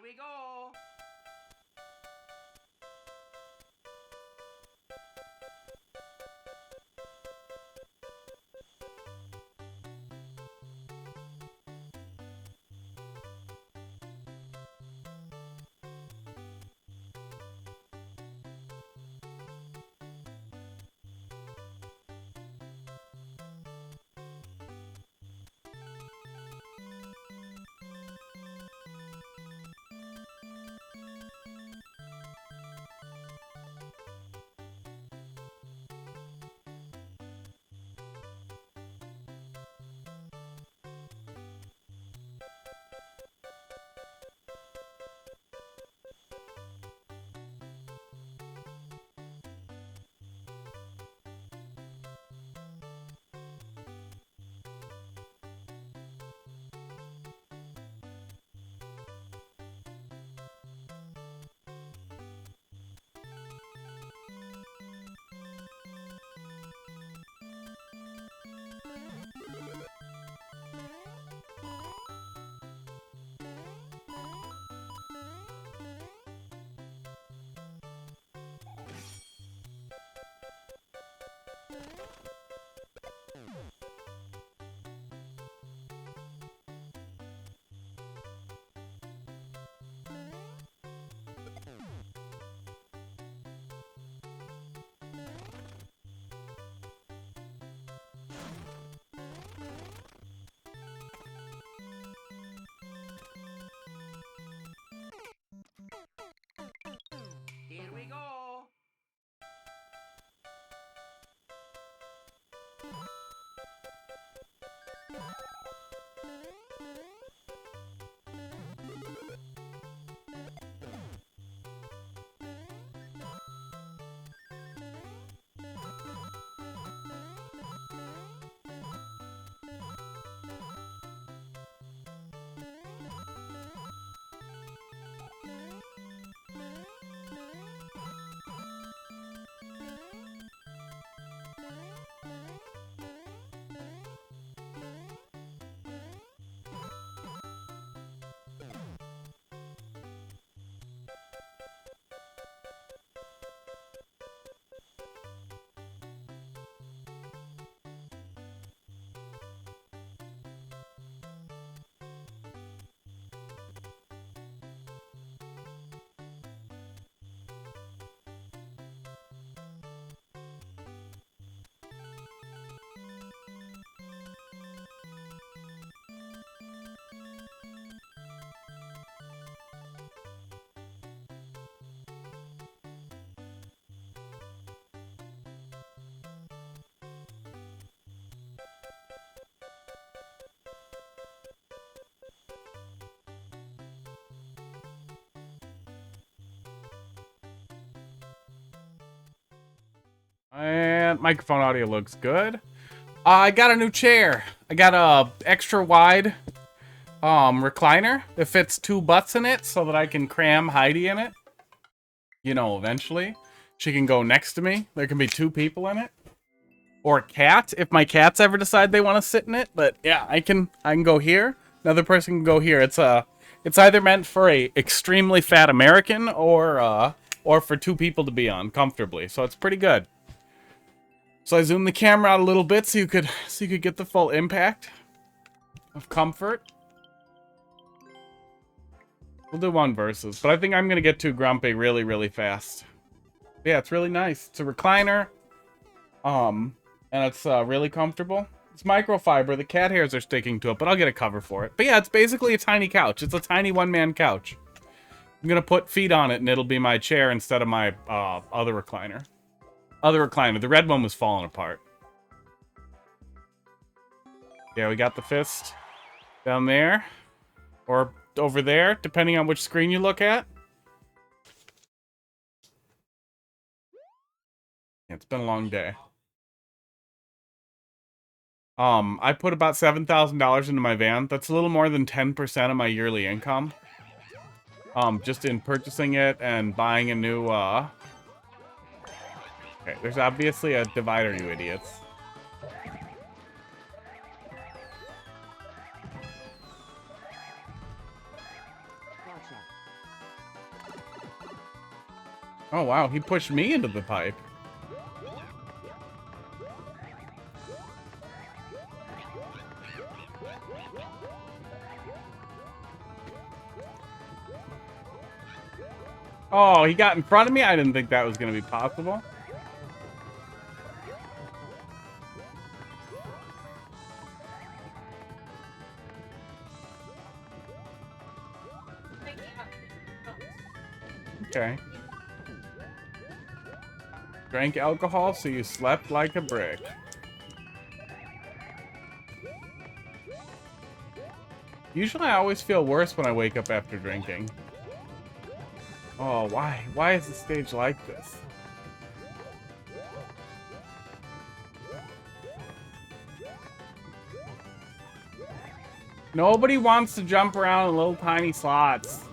we go. Here we go. And microphone audio looks good. I got a new chair. I got a extra wide recliner that fits 2 butts in it so that I can cram Heidi in it. You know, eventually. She can go next to me. There can be 2 people in it. Or a cat, if my cats ever decide they want to sit in it. But yeah, I can go here. Another person can go here. It's either meant for a extremely fat American or for 2 people to be on comfortably. So it's pretty good. So I zoomed the camera out a little bit so you could get the full impact of comfort. We'll do 1 versus, but I think I'm gonna get too grumpy really, really fast. Yeah, it's really nice. It's a recliner, and it's really comfortable. It's microfiber. The cat hairs are sticking to it, but I'll get a cover for it. But yeah, it's basically a tiny couch. It's a tiny 1-man couch. I'm gonna put feet on it, and it'll be my chair instead of my other recliner. The red one was falling apart. Yeah, we got the fist down there. Or over there, depending on which screen you look at. Yeah, it's been a long day. I put about $7,000 into my van. That's a little more than 10% of my yearly income. Just in purchasing it and buying a new, Okay, there's obviously a divider, you idiots. Oh, wow. He pushed me into the pipe. Oh, he got in front of me? I didn't think that was going to be possible. Okay. Drank alcohol, so you slept like a brick. Usually I always feel worse when I wake up after drinking. Oh, why? Why is the stage like this? Nobody wants to jump around in little tiny slots.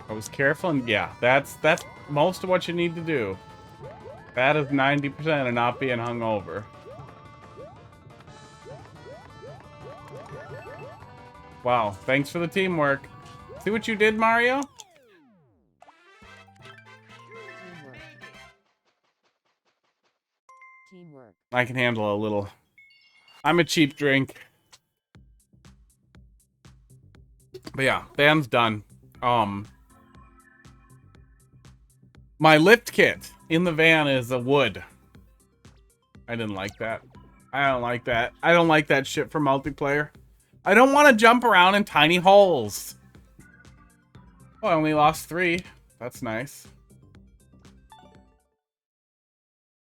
I was careful, and yeah, that's most of what you need to do. That is 90% of not being hungover. Wow, thanks for the teamwork. See what you did, Mario? Teamwork. I can handle a little. I'm a cheap drink. But yeah, van's done. My lift kit in the van is a wood. I didn't like that. I don't like that. I don't like that shit for multiplayer. I don't want to jump around in tiny holes. Oh, I only lost 3. That's nice.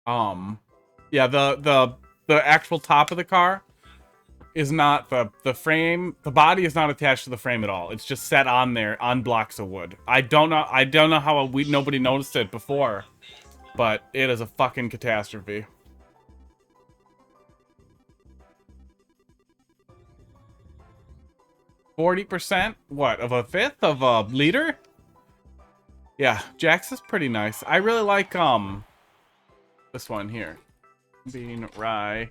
Yeah, the actual top of the car is not the frame. The body is not attached to the frame at all. It's just set on there on blocks of wood. I don't know how nobody noticed it before, but it is a fucking catastrophe. %? What, of a fifth of a liter? Yeah, Jax is pretty nice. I really like this one here. Bean rye.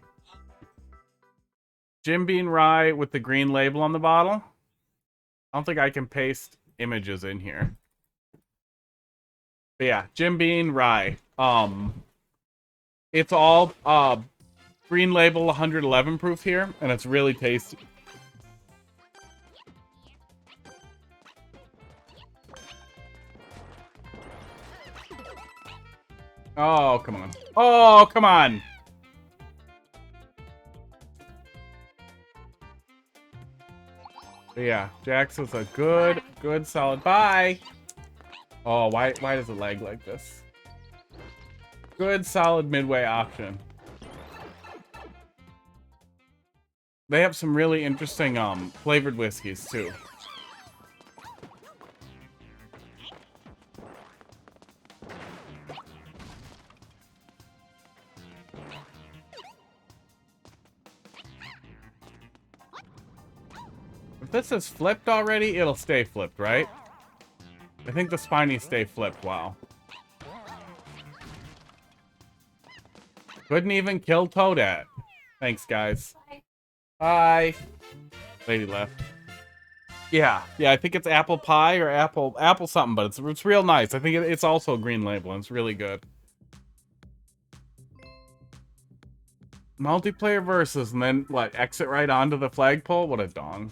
Jim Beam Rye with the green label on the bottle. I don't think I can paste images in here. But yeah, Jim Beam Rye. It's all green label 111 proof here, and it's really tasty. Oh, come on. Oh, come on. But yeah, Jax is a good solid buy. Oh, why does it lag like this? Good solid midway option. They have some really interesting flavored whiskeys too. If this is flipped already, it'll stay flipped, right? I think the spiny stay flipped. Wow. Couldn't even kill Toadette. Thanks, guys. Bye. Lady left. Yeah, I think it's apple pie or apple something, but it's real nice. I think it's also a green label, and it's really good. Multiplayer versus, and then what? Exit right onto the flagpole? What a dong.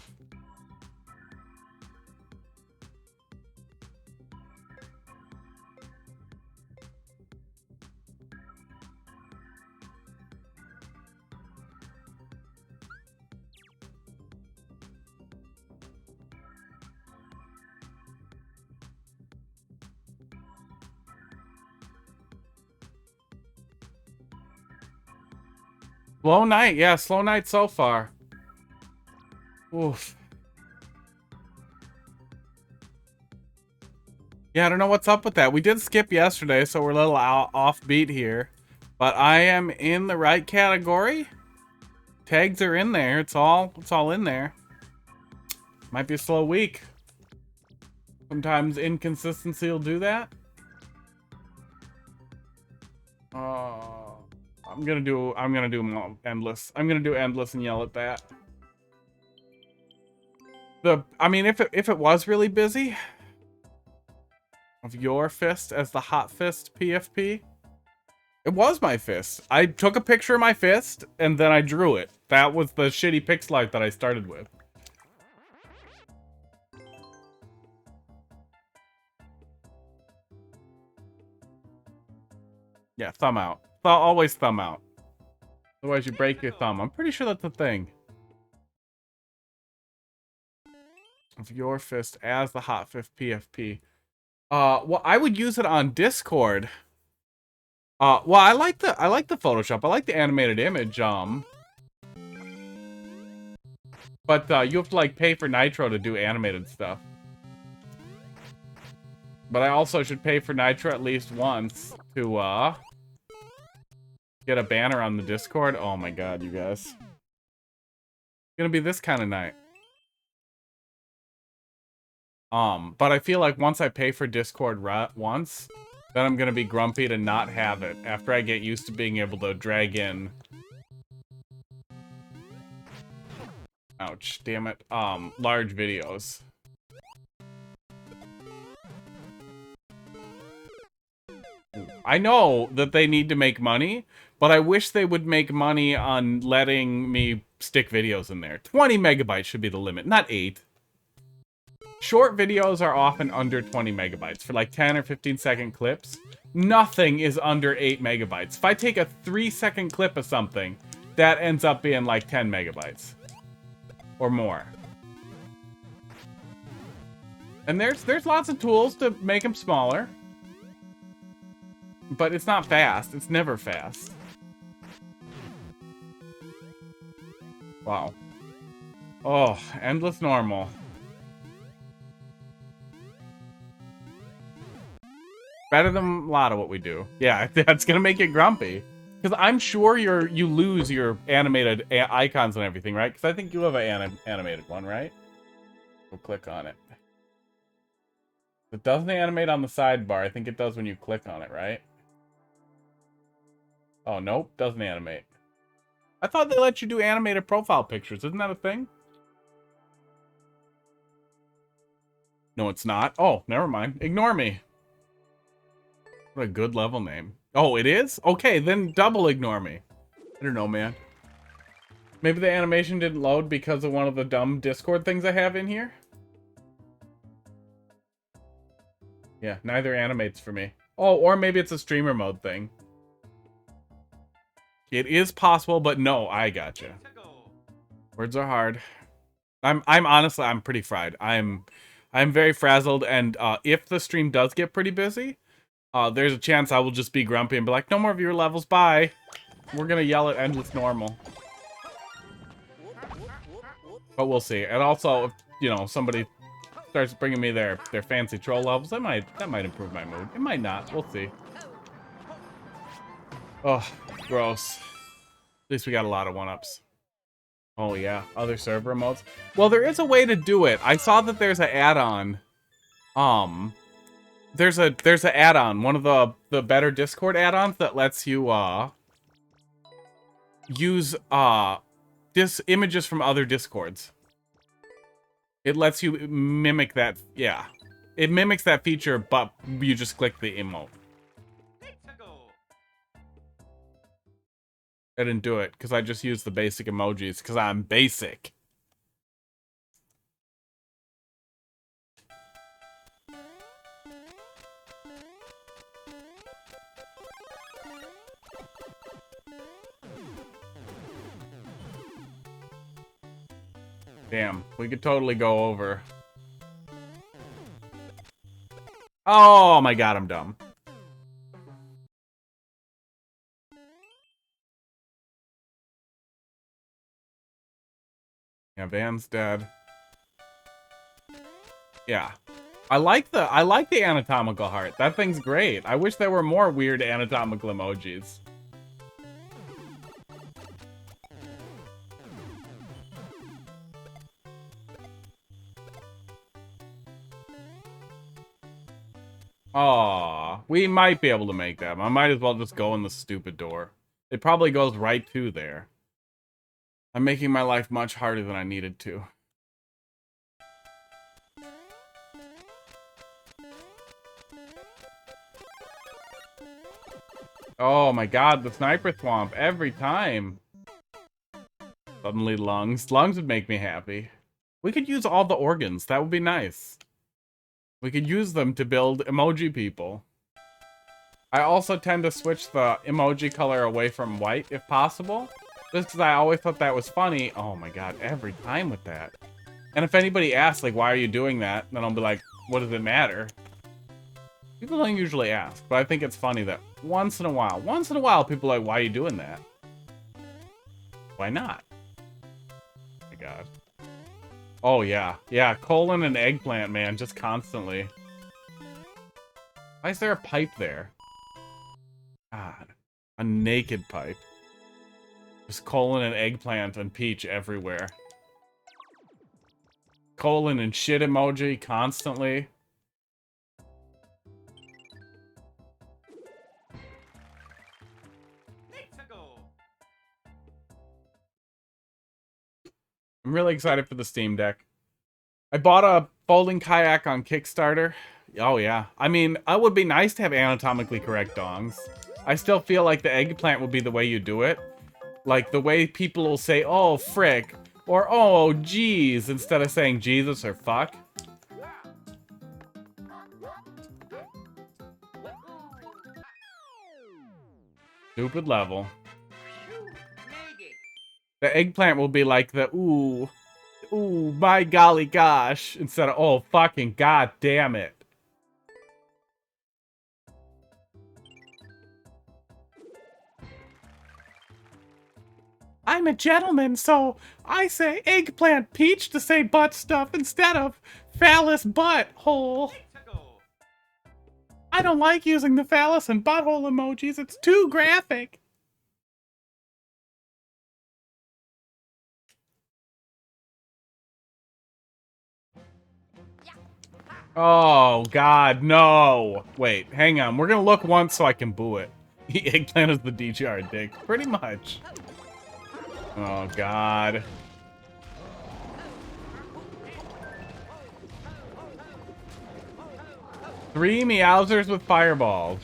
Slow night, yeah, slow night so far. Oof. Yeah, I don't know what's up with that. We did skip yesterday, so we're a little offbeat here. But I am in the right category. Tags are in there. It's all in there. Might be a slow week. Sometimes inconsistency will do that. I'm gonna do endless. I'm gonna do endless and yell at that. I mean, if it was really busy, of your fist as the hot fist PFP, it was my fist. I took a picture of my fist and then I drew it. That was the shitty pixel art that I started with. Yeah, thumb out. Always thumb out. Otherwise you break your thumb. I'm pretty sure that's a thing. Of your fist as the hot fist PFP. Well, I would use it on Discord. Well, I like the Photoshop. I like the animated image. But you have to like pay for Nitro to do animated stuff. But I also should pay for Nitro at least once to get a banner on the Discord. Oh my god, you guys. It's gonna be this kind of night. But I feel like once I pay for Discord once, then I'm gonna be grumpy to not have it after I get used to being able to drag in. Ouch, damn it. Large videos. I know that they need to make money, but I wish they would make money on letting me stick videos in there. 20 megabytes should be the limit, not 8. Short videos are often under 20 megabytes for like 10 or 15 second clips. Nothing is under 8 megabytes. If I take a 3-second clip of something, that ends up being like 10 megabytes or more. And there's lots of tools to make them smaller. But it's not fast. It's never fast. Wow. Oh, endless normal. Better than a lot of what we do. Yeah, that's gonna make you grumpy. Because I'm sure you lose your animated icons and everything, right? Because I think you have an animated one, right? We'll click on it. It doesn't animate on the sidebar. I think it does when you click on it, right? Oh, nope. Doesn't animate. I thought they let you do animated profile pictures. Isn't that a thing? No, it's not. Oh, never mind. Ignore me. What a good level name. Oh, it is? Okay, then double ignore me. I don't know, man. Maybe the animation didn't load because of one of the dumb Discord things I have in here? Yeah, neither animates for me. Oh, or maybe it's a streamer mode thing. It is possible, but no, I gotcha. Words are hard. I'm honestly, I'm pretty fried. I'm very frazzled, and if the stream does get pretty busy, there's a chance I will just be grumpy and be like, no more viewer levels, bye. We're gonna yell at endless normal. But we'll see. And also, if, you know, somebody starts bringing me their fancy troll levels, that might improve my mood. It might not. We'll see. Oh, gross. At least we got a lot of 1-ups. Oh yeah, other server modes. Well, there is a way to do it. I saw that there's an add-on. There's an add-on, one of the better Discord add-ons that lets you use images from other Discords. It lets you mimic that, yeah. It mimics that feature, but you just click the emote. I didn't do it because I just used the basic emojis because I'm basic. Damn, we could totally go over. Oh my god, I'm dumb. Yeah, Van's dead. Yeah. I like the anatomical heart. That thing's great. I wish there were more weird anatomical emojis. Aw, we might be able to make them. I might as well just go in the stupid door. It probably goes right to there. I'm making my life much harder than I needed to. Oh my god, the sniper swamp every time. Suddenly lungs. Lungs would make me happy. We could use all the organs. That would be nice. We could use them to build emoji people. I also tend to switch the emoji color away from white if possible. Just because I always thought that was funny. Oh my god, every time with that. And if anybody asks, like, why are you doing that? Then I'll be like, what does it matter? People don't usually ask, but I think it's funny that once in a while, people are like, why are you doing that? Why not? Oh my god. Oh yeah. Yeah, colon and eggplant, man, just constantly. Why is there a pipe there? God. A naked pipe. Just colon and eggplant and peach everywhere. Colon and shit emoji constantly. I'm really excited for the Steam Deck. I bought a folding kayak on Kickstarter. Oh yeah. I mean, it would be nice to have anatomically correct dongs. I still feel like the eggplant would be the way you do it. Like the way people will say, oh, frick, or oh, geez, instead of saying Jesus or fuck. Stupid level. The eggplant will be like the ooh, my golly gosh, instead of oh, fucking god damn it. I'm a gentleman, so I say eggplant peach to say butt stuff instead of phallus butthole. I don't like using the phallus and butthole emojis. It's too graphic. Oh, God, no. Wait, hang on. We're gonna look once so I can boo it. Eggplant is the DGR dick. Pretty much. Oh, God. Three Meowsers with fireballs.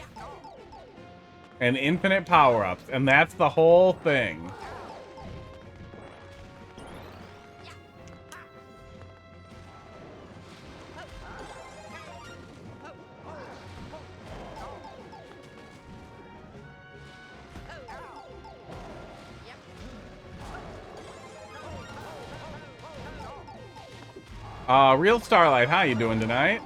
And infinite power-ups. And that's the whole thing. Real Starlight, how you doing tonight?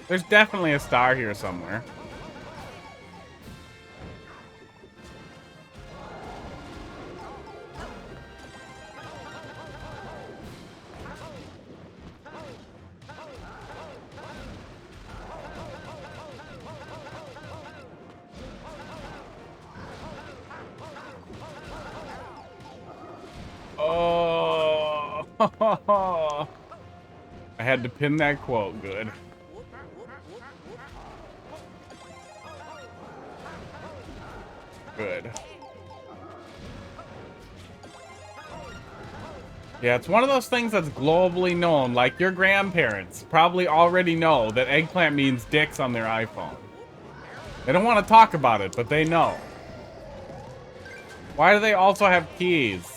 There's definitely a star here somewhere. Oh, I had to pin that quote good. Good. Yeah, it's one of those things that's globally known. Like your grandparents probably already know that eggplant means dicks on their iPhone. They don't want to talk about it, but they know. Why do they also have keys?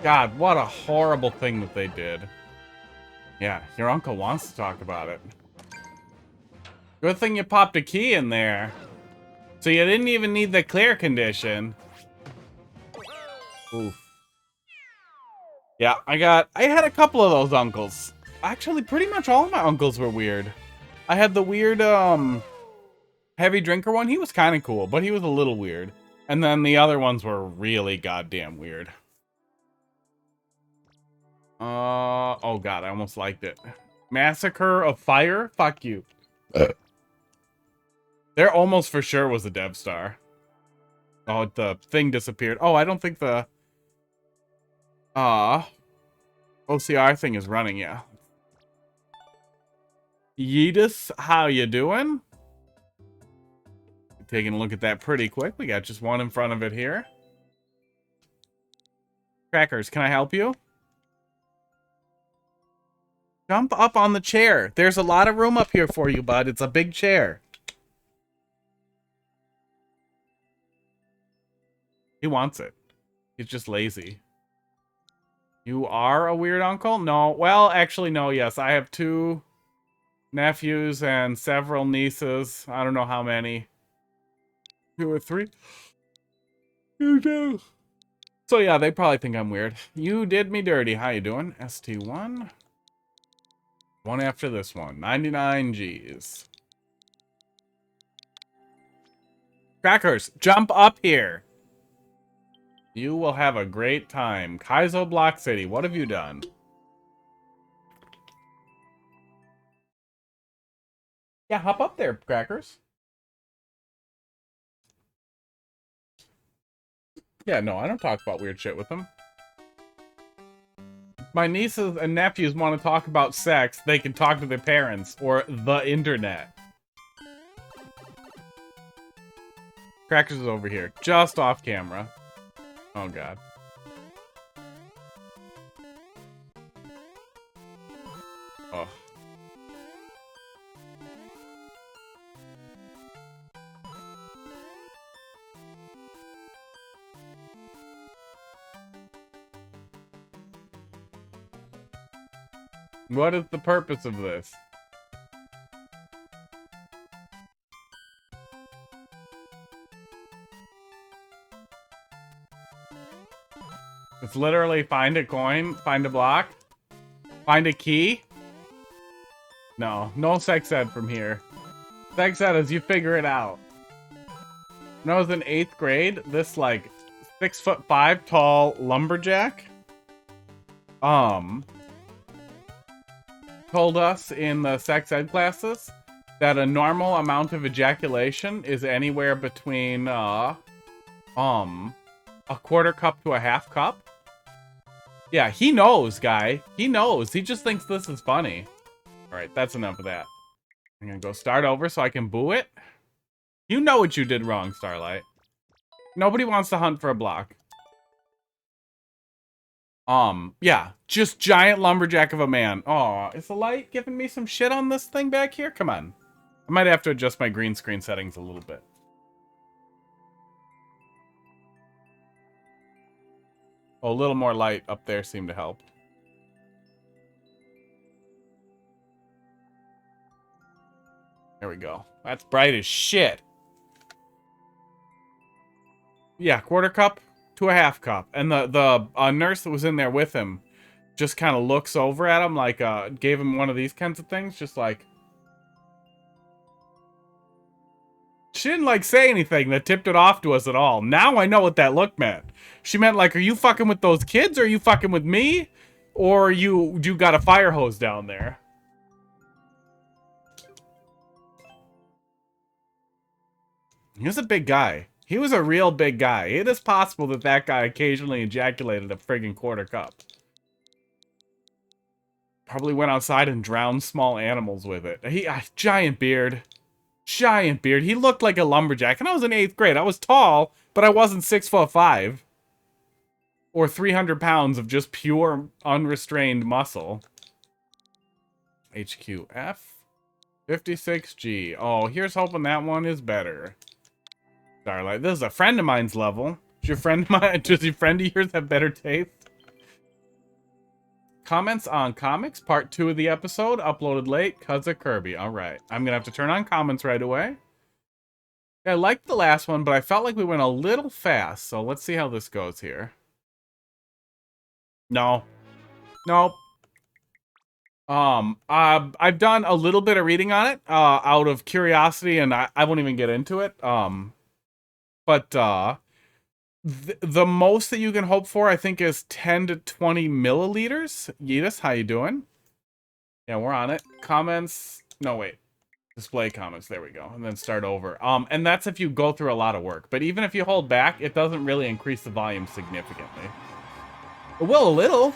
God, what a horrible thing that they did. Yeah, your uncle wants to talk about it. Good thing you popped a key in there. So you didn't even need the clear condition. Oof. Yeah, I had a couple of those uncles. Actually, pretty much all of my uncles were weird. I had the weird, heavy drinker one. He was kind of cool, but he was a little weird. And then the other ones were really goddamn weird. Oh god, I almost liked it. Massacre of Fire? Fuck you. There almost for sure was a dev star. Oh, the thing disappeared. Oh, I don't think the OCR thing is running, yeah. Yeetus, how you doing? Taking a look at that pretty quick. We got just one in front of it here. Crackers, can I help you? Jump up on the chair. There's a lot of room up here for you, bud. It's a big chair. He wants it. He's just lazy. You are a weird uncle? No. Well, actually, no, yes. I have 2 nephews and several nieces. I don't know how many. 2 or 3. You do. So yeah, they probably think I'm weird. You did me dirty. How you doing? ST1. One after this one. 99 G's. Crackers, jump up here. You will have a great time. Kaizo Block City, what have you done? Yeah, hop up there, Crackers. Yeah, no, I don't talk about weird shit with them. My nieces and nephews want to talk about sex, they can talk to their parents or the internet. Crackers is over here, just off camera. Oh god. Oh. What is the purpose of this? It's literally find a coin, find a block, find a key. No, no sex ed from here. Sex ed is you figure it out. When I was in 8th grade, this like 6'5" tall lumberjack told us in the sex ed classes that a normal amount of ejaculation is anywhere between a quarter cup to a half cup. Yeah, he knows, guy. He knows. He just thinks this is funny. Alright, that's enough of that. I'm gonna go start over so I can boo it. You know what you did wrong, Starlight. Nobody wants to hunt for a block. Yeah. Just giant lumberjack of a man. Aw, is the light giving me some shit on this thing back here? Come on. I might have to adjust my green screen settings a little bit. Oh, a little more light up there seemed to help. There we go. That's bright as shit. Yeah, quarter cup to a half cup. And the nurse that was in there with him just kind of looks over at him like, gave him one of these kinds of things. Just like... She didn't, like, say anything that tipped it off to us at all. Now I know what that look meant. She meant, like, are you fucking with those kids? Or are you fucking with me? Or you got a fire hose down there? He was a big guy. He was a real big guy. It is possible that that guy occasionally ejaculated a friggin' quarter cup. Probably went outside and drowned small animals with it. Giant beard. Giant beard. He looked like a lumberjack. And I was in 8th grade. I was tall, but I wasn't 6'5". Or 300 pounds of just pure, unrestrained muscle. HQF. 56G. Oh, here's hoping that one is better. Starlight. This is a friend of mine's level. Does your friend of yours have better taste? Comments on comics, part 2 of the episode, uploaded late, cause of Kirby. Alright, I'm gonna have to turn on comments right away. Yeah, I liked the last one, but I felt like we went a little fast, so let's see how this goes here. No. Nope. I've done a little bit of reading on it, out of curiosity, and I won't even get into it. But The most that you can hope for, I think, is 10 to 20 milliliters. Yeetus, how you doing? Yeah, we're on it. Comments. No, wait. Display comments. There we go. And then start over. And that's if you go through a lot of work. But even if you hold back, it doesn't really increase the volume significantly. It will a little.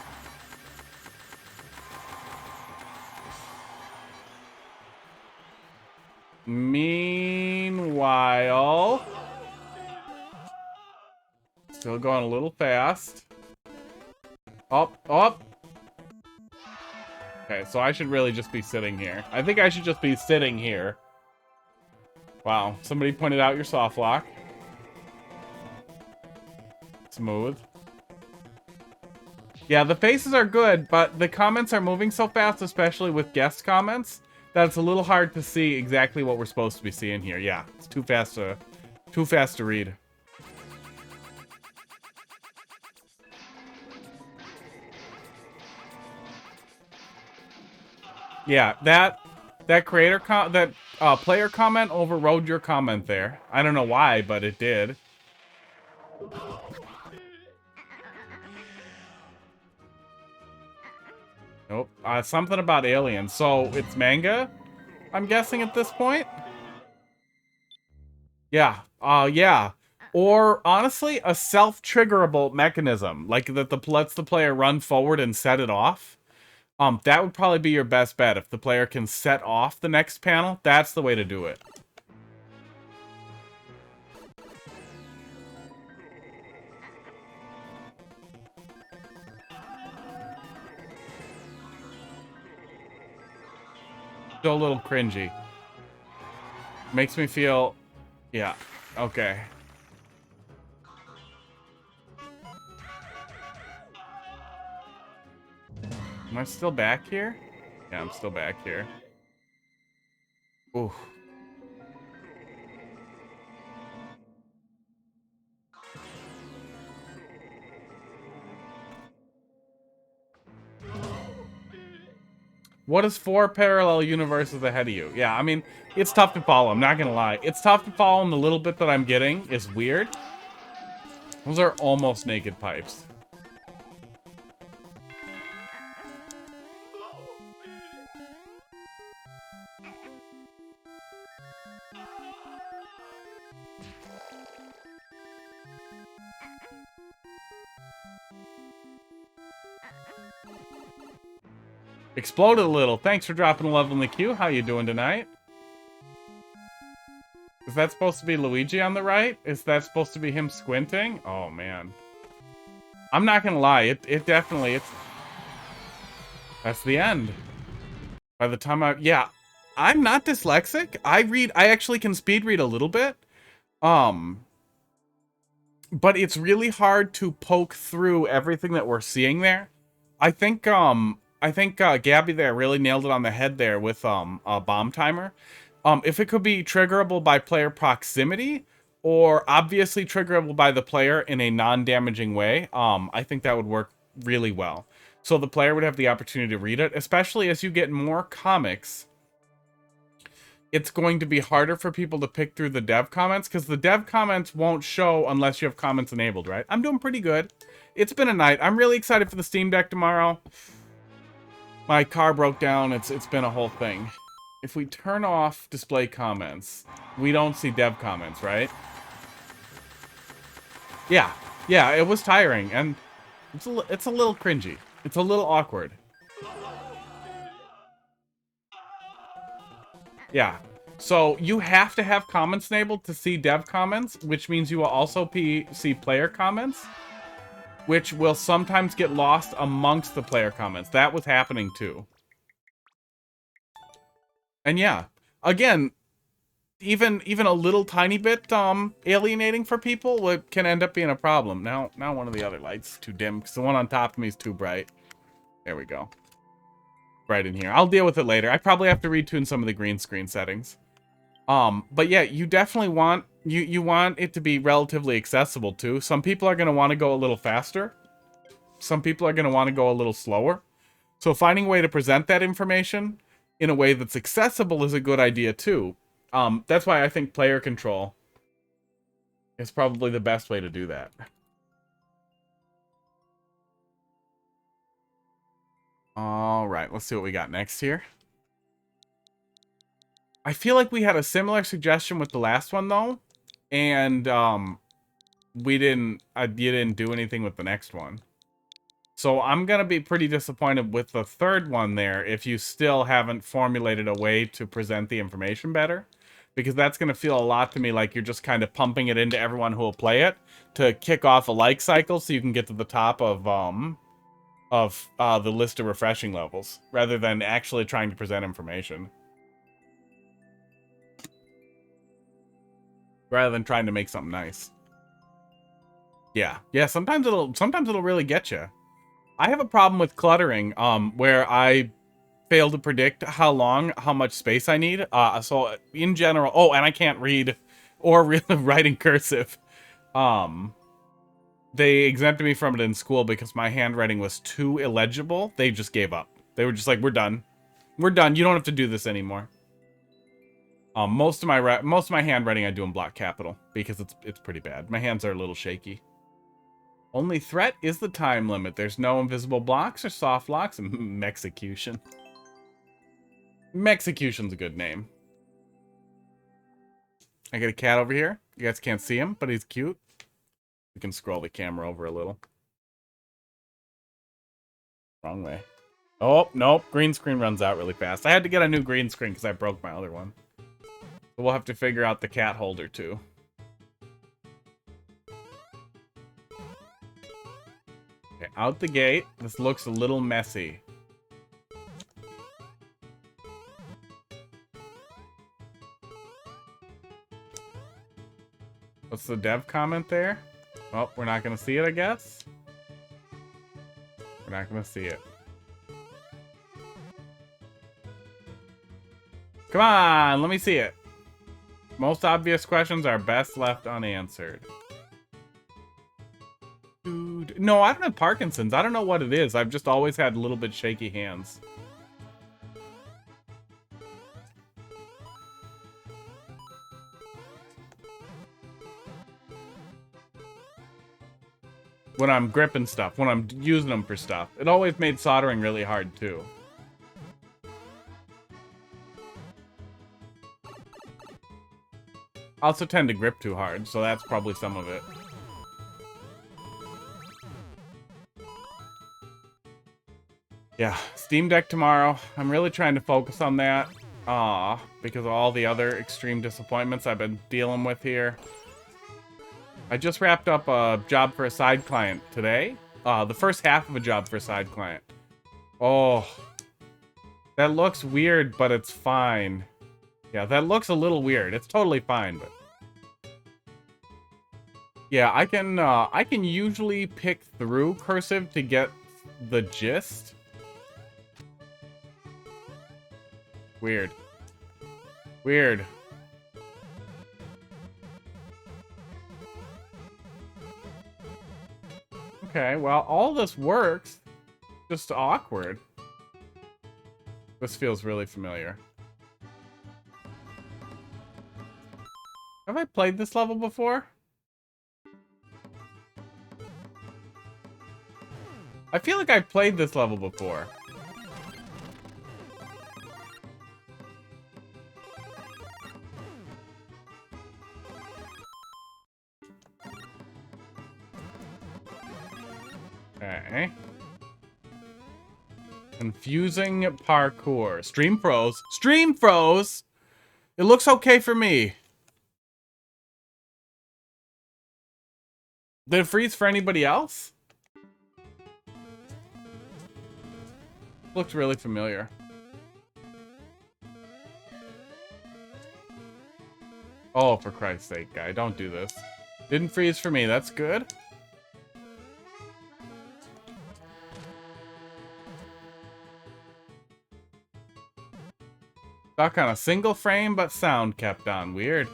Meanwhile, still going a little fast. Up, up. Okay, so I should really just be sitting here. I think I should just be sitting here. Wow, somebody pointed out your soft lock. Smooth. Yeah, the faces are good, but the comments are moving so fast, especially with guest comments, that it's a little hard to see exactly what we're supposed to be seeing here. Yeah, it's too fast to read. Yeah, that player comment overrode your comment there. I don't know why, but it did. Nope. Something about aliens. So it's manga, I'm guessing at this point. Yeah. Yeah. Or honestly, a self-triggerable mechanism, like that lets the player run forward and set it off. That would probably be your best bet. If the player can set off the next panel, that's the way to do it. Still a little cringy. Makes me feel... Yeah. Okay. Am I still back here? Yeah, I'm still back here. Ooh. What is 4 parallel universes ahead of you? Yeah, I mean, it's tough to follow. I'm not gonna lie. It's tough to follow, and the little bit that I'm getting is weird. Those are almost naked pipes. Exploded a little. Thanks for dropping a level in the queue. How you doing tonight? Is that supposed to be Luigi on the right? Is that supposed to be him squinting? Oh, man. I'm not gonna lie. It definitely... That's the end. By the time yeah. I'm not dyslexic. I actually can speed read a little bit. But it's really hard to poke through everything that we're seeing there. I think Gabby there really nailed it on the head there with a bomb timer. If it could be triggerable by player proximity or obviously triggerable by the player in a non-damaging way, I think that would work really well. So the player would have the opportunity to read it, especially as you get more comics. It's going to be harder for people to pick through the dev comments because the dev comments won't show unless you have comments enabled, right? I'm doing pretty good. It's been a night. I'm really excited for the Steam Deck tomorrow. My car broke down. It's been a whole thing. If we turn off display comments, we don't see dev comments, right? Yeah. Yeah, it was tiring, and it's a little cringy. It's a little awkward. Yeah. So you have to have comments enabled to see dev comments, which means you will also see player comments, which will sometimes get lost amongst the player comments. That was happening too. And yeah, again, even a little tiny bit alienating for people can end up being a problem. Now one of the other lights is too dim because the one on top of me is too bright. There we go. Right in here. I'll deal with it later. I probably have to retune some of the green screen settings. But yeah, you definitely want you want it to be relatively accessible too. Some people are going to want to go a little faster. Some people are going to want to go a little slower. So finding a way to present that information in a way that's accessible is a good idea too. That's why I think player control is probably the best way to do that. All right, let's see what we got next here. I feel like we had a similar suggestion with the last one though, and you didn't do anything with the next one. So I'm gonna be pretty disappointed with the third one there if you still haven't formulated a way to present the information better, because that's gonna feel a lot to me like you're just kind of pumping it into everyone who will play it to kick off a like cycle so you can get to the top of the list of refreshing levels, rather than actually trying to present information. Rather than trying to make something nice. Yeah. Yeah, sometimes it'll really get you. I have a problem with cluttering, where I fail to predict how much space I need. So in general, oh, and I can't read or really write in cursive. They exempted me from it in school because my handwriting was too illegible. They just gave up. They were just like, "We're done. We're done. You don't have to do this anymore." Most of my handwriting I do in block capital because it's pretty bad. My hands are a little shaky. Only threat is the time limit. There's no invisible blocks or soft locks. Mexecution. Mexecution's a good name. I get a cat over here. You guys can't see him, but he's cute. We can scroll the camera over a little. Wrong way. Oh, nope. Green screen runs out really fast. I had to get a new green screen because I broke my other one. So we'll have to figure out the cat holder too. Okay, out the gate. This looks a little messy. What's the dev comment there? Oh, we're not going to see it, I guess. We're not going to see it. Come on, let me see it. Most obvious questions are best left unanswered. Dude. No, I don't have Parkinson's. I don't know what it is. I've just always had a little bit shaky hands. When I'm gripping stuff, when I'm using them for stuff. It always made soldering really hard, too. I also tend to grip too hard, so that's probably some of it. Yeah, Steam Deck tomorrow. I'm really trying to focus on that. Because of all the other extreme disappointments I've been dealing with here. I just wrapped up a job for a side client today. The first half of a job for a side client. Oh. That looks weird, but it's fine. Yeah, that looks a little weird. It's totally fine, but... Yeah, I can usually pick through cursive to get the gist. Weird. Weird. Okay, well, all this works. Just awkward. This feels really familiar. Have I played this level before? I feel like I've played this level before. Okay. Confusing parkour. Stream froze. Stream froze! It looks okay for me. Did it freeze for anybody else? Looked really familiar. Oh, for Christ's sake, guy. Don't do this. Didn't freeze for me. That's good. Stuck on a single frame, but sound kept on. Weird.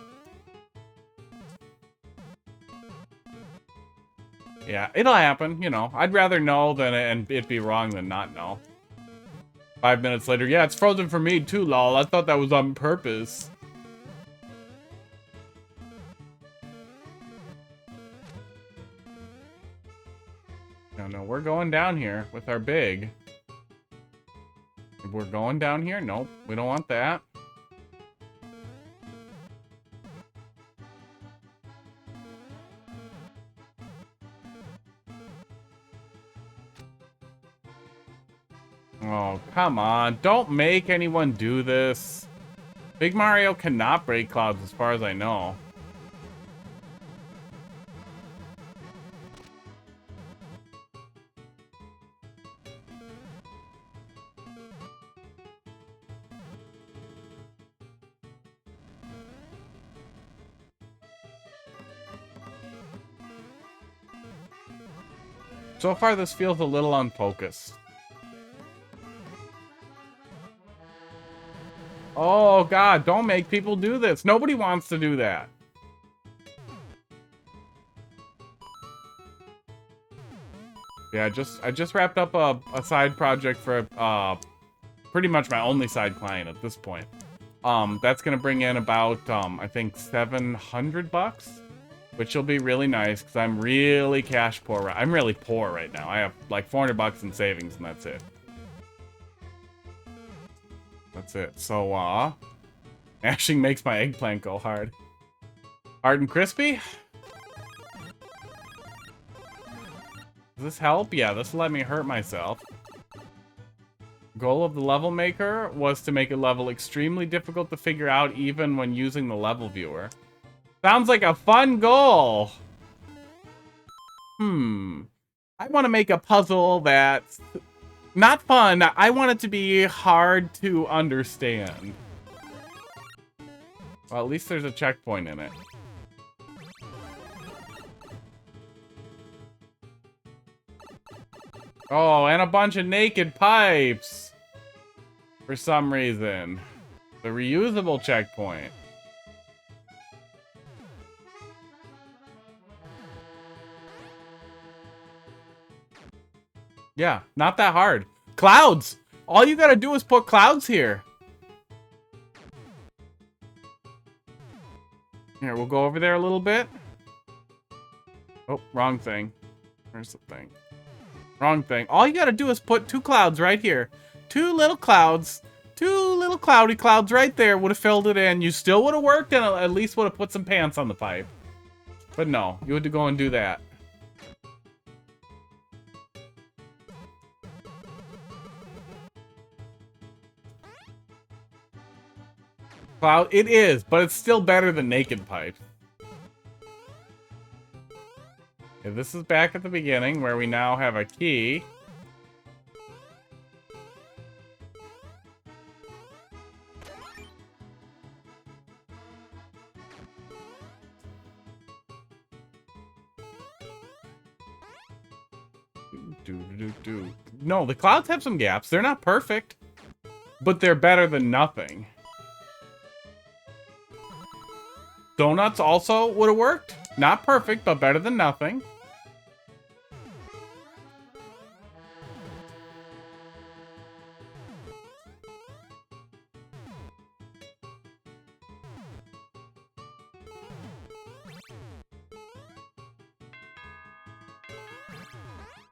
Yeah, it'll happen, you know. I'd rather know than it be wrong than not know. 5 minutes later, yeah, it's frozen for me too, lol. I thought that was on purpose. No, we're going down here with our big. we're going down here? Nope, we don't want that. Oh, come on. Don't make anyone do this. Big Mario cannot break clouds as far as I know. So far, this feels a little unfocused. Oh, God, don't make people do this. Nobody wants to do that. Yeah, I just wrapped up a side project for pretty much my only side client at this point. That's gonna bring in about I think $700, which will be really nice because I'm really cash poor. I'm really poor right now. I have like $400 in savings and that's it. That's it. So mashing makes my eggplant go hard. Hard and crispy? Does this help? Yeah, this will let me hurt myself. Goal of the level maker was to make a level extremely difficult to figure out even when using the level viewer. Sounds like a fun goal! I want to make a puzzle that's not fun. I want it to be hard to understand. Well, at least there's a checkpoint in it. Oh, and a bunch of naked pipes. For some reason. The reusable checkpoint. Yeah, not that hard. Clouds! All you gotta do is put clouds here. Here, we'll go over there a little bit. Oh, wrong thing. Where's the thing? Wrong thing. All you gotta do is put 2 clouds right here. 2 little clouds. 2 little cloudy clouds right there would have filled it in. You still would have worked and at least would have put some pants on the pipe. But no, you had to go and do that. Cloud, it is, but it's still better than naked pipe. Okay, this is back at the beginning where we now have a key. No, the clouds have some gaps. They're not perfect, but they're better than nothing. Donuts also would have worked. Not perfect, but better than nothing.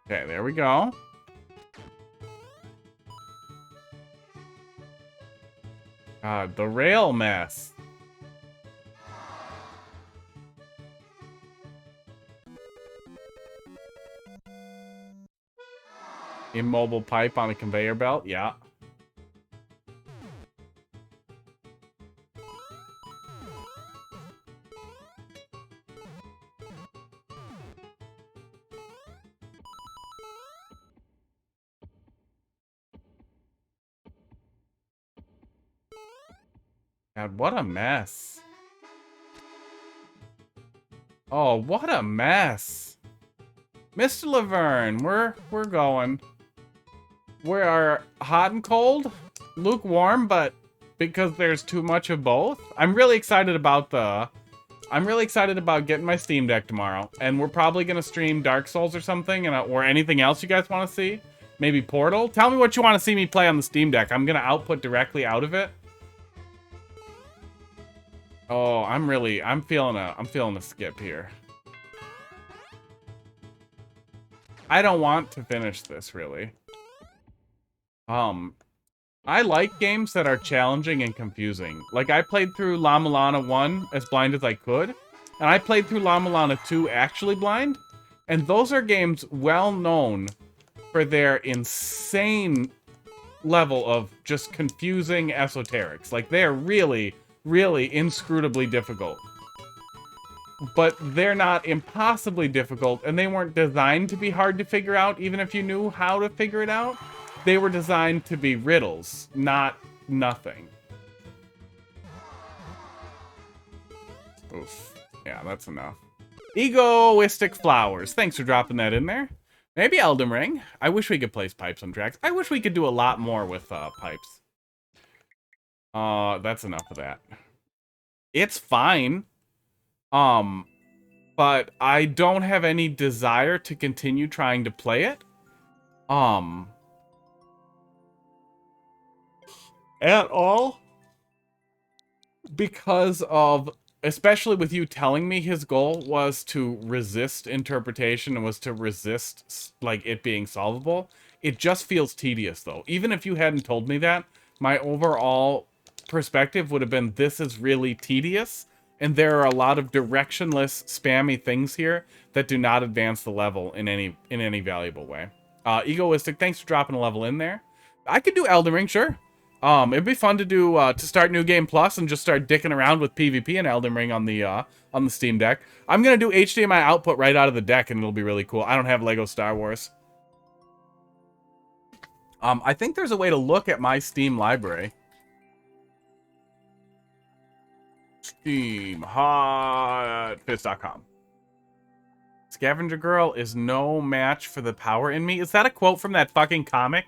Okay, there we go. God, the rail mess. Immobile pipe on a conveyor belt, yeah. God, what a mess. Oh, what a mess. Mr. Laverne, we're going. We are hot and cold, lukewarm, but because there's too much of both. I'm really excited about getting my Steam Deck tomorrow, and we're probably gonna stream Dark Souls or something, or anything else you guys want to see. Maybe Portal. Tell me what you want to see me play on the Steam Deck. I'm gonna output directly out of it. Oh, I'm feeling a skip here. I don't want to finish this really. I like games that are challenging and confusing. Like, I played through La Mulana 1 as blind as I could, and I played through La Mulana 2 actually blind, and those are games well known for their insane level of just confusing esoterics. Like, they're really, really inscrutably difficult. But they're not impossibly difficult, and they weren't designed to be hard to figure out, even if you knew how to figure it out. They were designed to be riddles, not nothing. Oof. Yeah, that's enough. Egoistic Flowers. Thanks for dropping that in there. Maybe Elden Ring. I wish we could place pipes on tracks. I wish we could do a lot more with pipes. That's enough of that. It's fine. But I don't have any desire to continue trying to play it. At all. Because of, especially with you telling me his goal was to resist interpretation and was to resist, like, it being solvable. It just feels tedious, though. Even if you hadn't told me that, my overall perspective would have been, this is really tedious. And there are a lot of directionless, spammy things here that do not advance the level in any valuable way. Egoistic, thanks for dropping a level in there. I could do Elden Ring, sure. It'd be fun to do to start New Game Plus and just start dicking around with PvP and Elden Ring on the Steam Deck. I'm gonna do HDMI output right out of the deck, and it'll be really cool. I don't have Lego Star Wars. I think there's a way to look at my Steam library. Steam hotfits.com. Scavenger Girl is no match for the power in me. Is that a quote from that fucking comic?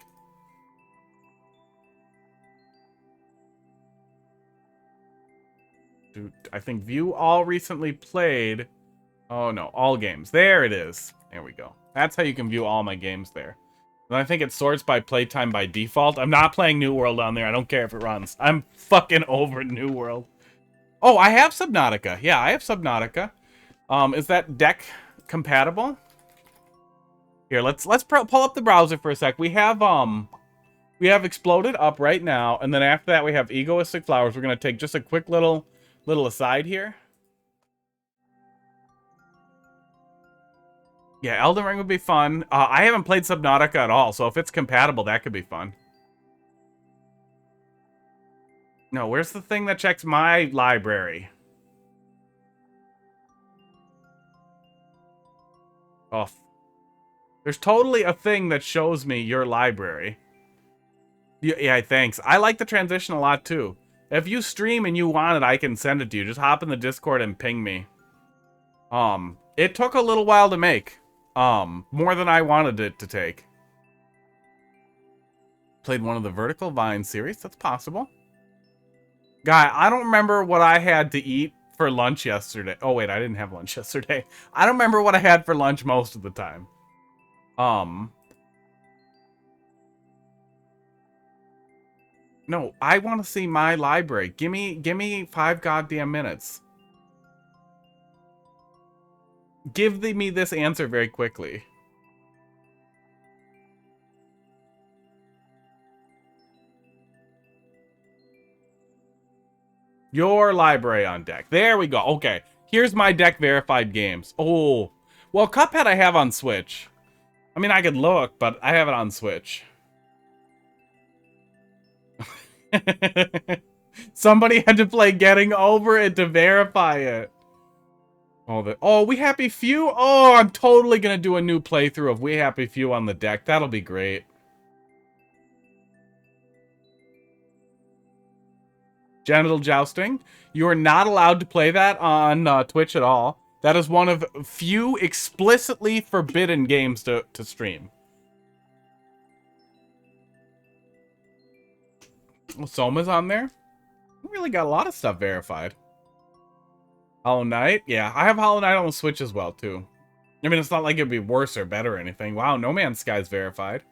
Dude, I think view all recently played. Oh no, all games. There it is. There we go. That's how you can view all my games there. And I think it sorts by playtime by default. I'm not playing New World on there. I don't care if it runs. I'm fucking over New World. Oh, I have Subnautica. Yeah, I have Subnautica. Is that deck compatible? Here, let's pull up the browser for a sec. We have Exploded up right now, and then after that we have Egoistic Flowers. We're gonna take just a quick little aside here. Yeah, Elden Ring would be fun. I haven't played Subnautica at all, so if it's compatible, that could be fun. No, where's the thing that checks my library? Oh, there's totally a thing that shows me your library. Yeah, thanks. I like the transition a lot, too. If you stream and you want it, I can send it to you. Just hop in the Discord and ping me. It took a little while to make. More than I wanted it to take. Played one of the Vertical Vine series. That's possible. Guy, I don't remember what I had to eat for lunch yesterday. Oh, wait, I didn't have lunch yesterday. I don't remember what I had for lunch most of the time. No, I want to see my library. Give me 5 goddamn minutes. Give me this answer very quickly. Your library on deck. There we go. Okay. Here's my deck verified games. Oh. Well, Cuphead I have on Switch. I mean, I could look, but I have it on Switch. Somebody had to play Getting Over It to verify it. Oh, We Happy Few? Oh, I'm totally gonna do a new playthrough of We Happy Few on the deck. That'll be great. Genital Jousting. You are not allowed to play that on Twitch at all. That is one of few explicitly forbidden games to stream. Well, Soma's on there. We really got a lot of stuff verified. Hollow Knight? Yeah, I have Hollow Knight on the Switch as well, too. I mean, it's not like it'd be worse or better or anything. Wow, No Man's Sky's verified.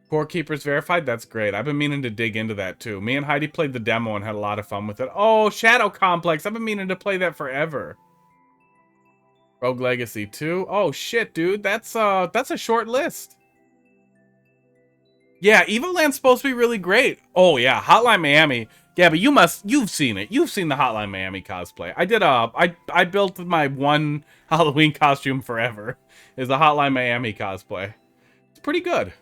Core Keeper's verified? That's great. I've been meaning to dig into that, too. Me and Heidi played the demo and had a lot of fun with it. Oh, Shadow Complex! I've been meaning to play that forever. Rogue Legacy 2. Oh, shit, dude. That's a short list. Yeah, Evoland's supposed to be really great. Oh yeah, Hotline Miami. Yeah, but you've seen it. You've seen the Hotline Miami cosplay. I built my one Halloween costume forever. Is a Hotline Miami cosplay. It's pretty good.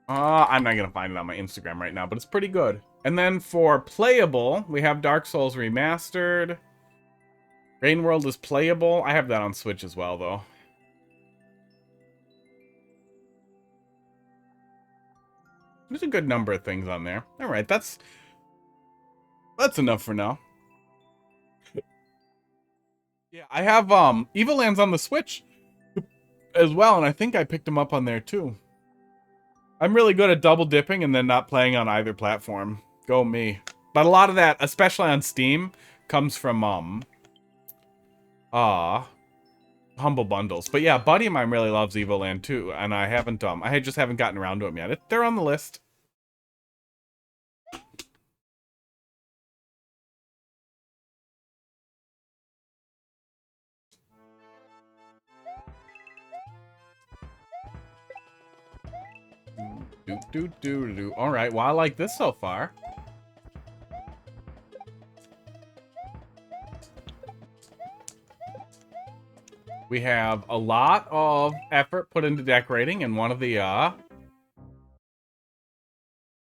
I'm not gonna find it on my Instagram right now, but it's pretty good. And then for playable, we have Dark Souls Remastered. Rain World is playable. I have that on Switch as well, though. There's a good number of things on there. All right, that's enough for now. Yeah, I have Evolands on the Switch as well, and I think I picked them up on there too. I'm really good at double dipping and then not playing on either platform. Go me. But a lot of that, especially on Steam, comes from Humble Bundles. But yeah, a buddy of mine really loves Evoland too, and I just haven't gotten around to them yet. They're on the list. All right, well, I like this so far. We have a lot of effort put into decorating, and one of the,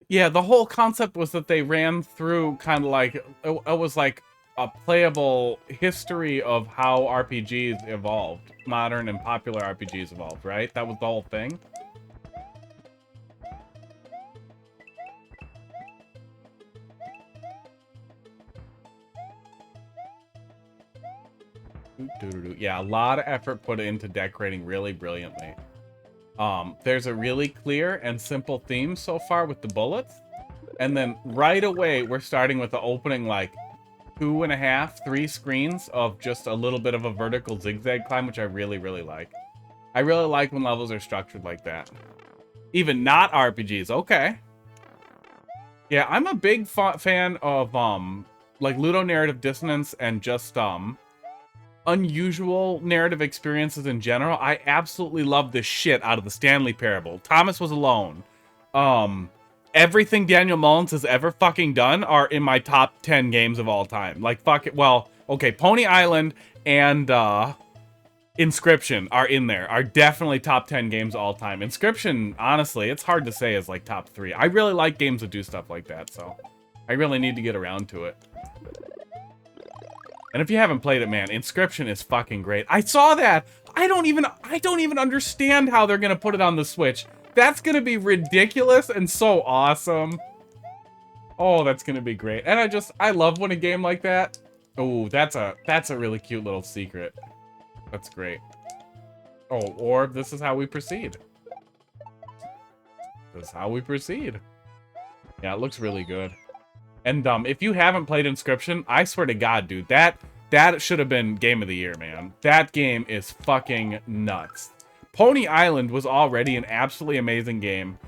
yeah, the whole concept was that they ran through kind of like, it was like a playable history of how RPGs evolved. Modern and popular RPGs evolved, right? That was the whole thing. Yeah, a lot of effort put into decorating really brilliantly. There's a really clear and simple theme so far with the bullets. And then right away, we're starting with the opening, like, 2.5, 3 screens of just a little bit of a vertical zigzag climb, which I really, really like. I really like when levels are structured like that. Even not RPGs, okay. Yeah, I'm a big fan of, like, ludonarrative dissonance and just, unusual narrative experiences in general. I absolutely love the shit out of the Stanley Parable. Thomas Was Alone. Everything Daniel Mullins has ever fucking done are in my top 10 games of all time. Like, fuck it. Well, okay, Pony Island and Inscription are in there. Are definitely top 10 games all time. Inscription, honestly, it's hard to say is like top 3. I really like games that do stuff like that, so I really need to get around to it. And if you haven't played it, man, Inscription is fucking great. I saw that. I don't even understand how they're gonna put it on the Switch. That's gonna be ridiculous and so awesome. Oh, that's gonna be great. And I love when a game like that. Oh, that's a really cute little secret. That's great. Oh, or this is how we proceed. This is how we proceed. Yeah, it looks really good. And if you haven't played Inscription, I swear to God, dude, that should have been Game of the Year, man. That game is fucking nuts. Pony Island was already an absolutely amazing game.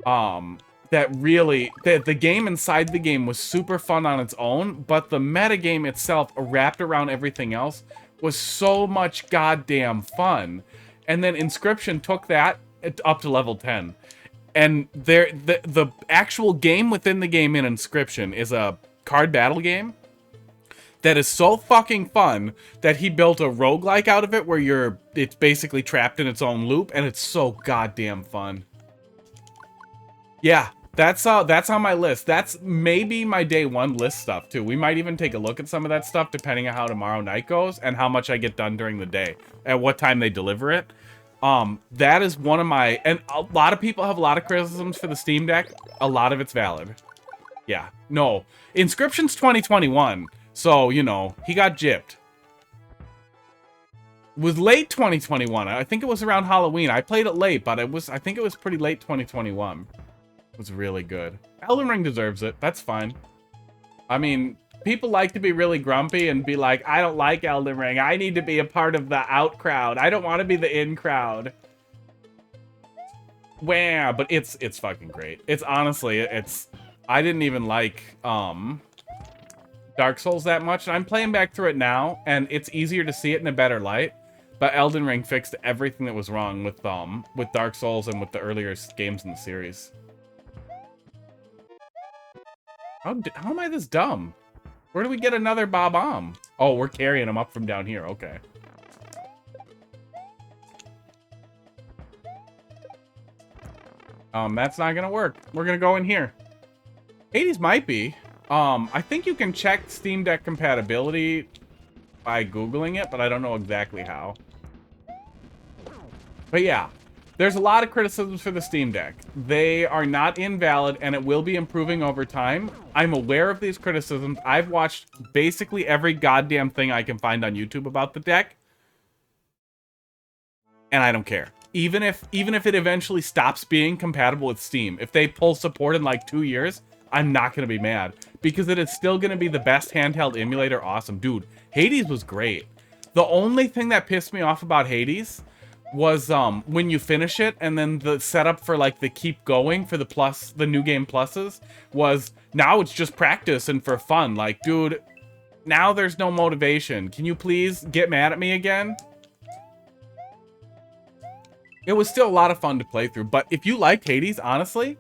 That really, the game inside the game was super fun on its own, but the metagame itself, wrapped around everything else, was so much goddamn fun. And then Inscription took that up to level 10. And the actual game within the game in Inscription is a card battle game that is so fucking fun that he built a roguelike out of it where it's basically trapped in its own loop, and it's so goddamn fun. Yeah, that's on my list. That's maybe my day one list stuff too. We might even take a look at some of that stuff depending on how tomorrow night goes and how much I get done during the day, at what time they deliver it. That is one of my, and a lot of people have a lot of criticisms for the Steam Deck. A lot of it's valid. Yeah, no. Inscription's 2021, so, you know, he got gypped. It was late 2021. I think it was around Halloween. I played it late, but I think it was pretty late 2021. It was really good. Elden Ring deserves it. That's fine. I mean, people like to be really grumpy and be like, I don't like Elden Ring. I need to be a part of the out crowd. I don't want to be the in crowd. Wow, but it's fucking great. It's honestly, I didn't even like Dark Souls that much. I'm playing back through it now, and it's easier to see it in a better light. But Elden Ring fixed everything that was wrong with Dark Souls and with the earlier games in the series. How am I this dumb? Where do we get another Bob-omb? Oh, we're carrying him up from down here. Okay. That's not gonna work. We're gonna go in here. Hades might be. I think you can check Steam Deck compatibility by Googling it, but I don't know exactly how. But yeah, there's a lot of criticisms for the Steam Deck. They are not invalid, and it will be improving over time. I'm aware of these criticisms. I've watched basically every goddamn thing I can find on YouTube about the deck, and I don't care. Even if it eventually stops being compatible with Steam, if they pull support in like 2 years, I'm not going to be mad, because it is still going to be the best handheld emulator. Awesome. Dude, Hades was great. The only thing that pissed me off about Hades was when you finish it, and then the setup for like the keep going for the new game pluses was now it's just practice and for fun. Like, dude, now there's no motivation. Can you please get mad at me again? It was still a lot of fun to play through, but if you liked Hades, honestly,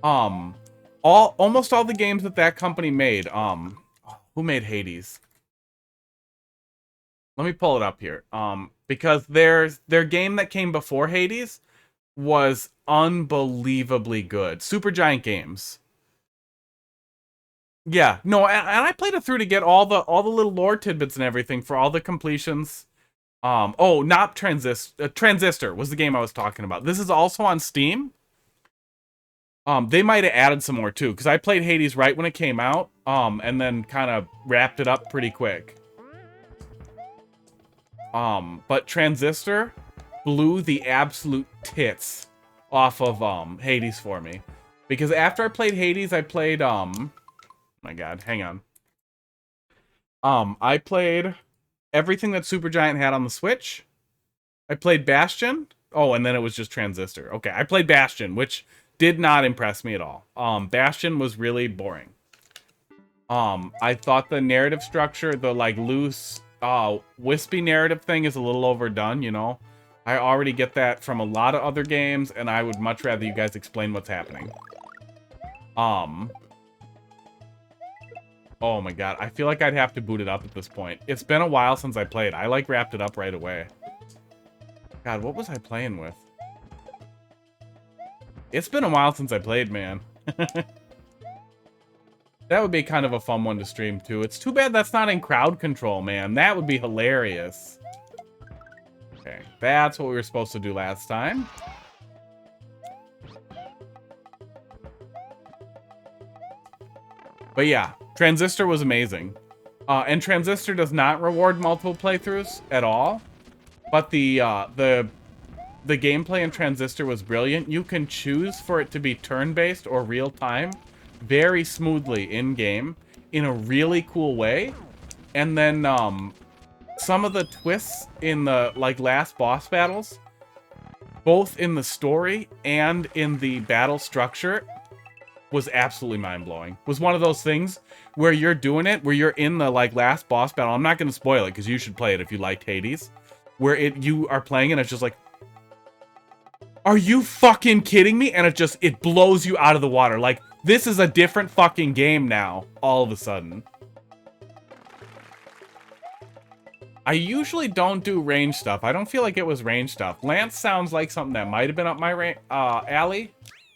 almost all the games that company made, who made Hades? Let me pull it up here. Because their game that came before Hades was unbelievably good. Supergiant Games. Yeah, no, and I played it through to get all the little lore tidbits and everything for all the completions. Oh, not Transistor was the game I was talking about. This is also on Steam. They might have added some more too, because I played Hades right when it came out, and then kind of wrapped it up pretty quick. But Transistor blew the absolute tits off of Hades for me, because after I played Hades, I played my God, hang on. I played everything that Supergiant had on the Switch. I played Bastion. Oh, and then it was just Transistor. Okay, I played Bastion, which did not impress me at all. Bastion was really boring. I thought the narrative structure, the like loose, wispy narrative thing is a little overdone, you know? I already get that from a lot of other games, and I would much rather you guys explain what's happening. Oh my God, I feel like I'd have to boot it up at this point. It's been a while since I played. I like wrapped it up right away. God, what was I playing with? It's been a while since I played, man. That would be kind of a fun one to stream too. It's too bad that's not in crowd control, man. That would be hilarious. Okay, that's what we were supposed to do last time. But yeah, Transistor was amazing. And Transistor does not reward multiple playthroughs at all. But the gameplay in Transistor was brilliant. You can choose for it to be turn-based or real-time very smoothly in-game in a really cool way. And then some of the twists in the like last boss battles, both in the story and in the battle structure, was absolutely mind-blowing. Was one of those things where you're doing it, where you're in the like last boss battle. I'm not going to spoil it because you should play it if you liked Hades. Where you are playing and it's just like, are you fucking kidding me? And it blows you out of the water. Like, this is a different fucking game now, all of a sudden. I usually don't do range stuff. I don't feel like it was range stuff. Lance sounds like something that might have been up my alley.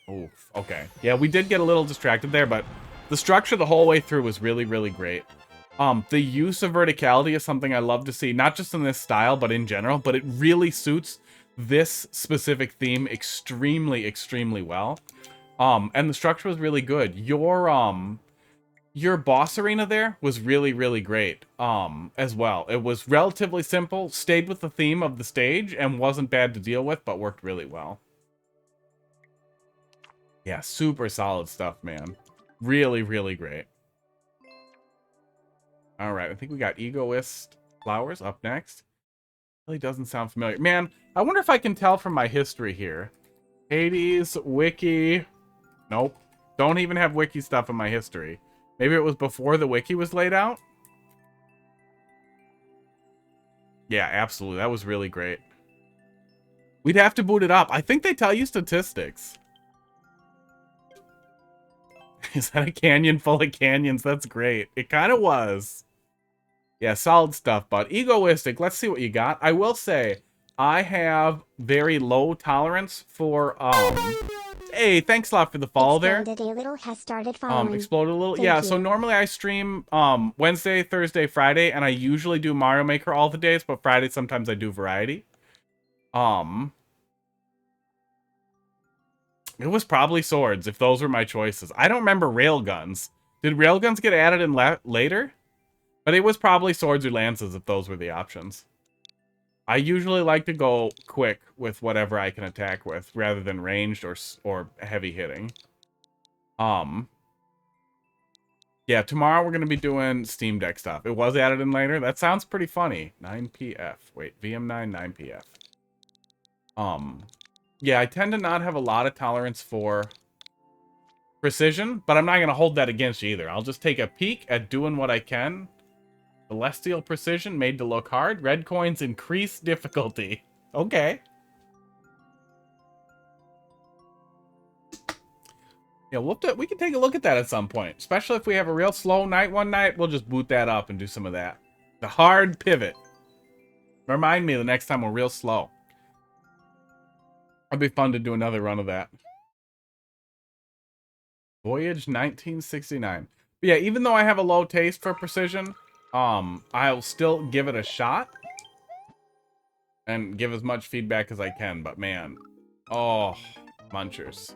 Oof, okay. Yeah, we did get a little distracted there, but the structure the whole way through was really, really great. The use of verticality is something I love to see, not just in this style, but in general, but it really suits this specific theme extremely, extremely well. And the structure was really good. Your boss arena there was really, really great, as well. It was relatively simple, stayed with the theme of the stage, and wasn't bad to deal with, but worked really well. Yeah, super solid stuff, man. Really, really great. All right, I think we got Egoist Flowers up next. Really doesn't sound familiar. Man, I wonder if I can tell from my history here. Hades, Wiki. Nope. Don't even have Wiki stuff in my history. Maybe it was before the Wiki was laid out? Yeah, absolutely. That was really great. We'd have to boot it up. I think they tell you statistics. Is that a canyon full of canyons? That's great. It kind of was. Yeah, solid stuff, but egoistic. Let's see what you got. I will say, I have very low tolerance for, Hey, thanks a lot for the follow there. Exploded a little has started following. Exploded a little. Thank yeah, you. so normally I stream, Wednesday, Thursday, Friday, and I usually do Mario Maker all the days, but Friday sometimes I do variety. It was probably swords, if those were my choices. I don't remember railguns. Did railguns get added in later? But it was probably swords or lances if those were the options. I usually like to go quick with whatever I can attack with, rather than ranged or heavy hitting. Yeah, tomorrow we're going to be doing Steam Deck stuff. It was added in later. That sounds pretty funny. 9PF. Wait, VM9, 9PF. Yeah, I tend to not have a lot of tolerance for precision, but I'm not going to hold that against you either. I'll just take a peek at doing what I can. Celestial precision made to look hard. Red coins increase difficulty. Okay. Yeah, we can take a look at that at some point. Especially if we have a real slow night one night, we'll just boot that up and do some of that. The hard pivot. Remind me the next time we're real slow. It'd be fun to do another run of that. Voyage 1969. But yeah, even though I have a low taste for precision, I'll still give it a shot. And give as much feedback as I can, but man. Oh, munchers.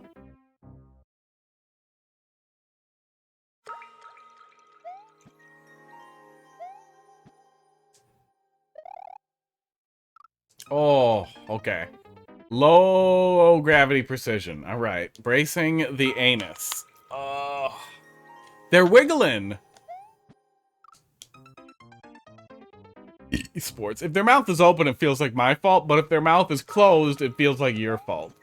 Oh, okay. Low gravity precision. All right. Bracing the anus. Oh. They're wiggling. Sports. If their mouth is open, it feels like my fault. But if their mouth is closed, it feels like your fault.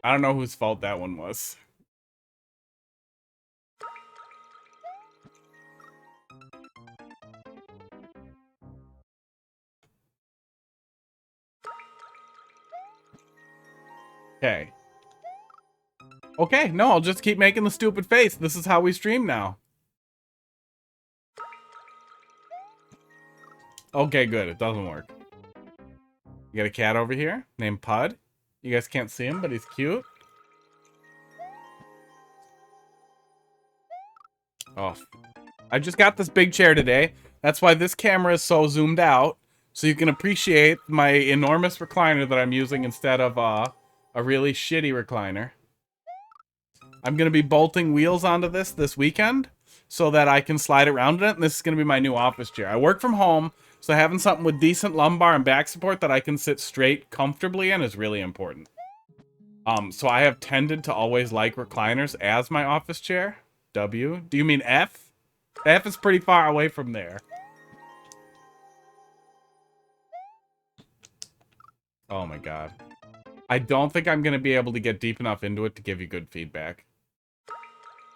I don't know whose fault that one was. Okay. Okay, no, I'll just keep making the stupid face. This is how we stream now. Okay, good. It doesn't work. You got a cat over here named Pud. You guys can't see him, but he's cute. Oh, I just got this big chair today. That's why this camera is so zoomed out, so you can appreciate my enormous recliner that I'm using instead of a really shitty recliner. I'm going to be bolting wheels onto this weekend so that I can slide around in it, and this is going to be my new office chair. I work from home, so having something with decent lumbar and back support that I can sit straight comfortably in is really important. So I have tended to always like recliners as my office chair. W? Do you mean F? F is pretty far away from there. Oh my god. I don't think I'm going to be able to get deep enough into it to give you good feedback.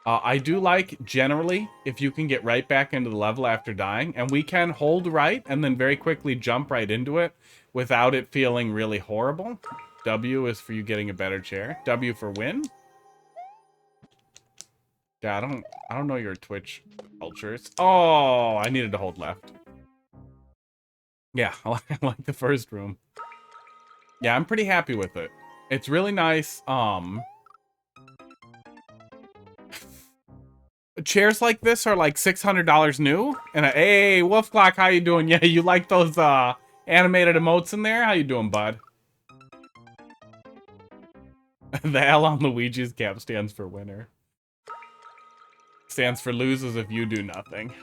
I do like, generally, if you can get right back into the level after dying, and we can hold right and then very quickly jump right into it without it feeling really horrible. W is for you getting a better chair. W for win. Yeah, I don't know your Twitch cultures. Oh, I needed to hold left. Yeah, I like the first room. Yeah, I'm pretty happy with it. It's really nice. Chairs like this are like $600 new. And hey, Wolf Clock, how you doing? Yeah, you like those animated emotes in there? How you doing, bud? The L on Luigi's cap stands for winner. Stands for loses if you do nothing.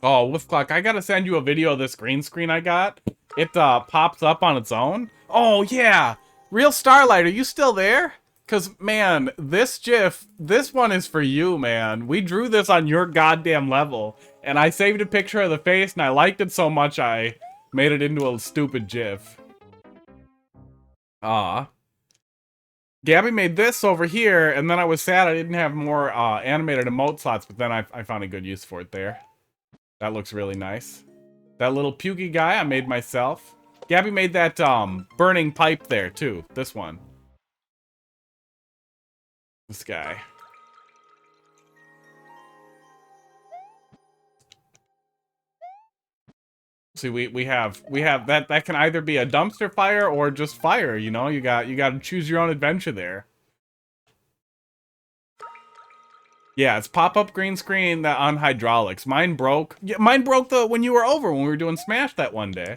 Oh, Wolf Clock, I gotta send you a video of this green screen I got. It pops up on its own. Oh, yeah. Real Starlight, are you still there? Because, man, this GIF, this one is for you, man. We drew this on your goddamn level. And I saved a picture of the face, and I liked it so much I made it into a stupid GIF. Gabby made this over here, and then I was sad I didn't have more animated emote slots, but then I found a good use for it there. That looks really nice. That little pukey guy I made myself. Gabby made that burning pipe there too. This one. This guy. See, we have that can either be a dumpster fire or just fire, you know? You got to choose your own adventure there. Yeah, it's pop-up green screen on hydraulics. Mine broke. Yeah, mine broke when you were over when we were doing Smash that one day.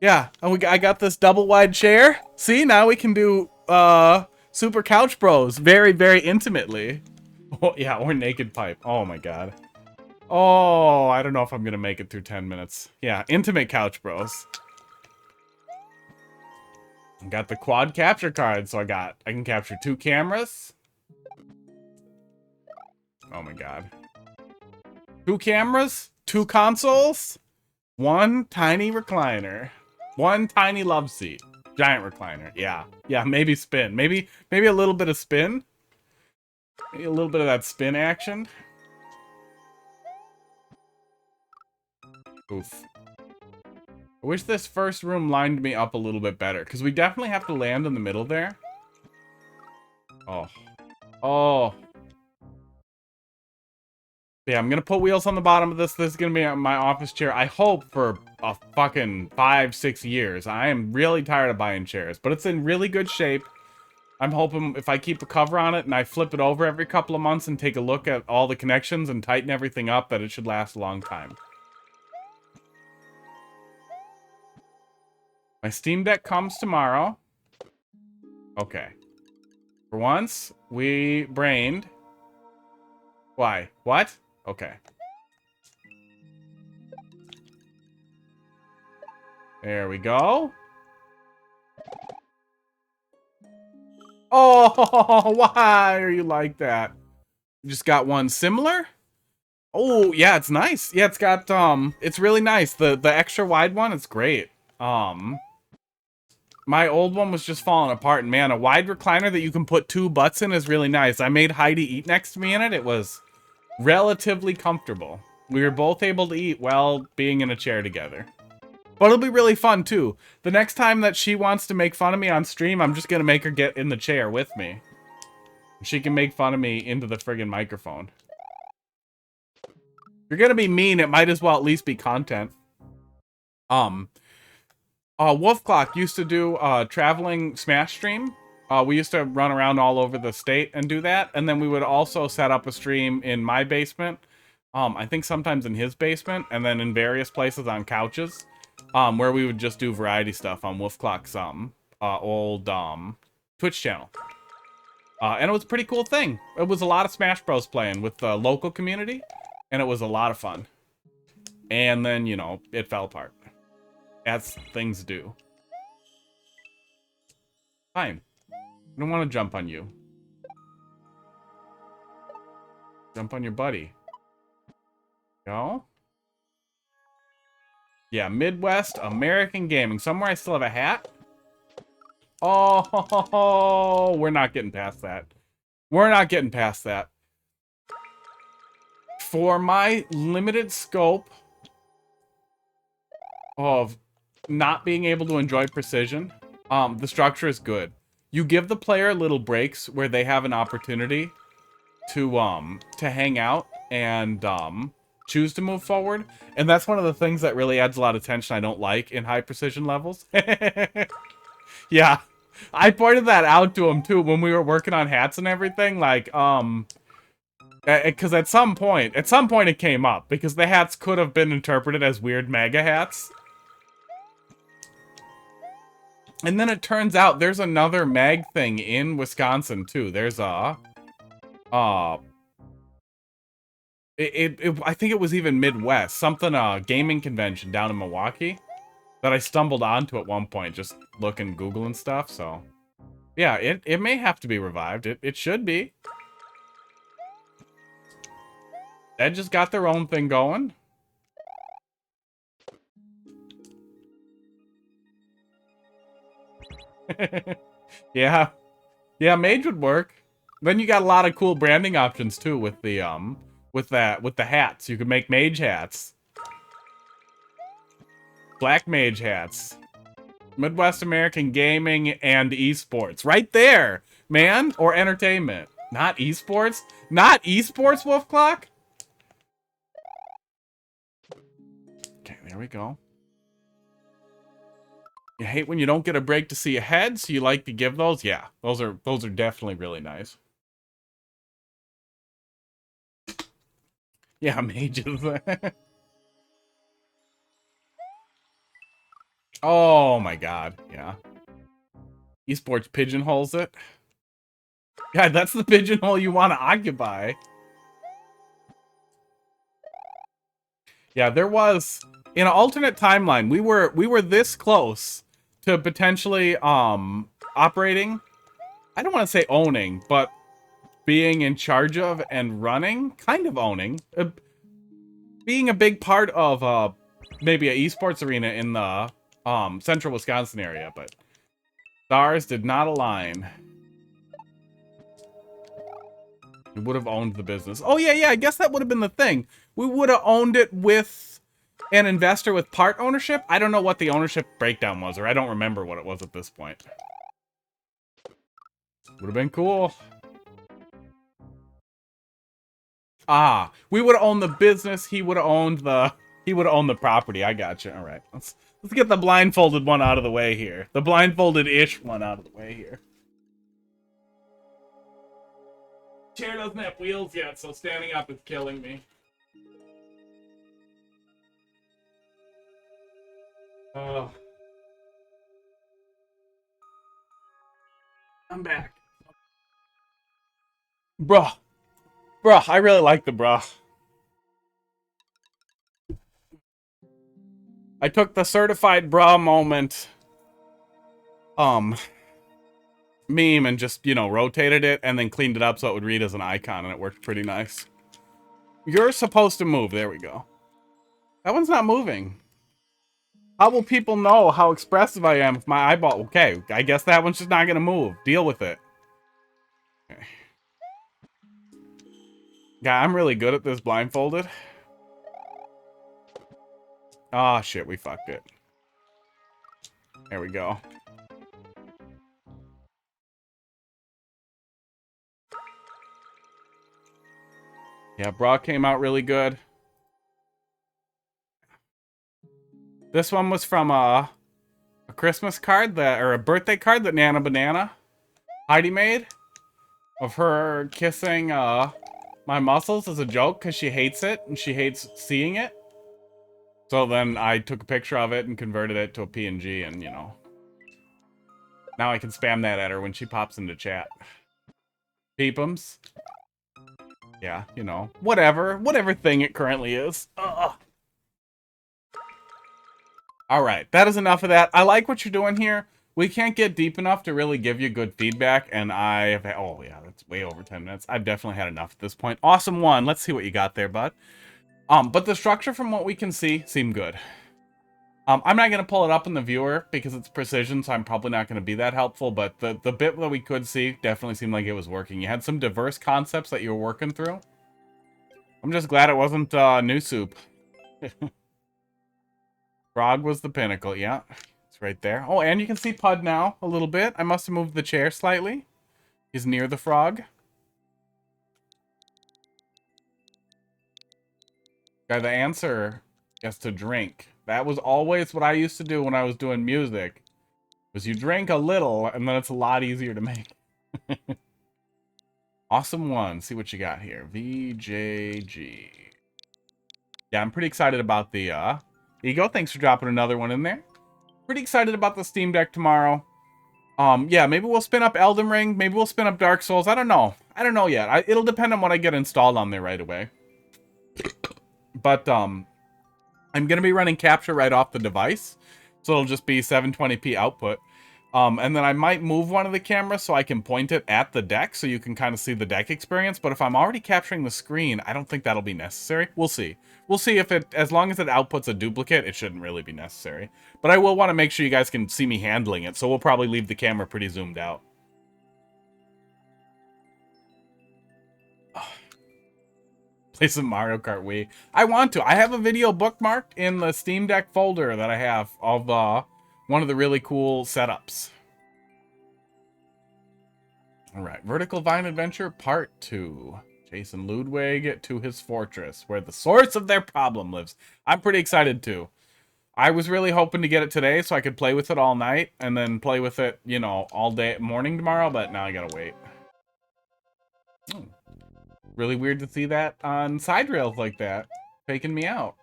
Yeah, and I got this double wide chair. See, now we can do Super Couch Bros very, very intimately. Oh, yeah, or Naked Pipe. Oh my god. Oh, I don't know if I'm gonna make it through 10 minutes. Yeah, intimate Couch Bros. Got the quad capture card, so I can capture 2 cameras. Oh my god. 2 cameras, 2 consoles, 1 tiny recliner, 1 tiny love seat, giant recliner. Yeah, yeah, maybe spin, maybe a little bit of spin, maybe a little bit of that spin action. Oof. I wish this first room lined me up a little bit better, because we definitely have to land in the middle there. Oh. Oh. Yeah, I'm gonna put wheels on the bottom of this. This is gonna be my office chair. I hope for a fucking 5-6 years. I am really tired of buying chairs, but it's in really good shape. I'm hoping if I keep the cover on it and I flip it over every couple of months and take a look at all the connections and tighten everything up, that it should last a long time. My Steam Deck comes tomorrow. Okay. For once, we brained. Why? What? Okay. There we go. Oh, why are you like that? You just got one similar? Oh, yeah, it's nice. Yeah, it's got, it's really nice. The extra wide one, it's great. My old one was just falling apart, and man, a wide recliner that you can put 2 butts in is really nice. I made Heidi eat next to me in it. It was relatively comfortable. We were both able to eat while being in a chair together. But it'll be really fun, too. The next time that she wants to make fun of me on stream, I'm just gonna make her get in the chair with me. She can make fun of me into the friggin' microphone. If you're gonna be mean, it might as well at least be content. Wolf Clock used to do a traveling Smash stream. We used to run around all over the state and do that. And then we would also set up a stream in my basement. I think sometimes in his basement. And then in various places on couches. Where we would just do variety stuff on Wolf Clock's old Twitch channel. And it was a pretty cool thing. It was a lot of Smash Bros. Playing with the local community. And it was a lot of fun. And then, you know, it fell apart. As things do. Fine. I don't want to jump on you. Jump on your buddy. Go. Yeah, Midwest American Gaming. Somewhere I still have a hat. Oh, we're not getting past that. We're not getting past that. For my limited scope of not being able to enjoy precision, the structure is good. You give the player little breaks where they have an opportunity to hang out and choose to move forward, and that's one of the things that really adds a lot of tension I don't like in high precision levels. Yeah, I pointed that out to him too when we were working on hats and everything, like because at some point it came up because the hats could have been interpreted as weird mega hats. And then it turns out there's another mag thing in Wisconsin too. There's a I think it was even Midwest, something gaming convention down in Milwaukee that I stumbled onto at one point, just looking Google and stuff. So yeah, it may have to be revived. It should be. Ed just got their own thing going. Yeah. Yeah, Mage would work. Then you got a lot of cool branding options too with the with the hats. You could make Mage hats. Black Mage hats. Midwest American gaming and esports. Right there, man. Or entertainment. Not esports? Not esports, Wolf Clock? Okay, there we go. You hate when you don't get a break to see ahead, so you like to give those? Yeah, those are definitely really nice. Yeah, mages. Oh my god, yeah. Esports pigeonholes it. God, that's the pigeonhole you want to occupy. Yeah, there was in an alternate timeline, we were this close to potentially operating. I don't want to say owning, but being in charge of and running, kind of owning, being a big part of maybe an esports arena in the central Wisconsin area, but stars did not align. We would have owned the business. Oh, yeah, I guess that would have been the thing. We would have owned it with an investor with part ownership. I don't know what the ownership breakdown was, or I don't remember what it was at this point. Would have been cool. Ah, we would have owned the business. He would have owned the property. I got you. All right. Let's get the blindfolded one out of the way here. The blindfolded-ish one out of the way here. Chair doesn't have wheels yet, so standing up is killing me. Oh. I'm back. Bruh, I really like the bruh. I took the certified bruh moment meme and just, you know, rotated it and then cleaned it up so it would read as an icon, and it worked pretty nice. You're supposed to move. There we go. That one's not moving. How will people know how expressive I am if my eyeball... Okay, I guess that one's just not going to move. Deal with it. Okay. Yeah, I'm really good at this blindfolded. Oh, shit, we fucked it. There we go. Yeah, bra came out really good. This one was from a Christmas card or a birthday card that Nana Banana Heidi made of her kissing my muscles as a joke because she hates it and she hates seeing it. So then I took a picture of it and converted it to a PNG, and, you know, now I can spam that at her when she pops into chat. Peepums. Yeah, you know, whatever thing it currently is. Ugh. All right, that is enough of that. I like what you're doing here. We can't get deep enough to really give you good feedback, and I have... Oh, yeah, that's way over 10 minutes. I've definitely had enough at this point. Awesome one. Let's see what you got there, bud. But the structure from what we can see seemed good. I'm not going to pull it up in the viewer because it's precision, so I'm probably not going to be that helpful, but the bit that we could see definitely seemed like it was working. You had some diverse concepts that you were working through. I'm just glad it wasn't New Soup. Frog was the pinnacle, yeah. It's right there. Oh, and you can see Pud now a little bit. I must have moved the chair slightly. He's near the frog. Guy, the answer is to drink. That was always what I used to do when I was doing music. Was you drink a little, and then it's a lot easier to make. Awesome one. See what you got here. VJG. Yeah, I'm pretty excited about the Ego. Thanks for dropping another one in there. Pretty excited about the Steam Deck tomorrow. Yeah, maybe we'll spin up Elden Ring. Maybe we'll spin up Dark Souls. I don't know. I don't know yet. It'll depend on what I get installed on there right away. But, I'm going to be running capture right off the device. So it'll just be 720p output. And then I might move one of the cameras so I can point it at the deck so you can kind of see the deck experience. But if I'm already capturing the screen, I don't think that'll be necessary. We'll see. We'll see if it, as long as it outputs a duplicate, it shouldn't really be necessary. But I will want to make sure you guys can see me handling it. So we'll probably leave the camera pretty zoomed out. Play some Mario Kart Wii. I want to. I have a video bookmarked in the Steam Deck folder that I have of one of the really cool setups. All right, Vertical Vine Adventure Part 2. Jason Ludwig to his fortress, where the source of their problem lives. I'm pretty excited too. I was really hoping to get it today so I could play with it all night and then play with it, you know, all day morning tomorrow, but now I gotta wait. Really weird to see that on side rails like that, faking me out.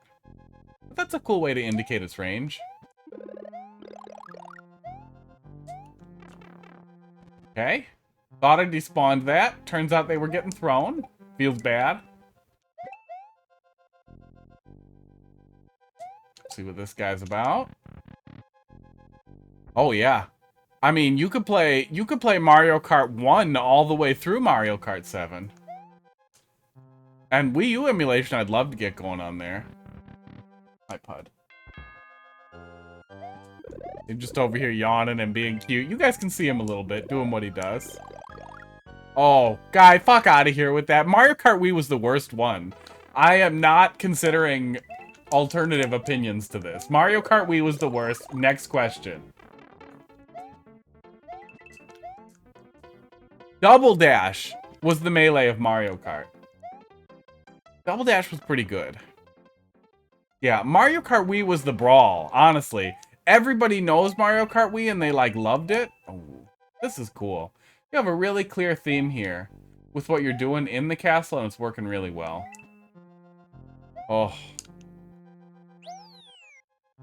But that's a cool way to indicate its range. Okay. Thought I despawned that. Turns out they were getting thrown. Feels bad. Let's see what this guy's about. Oh yeah. I mean, you could play Mario Kart 1 all the way through Mario Kart 7. And Wii U emulation I'd love to get going on there. iPod. He's just over here yawning and being cute. You guys can see him a little bit, doing what he does. Oh, guy, fuck out of here with that. Mario Kart Wii was the worst one. I am not considering alternative opinions to this. Mario Kart Wii was the worst. Next question. Double Dash was the melee of Mario Kart. Double Dash was pretty good. Yeah, Mario Kart Wii was the brawl, honestly. Everybody knows Mario Kart Wii and they, like, loved it. Oh, this is cool. You have a really clear theme here with what you're doing in the castle, and it's working really well. Oh.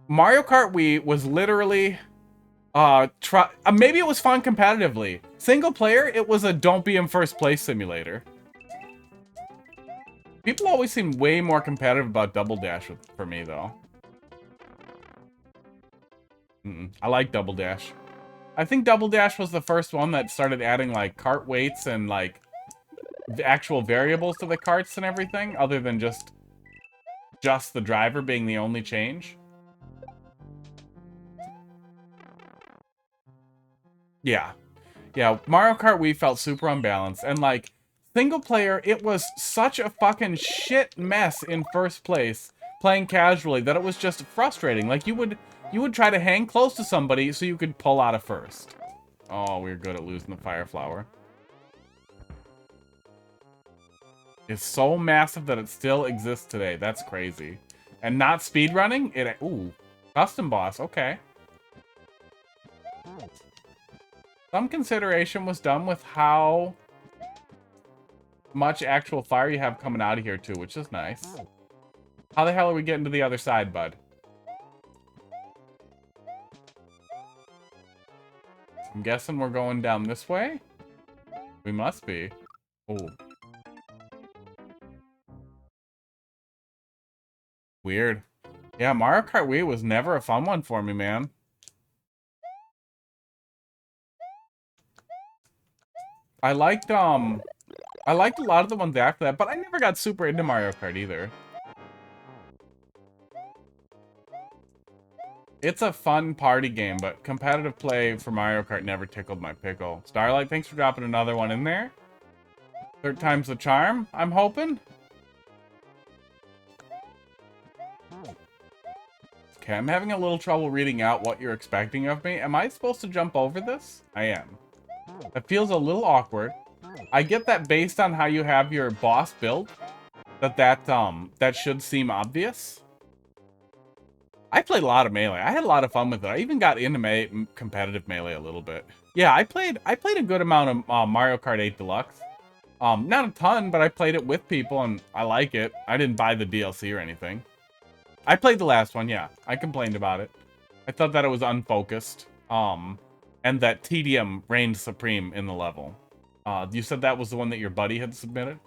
Mario Kart Wii was literally... maybe it was fun competitively. Single player, it was a don't be in first place simulator. People always seem way more competitive about Double Dash for me, though. I like Double Dash. I think Double Dash was the first one that started adding, like, cart weights and, like, the actual variables to the carts and everything, other than just the driver being the only change. Yeah. Yeah, Mario Kart Wii felt super unbalanced, and, like, single player, it was such a fucking shit mess in first place, playing casually, that it was just frustrating. Like, you would try to hang close to somebody so you could pull out of first. Oh, we're good at losing the Fire Flower. It's so massive that it still exists today. That's crazy. And not speedrunning? Ooh, custom boss. Okay. Some consideration was done with how much actual fire you have coming out of here, too, which is nice. How the hell are we getting to the other side, bud? I'm guessing we're going down this way? We must be. Oh. Weird. Yeah, Mario Kart Wii was never a fun one for me, man. I liked a lot of the ones after that, but I never got super into Mario Kart either. It's a fun party game, but competitive play for Mario Kart never tickled my pickle. Starlight, thanks for dropping another one in there. Third time's the charm, I'm hoping. Okay, I'm having a little trouble reading out what you're expecting of me. Am I supposed to jump over this? I am. That feels a little awkward. I get that based on how you have your boss built, that should seem obvious. I played a lot of Melee. I had a lot of fun with it. I even got into competitive Melee a little bit. Yeah, I played a good amount of Mario Kart 8 Deluxe. Not a ton, but I played it with people, and I like it. I didn't buy the DLC or anything. I played the last one, yeah. I complained about it. I thought that it was unfocused, and that tedium reigned supreme in the level. You said that was the one that your buddy had submitted?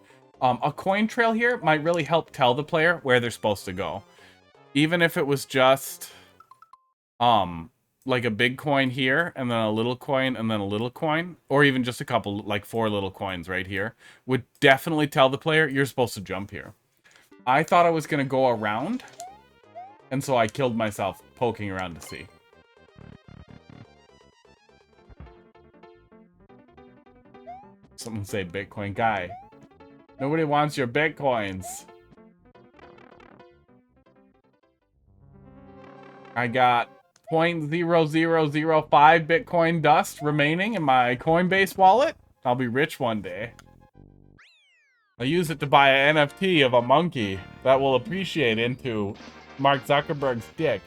A coin trail here might really help tell the player where they're supposed to go. Even if it was just, like a big coin here, and then a little coin, and then a little coin, or even just a couple, like 4 little coins right here, would definitely tell the player you're supposed to jump here. I thought I was going to go around, and so I killed myself poking around to see. Someone say Bitcoin. Guy, nobody wants your Bitcoins. I got 0.0005 Bitcoin dust remaining in my Coinbase wallet. I'll be rich one day. I'll use it to buy an NFT of a monkey that will appreciate into Mark Zuckerberg's dick.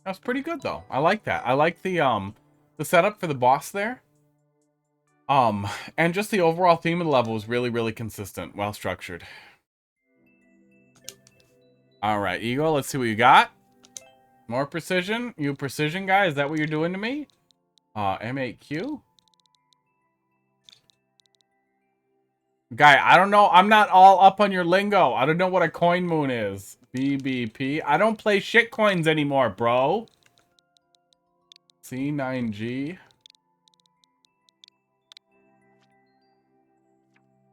That's pretty good though. I like that. I like the setup for the boss there. And just the overall theme of the level was really, really consistent, well structured. All right, Eagle, let's see what you got. More precision? You a precision guy? Is that what you're doing to me? M8Q? Guy, I don't know. I'm not all up on your lingo. I don't know what a coin moon is. BBP. I don't play shit coins anymore, bro. C9G.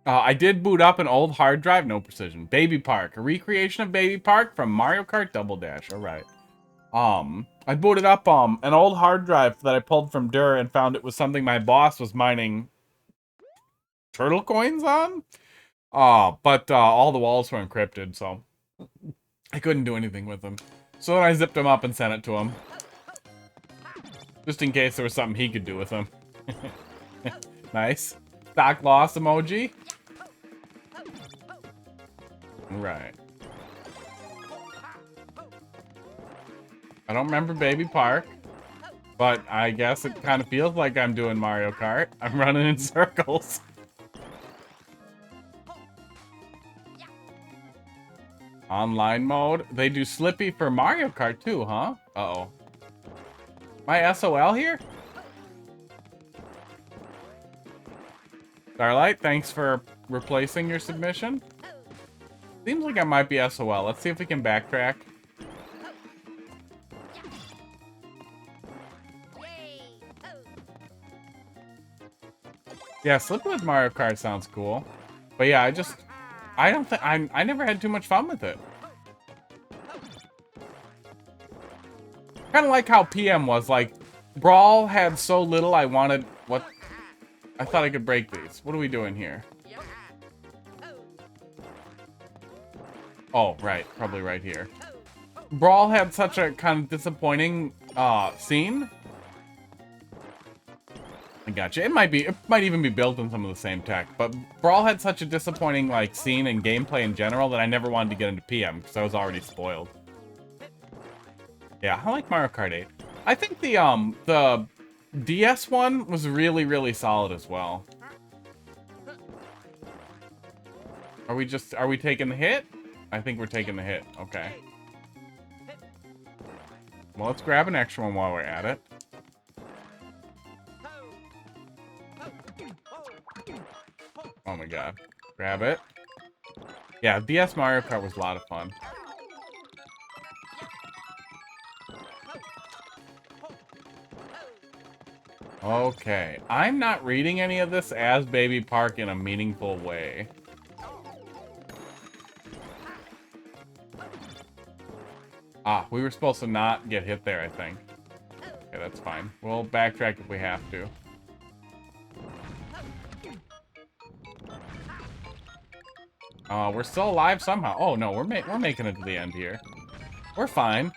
I did boot up an old hard drive. No precision. Baby Park. A recreation of Baby Park from Mario Kart Double Dash. All right. I booted up an old hard drive that I pulled from Dur and found it was something my boss was mining turtle coins on. But all the walls were encrypted, so I couldn't do anything with them. So then I zipped them up and sent it to him. Just in case there was something he could do with them. Nice. Stock loss emoji. Right. I don't remember Baby Park, but I guess it kind of feels like I'm doing Mario Kart. I'm running in circles. Online mode. They do Slippy for Mario Kart too, huh? Uh-oh. My SOL here? Starlight, thanks for replacing your submission. Seems like I might be SOL. Let's see if we can backtrack. Yeah, Slippy with Mario Kart sounds cool. But yeah, I don't think I never had too much fun with it. Kind of like how PM was, like, Brawl had so little I wanted, what? I thought I could break these. What are we doing here? Oh, right. Probably right here. Brawl had such a kind of disappointing, scene. I gotcha. It might even be built in some of the same tech, but Brawl had such a disappointing, like, scene and gameplay in general that I never wanted to get into PM, because I was already spoiled. Yeah, I like Mario Kart 8. I think the DS one was really, really solid as well. Are we taking the hit? I think we're taking the hit. Okay. Well, let's grab an extra one while we're at it. Oh my god. Grab it. Yeah, DS Mario Kart was a lot of fun. Okay. I'm not reading any of this as Baby Park in a meaningful way. Ah, we were supposed to not get hit there, I think. Okay, that's fine. We'll backtrack if we have to. We're still alive somehow. Oh, no, we're making it to the end here. We're fine.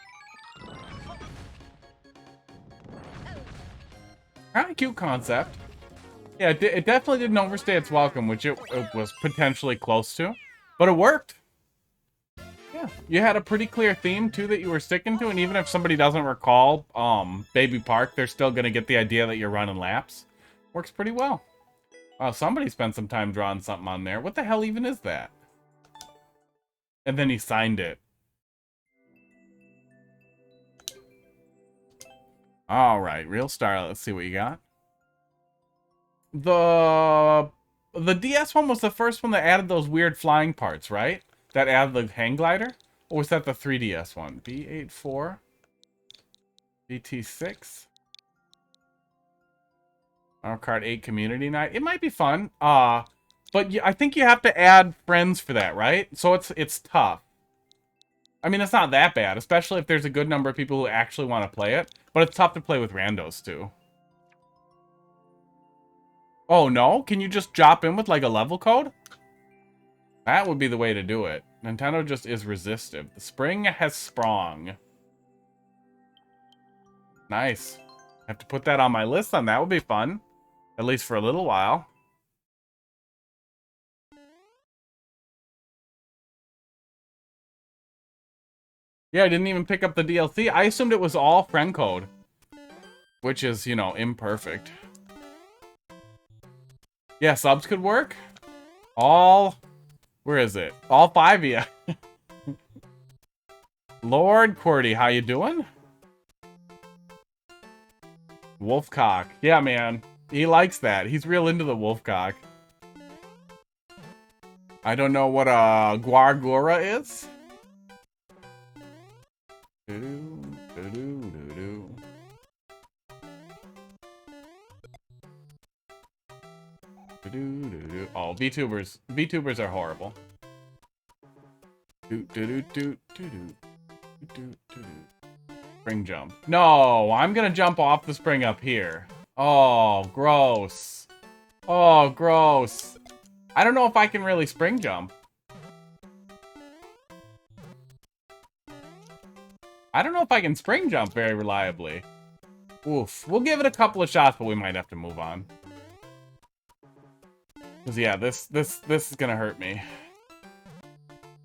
Kind of cute concept. Yeah, it definitely didn't overstay its welcome, which it was potentially close to. But it worked. Yeah, you had a pretty clear theme, too, that you were sticking to. And even if somebody doesn't recall Baby Park, they're still going to get the idea that you're running laps. Works pretty well. Wow, somebody spent some time drawing something on there. What the hell even is that? And then he signed it. All right, Real Star. Let's see what you got. The DS one was the first one that added those weird flying parts, right? That added the hang glider? Or was that the 3DS one? B84? BT6? Mario Kart 8 Community Night. It might be fun. But I think you have to add friends for that, right? So it's tough. I mean, it's not that bad, especially if there's a good number of people who actually want to play it. But it's tough to play with randos, too. Oh, no? Can you just drop in with, like, a level code? That would be the way to do it. Nintendo just is resistive. The spring has sprung. Nice. Have to put that on my list then. That would be fun. At least for a little while. Yeah, I didn't even pick up the DLC. I assumed it was all friend code. Which is, you know, imperfect. Yeah, subs could work. All... Where is it? All 5 of you. Lord Qwerty, how you doing? Wolfcock. Yeah, man. He likes that. He's real into the Wolfcock. I don't know what a Guargura is. Oh, VTubers are horrible. Spring jump. No, I'm gonna jump off the spring up here. Oh, gross. Oh, gross. I don't know if I can really spring jump. I don't know if I can spring jump very reliably. Oof. We'll give it a couple of shots, but we might have to move on. Cause yeah, this is gonna hurt me.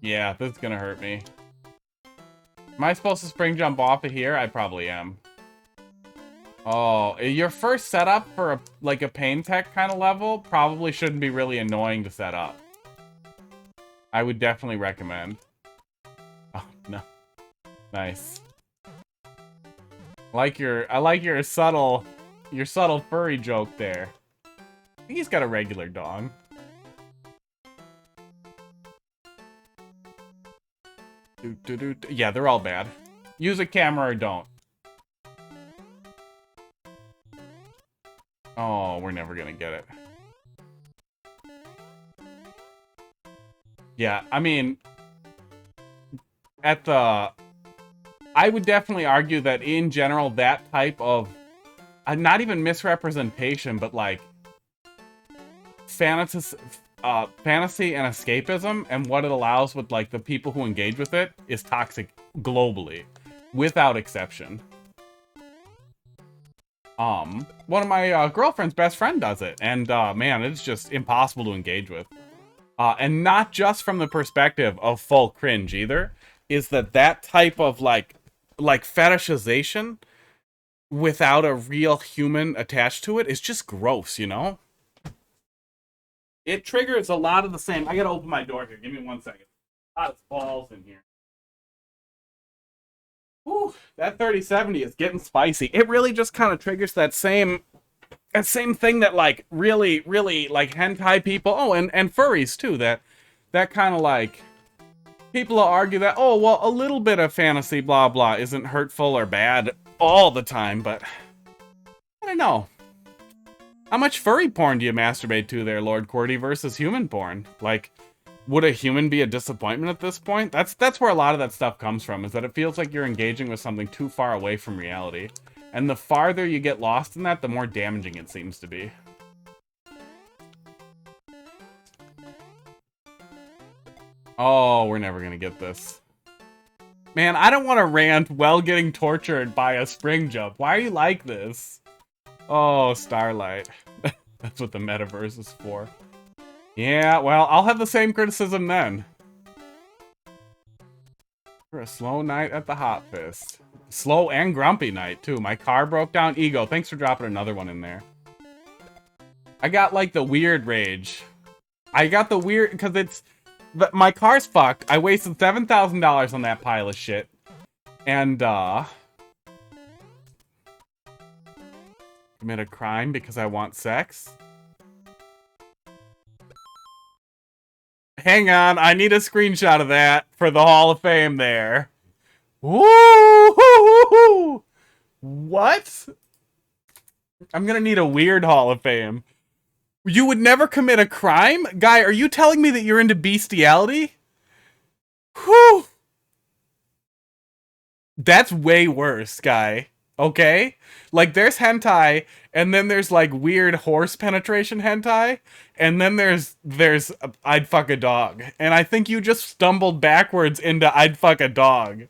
Yeah, this is gonna hurt me. Am I supposed to spring jump off of here? I probably am. Oh, your first setup for like a Pain Tech kind of level probably shouldn't be really annoying to set up. I would definitely recommend. Oh no, nice. I like your subtle furry joke there. I think he's got a regular dong. Yeah, they're all bad. Use a camera or don't. Oh, we're never gonna get it. Yeah, I mean, I would definitely argue that in general, that type of, not even misrepresentation, but like, fantasy and escapism and what it allows with like the people who engage with it is toxic globally, without exception. One of my girlfriend's best friend does it, and man, it's just impossible to engage with. And not just from the perspective of full cringe either, is that type of like fetishization without a real human attached to it is just gross, you know? It triggers a lot of the same. I gotta open my door here. Give me 1 second. A lot of balls in here. Whew, that 3070 is getting spicy. It really just kind of triggers that same thing that like really like hentai people. Oh, and furries too. That kind of like people will argue that, oh well, a little bit of fantasy blah blah isn't hurtful or bad all the time, but I don't know. How much furry porn do you masturbate to there, Lord Qwerty, versus human porn? Like, would a human be a disappointment at this point? That's where a lot of that stuff comes from, is that it feels like you're engaging with something too far away from reality. And the farther you get lost in that, the more damaging it seems to be. Oh, we're never gonna get this. Man, I don't want to rant while getting tortured by a spring jump. Why are you like this? Oh, Starlight. That's what the metaverse is for. Yeah, well, I'll have the same criticism then. For a slow night at the Hot Fist. Slow and grumpy night, too. My car broke down. Ego, thanks for dropping another one in there. I got, like, the weird rage. I got the weird... Because it's... My car's fucked. I wasted $7,000 on that pile of shit. And, commit a crime because I want sex? Hang on, I need a screenshot of that for the Hall of Fame there. Woo! What? I'm gonna need a weird Hall of Fame. You would never commit a crime? Guy, are you telling me that you're into bestiality? Whew! That's way worse, Guy. okay? Like, there's hentai, and then there's, like, weird horse penetration hentai, and then there's I'd fuck a dog. And I think you just stumbled backwards into I'd fuck a dog.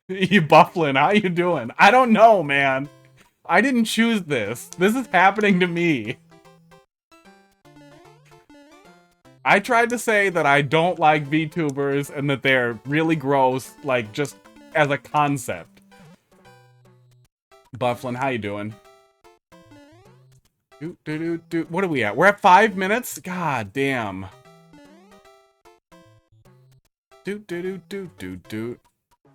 You Bufflin, how you doing? I don't know, man. I didn't choose this. This is happening to me. I tried to say that I don't like VTubers and that they're really gross, like, just as a concept. Bufflin, how you doing? What are we at? We're at 5 minutes? God damn. You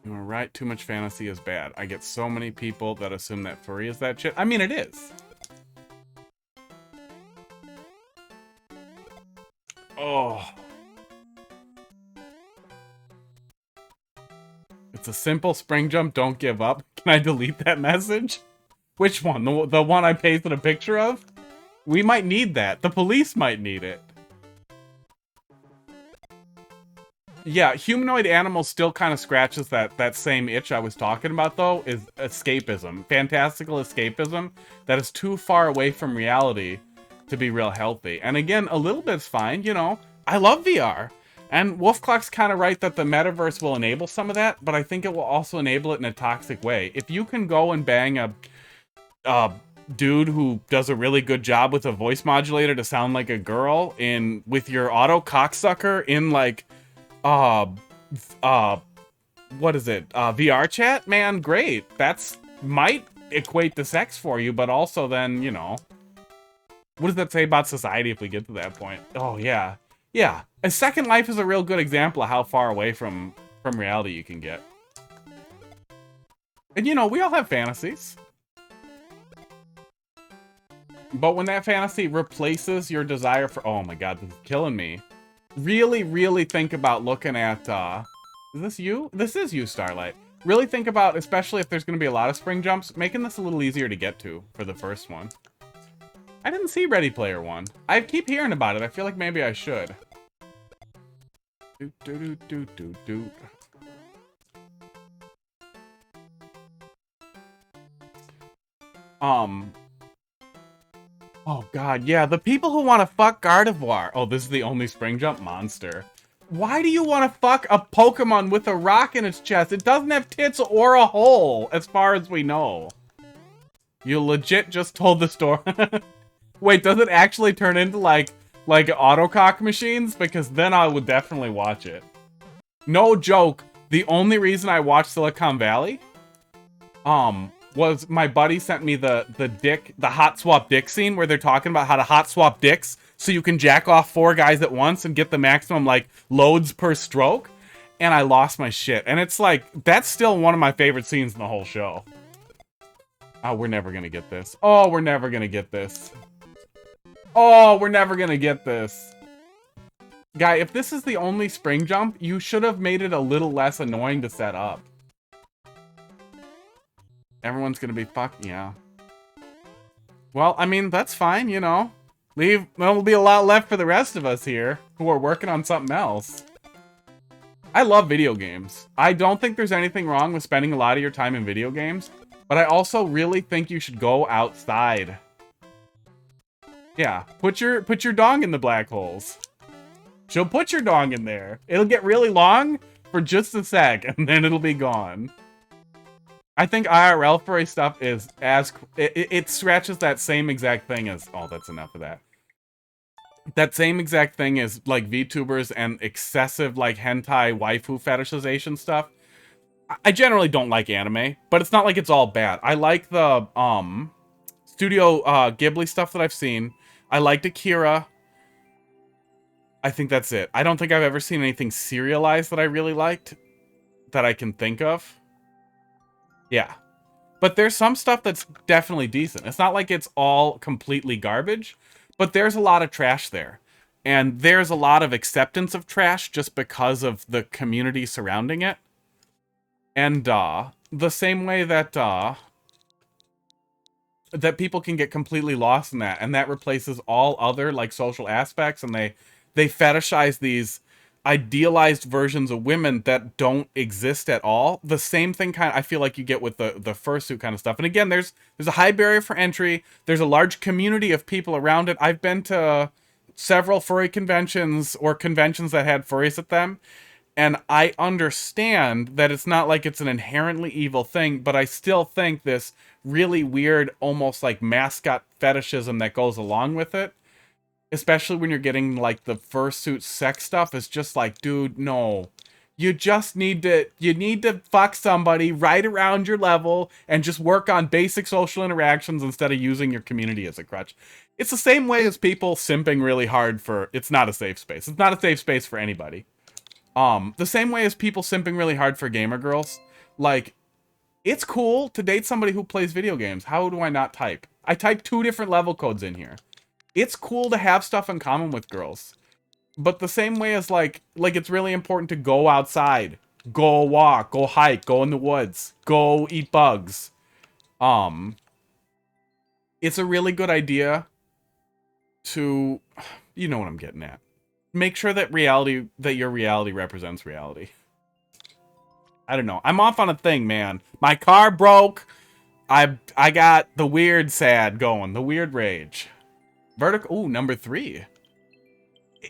were right, too much fantasy is bad. I get so many people that assume that furry is that shit. I mean, it is. Oh. It's a simple spring jump, don't give up. Can I delete that message? Which one? The one I pasted a picture of? We might need that. The police might need it. Yeah, humanoid animal still kind of scratches that same itch I was talking about, though, is escapism. Fantastical escapism that is too far away from reality to be real healthy. And again, a little bit's fine, you know. I love VR. And Wolfclock's kind of right that the metaverse will enable some of that, but I think it will also enable it in a toxic way. If you can go and bang a dude who does a really good job with a voice modulator to sound like a girl with your auto cocksucker in, like, what is it? VR chat? Man, great. That's might equate to sex for you, but also then, you know, what does that say about society if we get to that point? Oh, yeah. Yeah. A Second Life is a real good example of how far away from reality you can get. And, you know, we all have fantasies. But when that fantasy replaces your desire for... Oh my god, this is killing me. Really, really think about looking at, is this you? This is you, Starlight. Really think about, especially if there's going to be a lot of spring jumps, making this a little easier to get to for the first one. I didn't see Ready Player One. I keep hearing about it. I feel like maybe I should. Oh god, yeah, the people who want to fuck Gardevoir. Oh, this is the only spring jump monster. Why do you want to fuck a Pokemon with a rock in its chest? It doesn't have tits or a hole, as far as we know. You legit just told the story. Wait, does it actually turn into like autocock machines? Because then I would definitely watch it. No joke, the only reason I watched Silicon Valley, was my buddy sent me the hot swap dick scene where they're talking about how to hot swap dicks so you can jack off 4 guys at once and get the maximum, like, loads per stroke. And I lost my shit. And it's like, that's still one of my favorite scenes in the whole show. Oh, we're never gonna get this. Oh, we're never gonna get this. Oh, we're never gonna get this. Guy, if this is the only spring jump, you should have made it a little less annoying to set up. Everyone's gonna be yeah. Well, I mean, that's fine, you know. There'll be a lot left for the rest of us here, who are working on something else. I love video games. I don't think there's anything wrong with spending a lot of your time in video games, but I also really think you should go outside. Yeah, put your dong in the black holes. She'll put your dong in there. It'll get really long for just a sec, and then it'll be gone. I think IRL furry stuff is it scratches that same exact thing as... Oh, that's enough of that. That same exact thing as, like, VTubers and excessive, like, hentai waifu fetishization stuff. I generally don't like anime, but it's not like it's all bad. I like the, Studio Ghibli stuff that I've seen. I liked Akira. I think that's it. I don't think I've ever seen anything serialized that I really liked that I can think of. Yeah. But there's some stuff that's definitely decent. It's not like it's all completely garbage, but there's a lot of trash there. And there's a lot of acceptance of trash just because of the community surrounding it. And the same way that that people can get completely lost in that, and that replaces all other, like, social aspects, and they fetishize these idealized versions of women that don't exist at all. The same thing I feel like you get with the fursuit kind of stuff. And again, there's a high barrier for entry. There's a large community of people around it. I've been to several furry conventions or conventions that had furries at them. And I understand that it's not like it's an inherently evil thing, but I still think this really weird, almost like mascot fetishism that goes along with it, especially when you're getting like the fursuit sex stuff, is just like, dude, no. You just need to fuck somebody right around your level and just work on basic social interactions instead of using your community as a crutch. It's the same way as people simping really hard for, it's not a safe space. It's not a safe space for anybody. The same way as people simping really hard for gamer girls. Like, it's cool to date somebody who plays video games. How do I not type? I type 2 different level codes in here. It's cool to have stuff in common with girls. But the same way as, like it's really important to go outside. Go walk, go hike, go in the woods. Go eat bugs. It's a really good idea to... You know what I'm getting at. Make sure that your reality represents reality. I don't know. I'm off on a thing, man. My car broke. I got the weird sad going. The weird rage. Vertical. Ooh, number 3.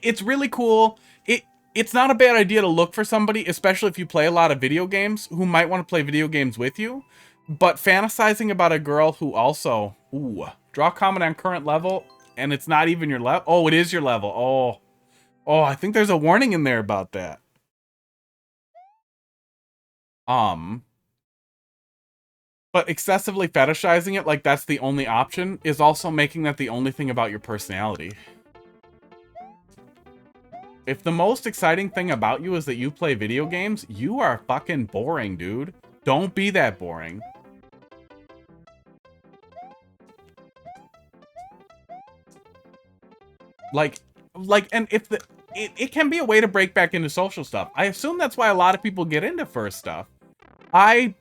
It's really cool. It's not a bad idea to look for somebody, especially if you play a lot of video games, who might want to play video games with you. But fantasizing about a girl who also... Ooh. Draw comment on current level, and it's not even your level. Oh, it is your level. Oh. Oh, I think there's a warning in there about that. But excessively fetishizing it like that's the only option is also making that the only thing about your personality. If the most exciting thing about you is that you play video games, you are fucking boring, dude. Don't be that boring. And if the... It can be a way to break back into social stuff. I assume that's why a lot of people get into fur stuff. I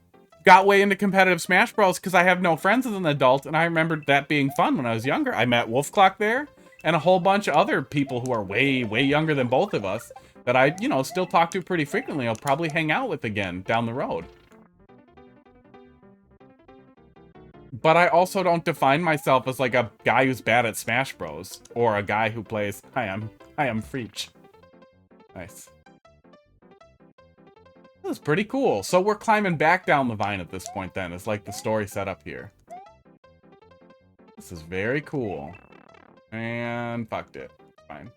got way into competitive Smash Bros. Because I have no friends as an adult, and I remembered that being fun when I was younger. I met Wolfclock there, and a whole bunch of other people who are way, way younger than both of us that I, still talk to pretty frequently. I'll probably hang out with again down the road. But I also don't define myself as like a guy who's bad at Smash Bros. Or a guy who plays, I am Freach. Nice. This is pretty cool. So we're climbing back down the vine at this point then. It's like the story set up here. This is very cool. And fucked it. Fine.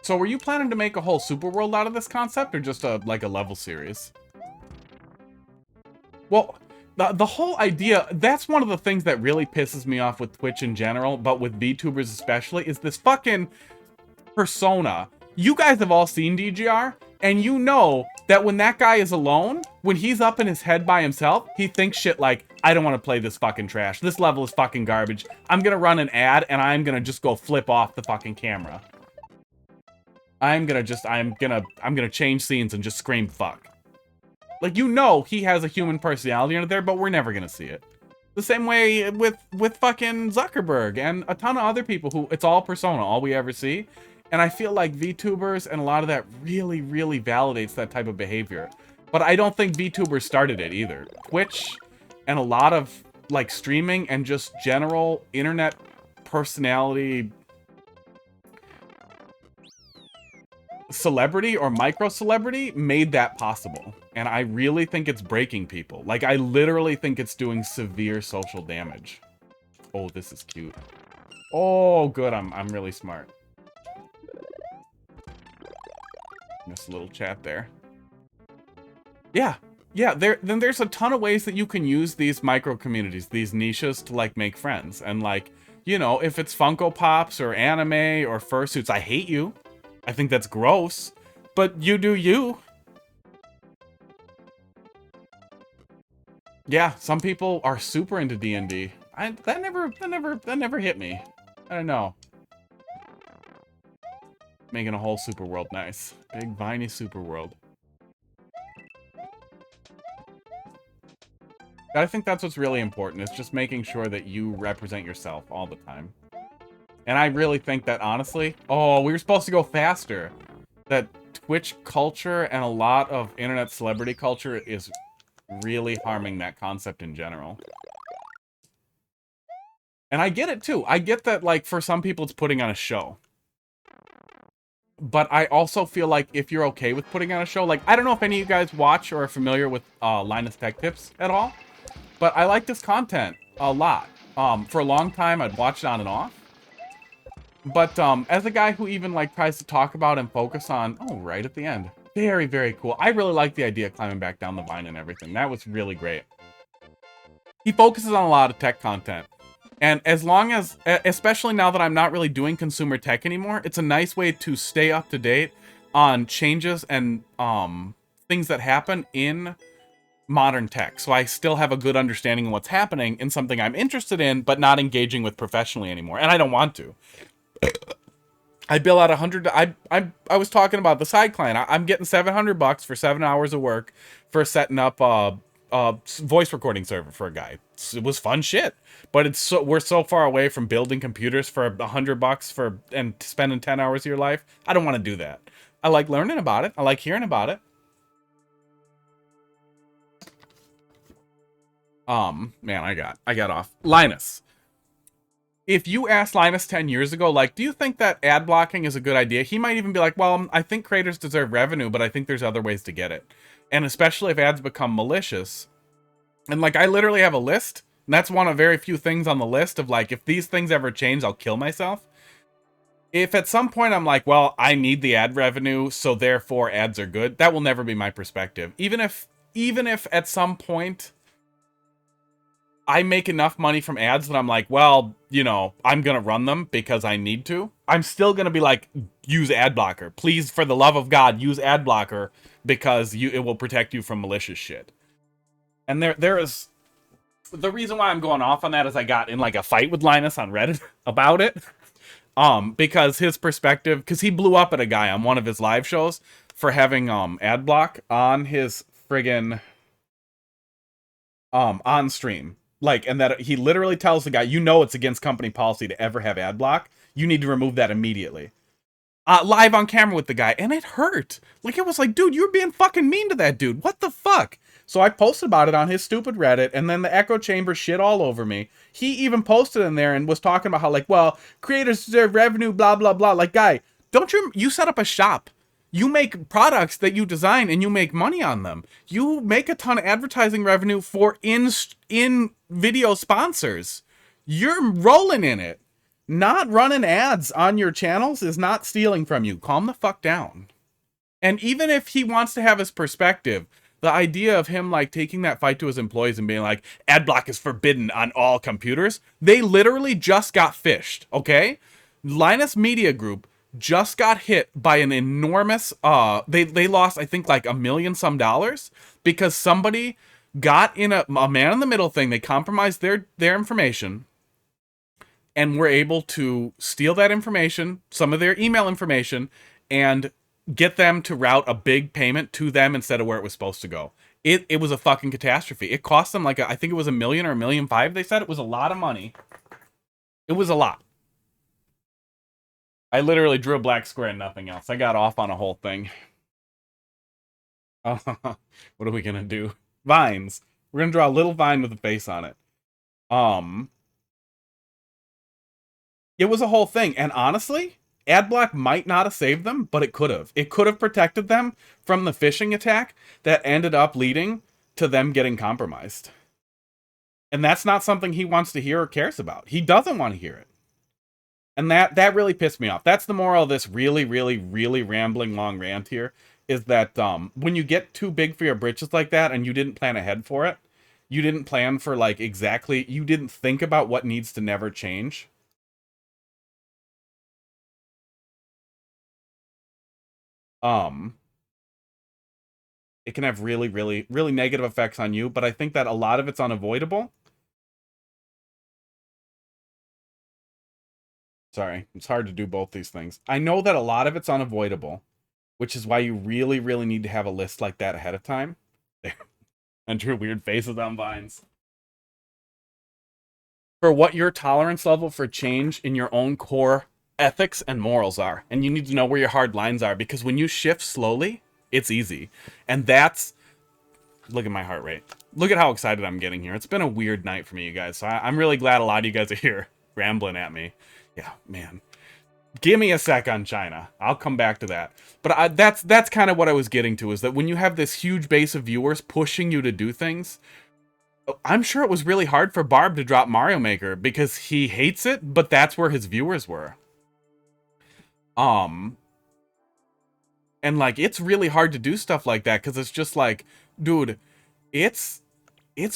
So were you planning to make a whole super world out of this concept or just a level series? Well, the whole idea, that's one of the things that really pisses me off with Twitch in general, but with VTubers especially, is this fucking persona. You guys have all seen DGR, and you know that when that guy is alone, when he's up in his head by himself, he thinks shit like, I don't want to play this fucking trash. This level is fucking garbage. I'm gonna run an ad, and I'm gonna just go flip off the fucking camera. I'm gonna change scenes and just scream fuck. Like, he has a human personality under there, but we're never gonna see it. The same way with fucking Zuckerberg and a ton of other people who, it's all persona, all we ever see. And I feel like VTubers and a lot of that really, really validates that type of behavior. But I don't think VTubers started it either. Twitch and a lot of, like, streaming and just general internet personality celebrity or micro celebrity made that possible. And I really think it's breaking people. Like, I literally think it's doing severe social damage. Oh, this is cute. Oh, good. I'm really smart. Missed a little chat there. Yeah. Yeah, then there's a ton of ways that you can use these micro communities, these niches, to, like, make friends. And, like, if it's Funko Pops or anime or fursuits, I hate you. I think that's gross. But you do you. Yeah, some people are super into D&D. That never hit me. I don't know. Making a whole super world nice. Big viney super world. I think that's what's really important, is just making sure that you represent yourself all the time. And I really think that, honestly, oh, we were supposed to go faster. That Twitch culture and a lot of internet celebrity culture is really harming that concept in general. And I get it too. I get that, like, for some people it's putting on a show. But I also feel like if you're okay with putting on a show, like, I don't know if any of you guys watch or are familiar with Linus Tech Tips at all, but I like this content a lot. For a long time, I'd watch it on and off. But as a guy who even, like, tries to talk about and focus on, oh, right at the end. Very, very cool. I really like the idea of climbing back down the vine and everything. That was really great. He focuses on a lot of tech content. And as long as, especially now that I'm not really doing consumer tech anymore, it's a nice way to stay up to date on changes and things that happen in modern tech. So I still have a good understanding of what's happening in something I'm interested in, but not engaging with professionally anymore. And I don't want to. I bill out 100. I was talking about the side client. I'm getting $700 for 7 hours of work for setting up a voice recording server for a guy. It was fun shit, but we're so far away from building computers for $100 and spending 10 hours of your life. I don't want to do that. I like learning about it. I like hearing about it. Man, I got off. Linus. If you asked Linus 10 years ago, like, do you think that ad blocking is a good idea? He might even be like, well, I think creators deserve revenue, but I think there's other ways to get it. And especially if ads become malicious. And, like, I literally have a list. And that's one of very few things on the list of, like, if these things ever change, I'll kill myself. If at some point I'm like, well, I need the ad revenue, so therefore ads are good, that will never be my perspective. Even if at some point I make enough money from ads that I'm like, well, you know, I'm going to run them because I need to, I'm still going to be like, use ad blocker. Please, for the love of God, use ad blocker because it will protect you from malicious shit. And there is... The reason why I'm going off on that is I got in like a fight with Linus on Reddit about it. Because his perspective, because he blew up at a guy on one of his live shows for having ad block on his friggin' on stream. Like, and that he literally tells the guy, you know it's against company policy to ever have ad block. You need to remove that immediately. Live on camera with the guy, and it hurt. Like, it was like, dude, you're being fucking mean to that dude. What the fuck? So I posted about it on his stupid Reddit, and then the echo chamber shit all over me. He even posted in there and was talking about how, like, well, creators deserve revenue, blah, blah, blah. Like, guy, don't you set up a shop. You make products that you design and you make money on them. You make a ton of advertising revenue for in-video sponsors. You're rolling in it. Not running ads on your channels is not stealing from you. Calm the fuck down. And even if he wants to have his perspective, the idea of him like taking that fight to his employees and being like, ad block is forbidden on all computers. They literally just got fished, okay? Linus Media Group just got hit by an enormous, they lost, I think, like $1 million some because somebody got in a man in the middle thing. They compromised their information and were able to steal that information, some of their email information, and get them to route a big payment to them instead of where it was supposed to go. It was a fucking catastrophe. It cost them like, I think it was $1 million or $1.5 million. They said it was a lot of money. It was a lot. I literally drew a black square and nothing else. I got off on a whole thing. What are we gonna do? Vines. We're gonna draw a little vine with a face on it. It was a whole thing, and honestly, Adblock might not have saved them, but it could have. It could have protected them from the phishing attack that ended up leading to them getting compromised. And that's not something he wants to hear or cares about. He doesn't want to hear it. And that really pissed me off. That's the moral of this really, really, really rambling long rant here, is that when you get too big for your britches like that and you didn't plan ahead for it, you didn't plan for like exactly, you didn't think about what needs to never change. It can have really, really, really negative effects on you, but I think that a lot of it's unavoidable. Sorry, it's hard to do both these things. I know that a lot of it's unavoidable, which is why you really, really need to have a list like that ahead of time. And drew weird faces on vines. for what your tolerance level for change in your own core ethics and morals are. And you need to know where your hard lines are, because when you shift slowly, it's easy. And that's, look at my heart rate. Look at how excited I'm getting here. It's been a weird night for me, you guys. So I'm really glad a lot of you guys are here rambling at me. Yeah, man. Give me a sec on China. I'll come back to that. But that's kind of what I was getting to, is that when you have this huge base of viewers pushing you to do things, I'm sure it was really hard for Barb to drop Mario Maker because he hates it, but that's where his viewers were. And like, it's really hard to do stuff like that, because it's just like, dude, it's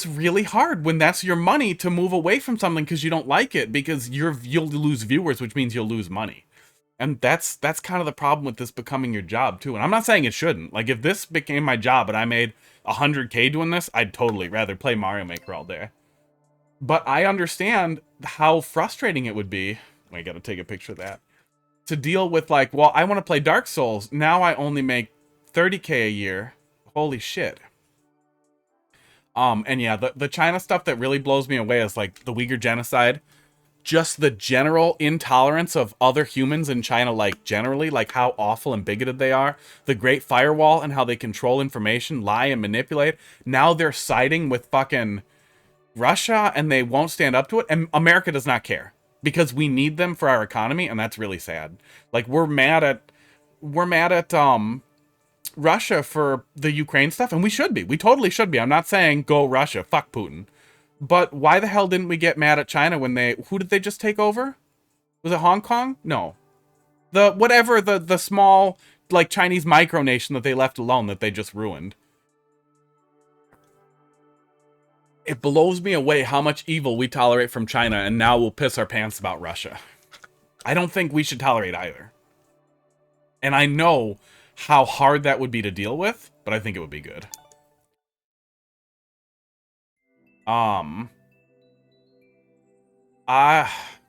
really hard when that's your money to move away from something because you don't like it, because you'll lose viewers, which means you'll lose money. And that's kind of the problem with this becoming your job too. And I'm not saying it shouldn't. Like, if this became my job and I made 100K doing this, I'd totally rather play Mario Maker all day. But I understand how frustrating it would be. I gotta take a picture of that. To deal with, like, well, I want to play Dark Souls. Now I only make 30K a year. Holy shit. And yeah, the China stuff that really blows me away is, like, the Uyghur genocide. Just the general intolerance of other humans in China, like, generally, like, how awful and bigoted they are. The Great Firewall and how they control information, lie, and manipulate. Now they're siding with fucking Russia, and they won't stand up to it. And America does not care, because we need them for our economy, and that's really sad. Like, we're mad at Russia for the Ukraine stuff, and we should be. We totally should be. I'm not saying go Russia, fuck Putin. But why the hell didn't we get mad at China when who did they just take over? Was it Hong Kong? No. The small, like, Chinese micronation that they left alone, that they just ruined. It blows me away how much evil we tolerate from China, and now we'll piss our pants about Russia. I don't think we should tolerate either. And I know how hard that would be to deal with, but I think it would be good.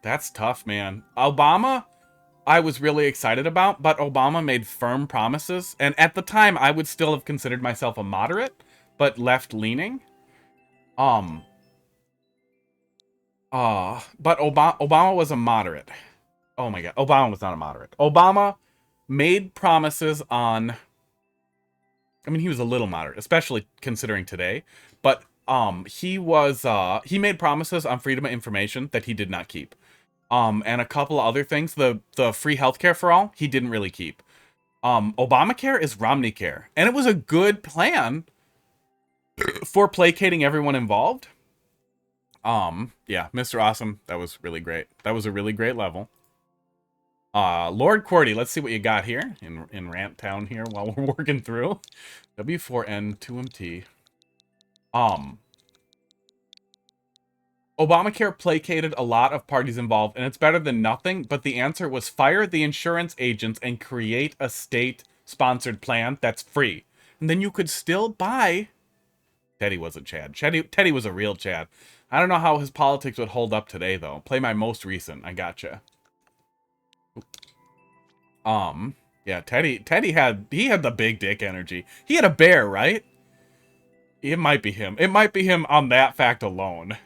That's tough, man. Obama, I was really excited about, but Obama made firm promises, and at the time, I would still have considered myself a moderate, but left-leaning. But Obama was a moderate. Oh my god, Obama was not a moderate. Obama made promises on, I mean, he was a little moderate, especially considering today, but he made promises on freedom of information that he did not keep. And a couple of other things. The free healthcare for all, he didn't really keep. Obamacare is Romney Care, and it was a good plan for placating everyone involved. Yeah, Mr. Awesome, that was really great. That was a really great level. Lord Cordy, let's see what you got here in Rant Town here while we're working through. W4N2MT. Obamacare placated a lot of parties involved, and it's better than nothing, but the answer was fire the insurance agents and create a state-sponsored plan that's free. And then you could still buy... Teddy wasn't Chad. Teddy was a real Chad. I don't know how his politics would hold up today, though. Play my most recent. I gotcha. Yeah, Teddy had the big dick energy. He had a bear, right? It might be him. It might be him on that fact alone.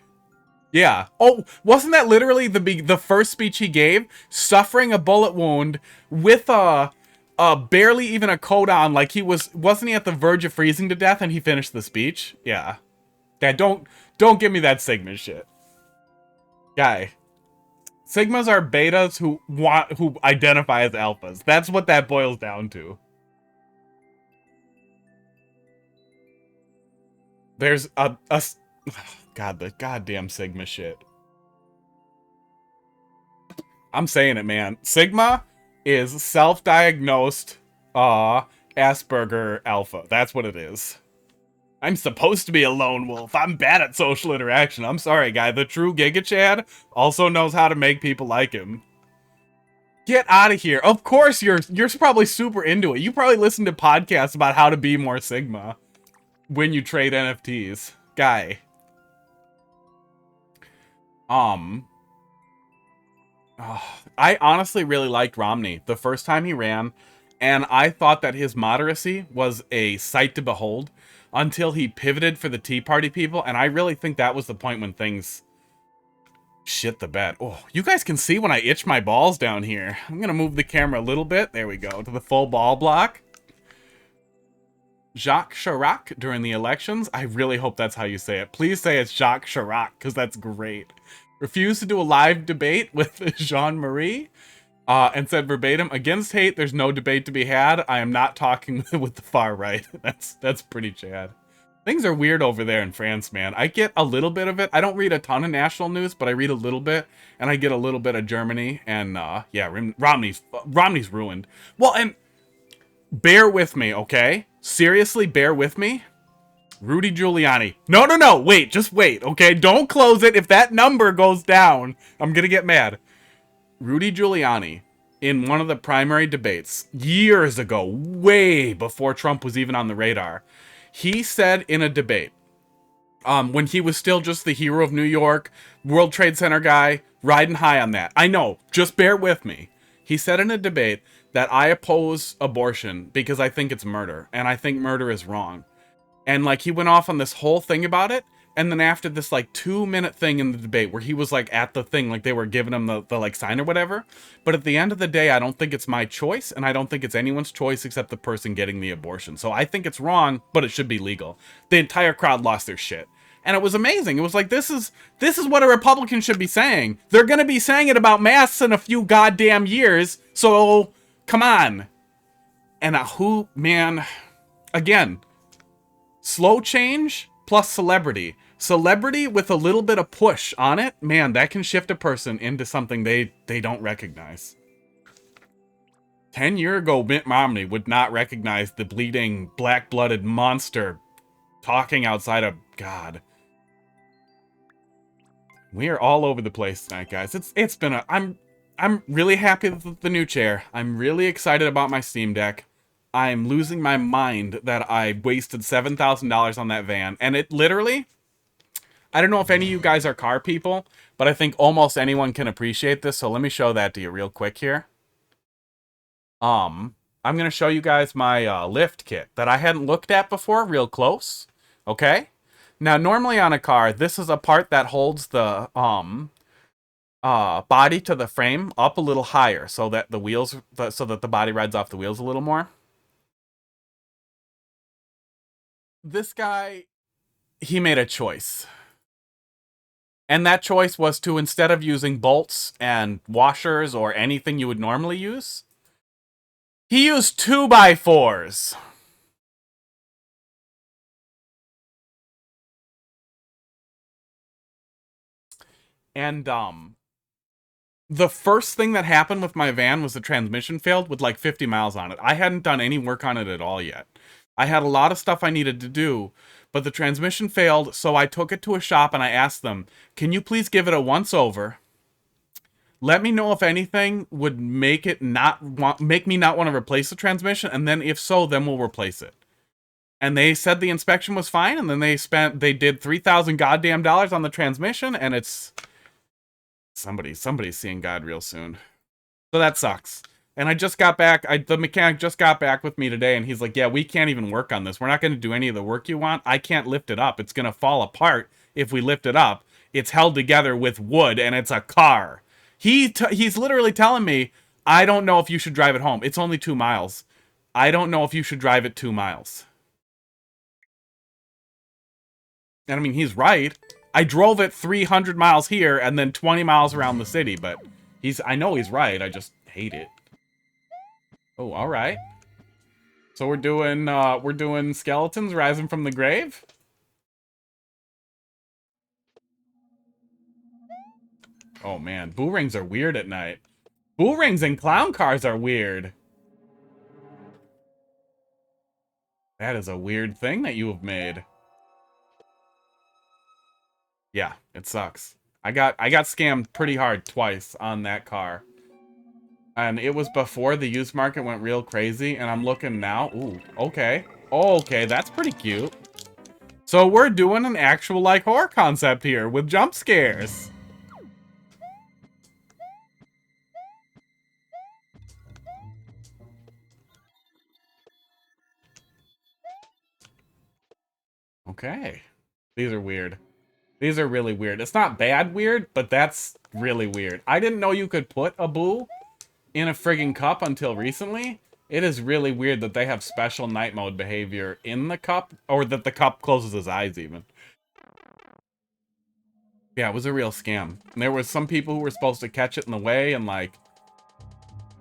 Yeah. Oh, wasn't that literally the first speech he gave? Suffering a bullet wound with barely even a coat on, like wasn't he at the verge of freezing to death and he finished the speech? Yeah. Dad, don't give me that Sigma shit. Guy. Sigmas are betas who identify as alphas. That's what that boils down to. There's the goddamn Sigma shit. I'm saying it, man. Sigma is self-diagnosed Asperger alpha. That's what it is. I'm supposed to be a lone wolf. I'm bad at social interaction. I'm sorry, guy. The true Giga Chad also knows how to make people like him. Get out of here. Of course you're probably super into it. You probably listen to podcasts about how to be more Sigma when you trade NFTs. Guy. I honestly really liked Romney the first time he ran, and I thought that his moderacy was a sight to behold until he pivoted for the Tea Party people, and I really think that was the point when things shit the bed. Oh, you guys can see when I itch my balls down here. I'm gonna move the camera a little bit. There we go, to the full ball block. Jacques Chirac during the elections. I really hope that's how you say it. Please say it's Jacques Chirac, because that's great. Refused to do a live debate with Jean-Marie. And said verbatim, against hate, there's no debate to be had. I am not talking with the far right. That's pretty Chad. Things are weird over there in France, man. I get a little bit of it. I don't read a ton of national news, but I read a little bit, and I get a little bit of Germany, and yeah, Romney's ruined. Well, and bear with me, okay? Seriously, bear with me. Rudy Giuliani. No, wait, just wait, okay? Don't close it. If that number goes down, I'm gonna get mad. Rudy Giuliani, in one of the primary debates years ago, way before Trump was even on the radar, he said in a debate, when he was still just the hero of New York, World Trade Center guy, riding high on that. I know, just bear with me. He said in a debate that I oppose abortion because I think it's murder, and I think murder is wrong. And like he went off on this whole thing about it. And then after this like 2-minute thing in the debate where he was like at the thing, like they were giving him the like sign or whatever. But at the end of the day, I don't think it's my choice. And I don't think it's anyone's choice except the person getting the abortion. So I think it's wrong, but it should be legal. The entire crowd lost their shit. And it was amazing. It was like, this is what a Republican should be saying. They're going to be saying it about masks in a few goddamn years. So come on. And man, again, slow change plus celebrity. Celebrity with a little bit of push on it, man, that can shift a person into something they don't recognize. 10 years ago, Mitt Romney would not recognize the bleeding, black-blooded monster talking outside of God. We are all over the place tonight, guys. It's been a... I'm really happy with the new chair. I'm really excited about my Steam Deck. I'm losing my mind that I wasted $7,000 on that van. And it literally... I don't know if any of you guys are car people, but I think almost anyone can appreciate this. So let me show that to you real quick here. I'm going to show you guys my lift kit that I hadn't looked at before real close. Okay. Now, normally on a car, this is a part that holds the body to the frame up a little higher so that the wheels, so that the body rides off the wheels a little more. This guy, he made a choice. And that choice was to, instead of using bolts and washers or anything you would normally use, he used 2x4s. And, the first thing that happened with my van was the transmission failed with like 50 miles on it. I hadn't done any work on it at all yet. I had a lot of stuff I needed to do, but the transmission failed, so I took it to a shop and I asked them, can you please give it a once-over? Let me know if anything would make me not want to replace the transmission, and then if so, then we'll replace it. And they said the inspection was fine, and then they did $3,000 goddamn dollars on the transmission, and it's... Somebody's seeing God real soon. So that sucks. And I just got back, the mechanic just got back with me today, and he's like, yeah, we can't even work on this. We're not going to do any of the work you want. I can't lift it up. It's going to fall apart if we lift it up. It's held together with wood, and it's a car. He's literally telling me, I don't know if you should drive it home. It's only 2 miles. I don't know if you should drive it 2 miles. And I mean, he's right. I drove it 300 miles here and then 20 miles around the city, but I know he's right. I just hate it. Oh, all right. So we're doing skeletons rising from the grave? Oh man, bull rings are weird at night. Bull rings and clown cars are weird. That is a weird thing that you have made. Yeah, it sucks. I got scammed pretty hard twice on that car. And it was before the used market went real crazy, and I'm looking now. Ooh, okay. Okay, that's pretty cute. So we're doing an actual, like, horror concept here with jump scares. Okay. These are weird. These are really weird. It's not bad weird, but that's really weird. I didn't know you could put a boo in a friggin' cup until recently. It is really weird that they have special night mode behavior in the cup, or that the cup closes his eyes even. Yeah, it was a real scam. And there was some people who were supposed to catch it in the way, and like,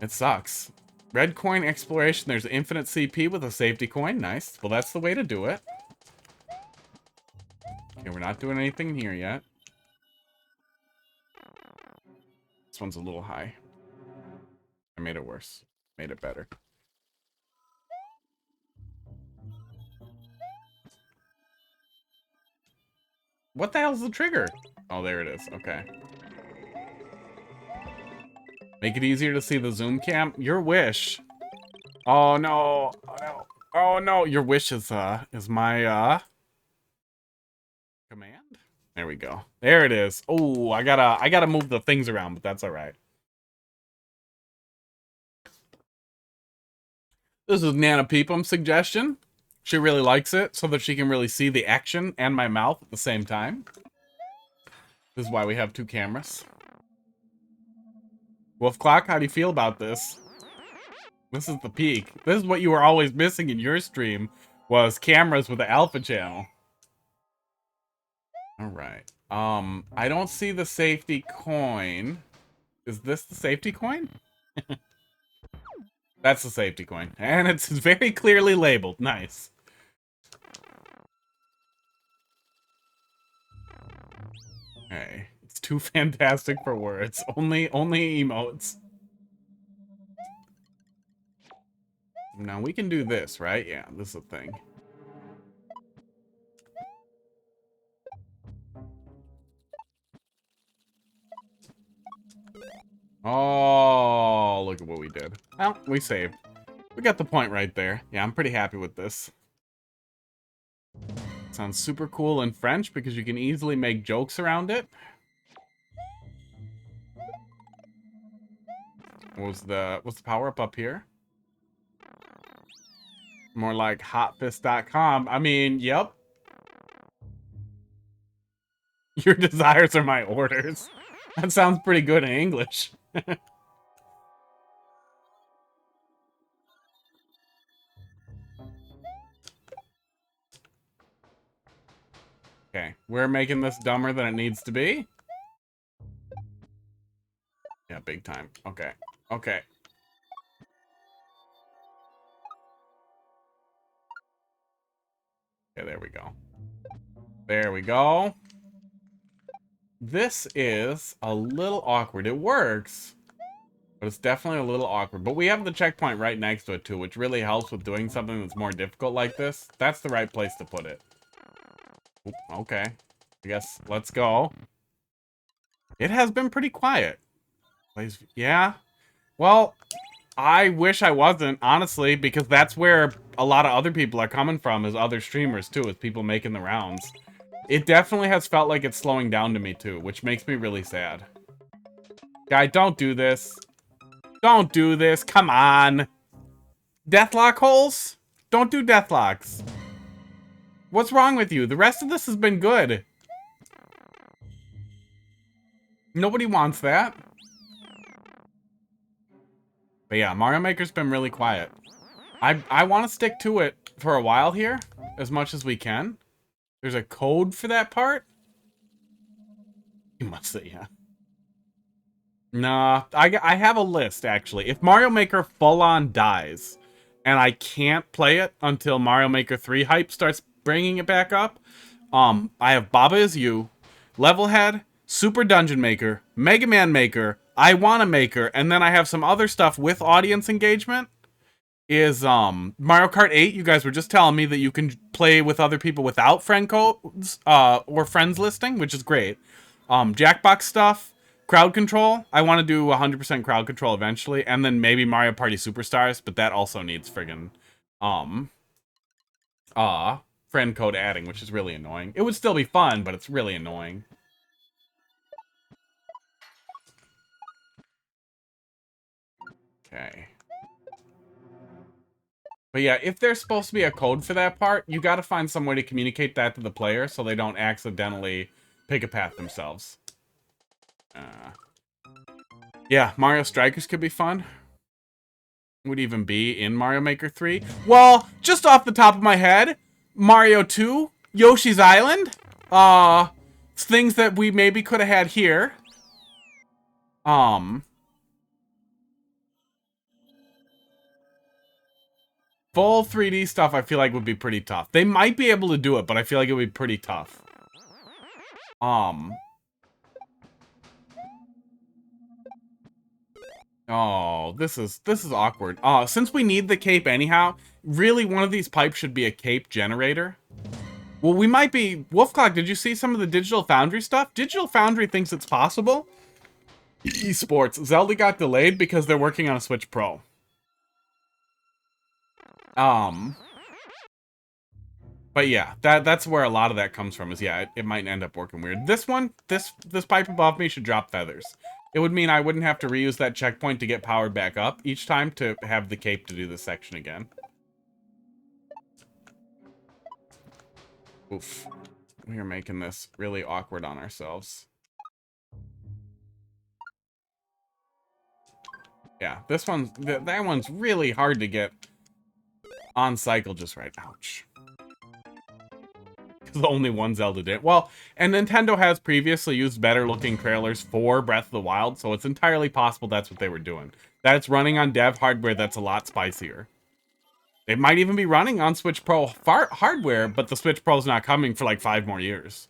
it sucks. Red coin exploration, there's infinite CP with a safety coin. Nice. Well, that's the way to do it. Okay, we're not doing anything here yet. This one's a little high. I made it worse. Made it better. What the hell's the trigger? Oh, there it is. Okay. Make it easier to see the zoom cam. Your wish. Oh no. Oh no. Oh no. Your wish is my command. There we go. There it is. Oh, I gotta move the things around, but that's all right. This is Nana Peepum's suggestion. She really likes it so that she can really see the action and my mouth at the same time. This is why we have two cameras. Wolf Clock, how do you feel about this? This is the peak. This is what you were always missing in your stream, was cameras with the alpha channel. Alright. I don't see the safety coin. Is this the safety coin? That's the safety coin. And it's very clearly labeled. Nice. Okay. It's too fantastic for words. Only emotes. Now we can do this, right? Yeah, this is a thing. Oh, look at what we did. Well, we saved. We got the point right there. Yeah, I'm pretty happy with this. Sounds super cool in French because you can easily make jokes around it. What's the power up here? More like hotfist.com. I mean, yep. Your desires are my orders. That sounds pretty good in English. Okay, we're making this dumber than it needs to be. Yeah, big time. Okay, okay. Okay, there we go. There we go. This is a little awkward. It works, but it's definitely a little awkward. But we have the checkpoint right next to it, too, which really helps with doing something that's more difficult like this. That's the right place to put it. Oop, okay. I guess let's go. It has been pretty quiet. Yeah. Well, I wish I wasn't, honestly, because that's where a lot of other people are coming from, is other streamers, too, with people making the rounds. It definitely has felt like it's slowing down to me, too, which makes me really sad. Guy, don't do this. Don't do this. Come on. Deathlock holes? Don't do deathlocks. What's wrong with you? The rest of this has been good. Nobody wants that. But yeah, Mario Maker's been really quiet. I want to stick to it for a while here, as much as we can. There's a code for that part? You must say, yeah. Nah, I have a list, actually. If Mario Maker full-on dies, and I can't play it until Mario Maker 3 hype starts bringing it back up, I have Baba Is You, Levelhead, Super Dungeon Maker, Mega Man Maker, I Wanna Maker, and then I have some other stuff with audience engagement. Is Mario Kart 8, you guys were just telling me that you can play with other people without friend codes, or friends listing, which is great. Jackbox stuff, crowd control. I want to do 100% crowd control eventually, and then maybe Mario Party Superstars, but that also needs friggin' friend code adding, which is really annoying. It would still be fun, but it's really annoying. Okay. But yeah, if there's supposed to be a code for that part, you gotta find some way to communicate that to the player so they don't accidentally pick a path themselves. Yeah, Mario Strikers could be fun. Would even be in Mario Maker 3. Well, just off the top of my head, Mario 2, Yoshi's Island, things that we maybe could have had here. Full 3D stuff I feel like would be pretty tough. They might be able to do it, but I feel like it would be pretty tough. Oh, this is awkward. Since we need the cape anyhow, really one of these pipes should be a cape generator. Well, we might be... Wolfclock, did you see some of the Digital Foundry stuff? Digital Foundry thinks it's possible. Esports. Zelda got delayed because they're working on a Switch Pro. But yeah, that's where a lot of that comes from is, yeah, it might end up working weird. This one, this pipe above me should drop feathers. It would mean I wouldn't have to reuse that checkpoint to get powered back up each time to have the cape to do this section again. Oof. We are making this really awkward on ourselves. Yeah, this one's... That one's really hard to get on cycle just right. Ouch. Because only one Zelda did. Well, and Nintendo has previously used better looking trailers for Breath of the Wild, so it's entirely possible that's what they were doing. That it's running on dev hardware that's a lot spicier. It might even be running on Switch Pro hardware, but the Switch Pro's not coming for like 5 more years.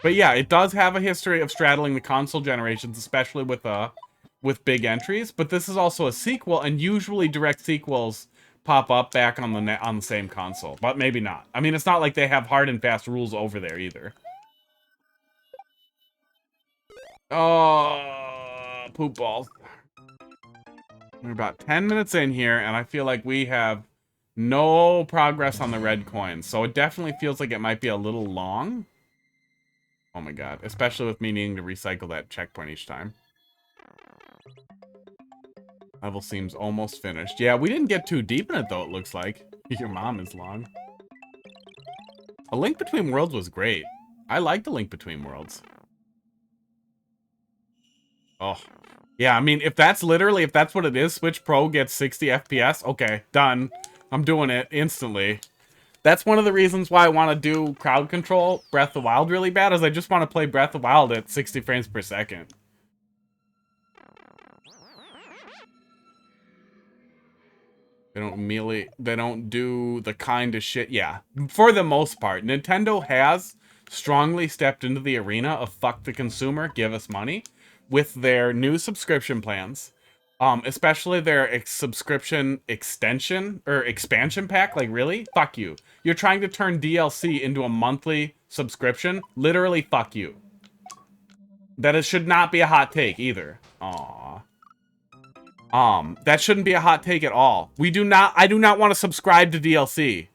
But yeah, it does have a history of straddling the console generations, especially with big entries. But this is also a sequel, and usually direct sequels pop up back on the same console, but maybe not. I mean, it's not like they have hard and fast rules over there either. Oh, poop balls. We're about 10 minutes in here, and I feel like we have no progress on the red coins. So it definitely feels like it might be a little long. Oh my god. Especially with me needing to recycle that checkpoint each time. Level seems almost finished. Yeah, we didn't get too deep in it, though, it looks like. Your mom is long. A Link Between Worlds was great. I like the Link Between Worlds. Oh. Yeah, I mean, if that's what it is, Switch Pro gets 60 FPS, okay, done. I'm doing it instantly. That's one of the reasons why I want to do crowd control Breath of the Wild really bad, is I just want to play Breath of the Wild at 60 frames per second. They don't do the kind of shit. Yeah, for the most part, Nintendo has strongly stepped into the arena of fuck the consumer, give us money, with their new subscription plans, especially their subscription extension or expansion pack. Like, really? Fuck you. You're trying to turn DLC into a monthly subscription? Literally, fuck you. That should not be a hot take either. Aww. That shouldn't be a hot take at all. I do not want to subscribe to DLC.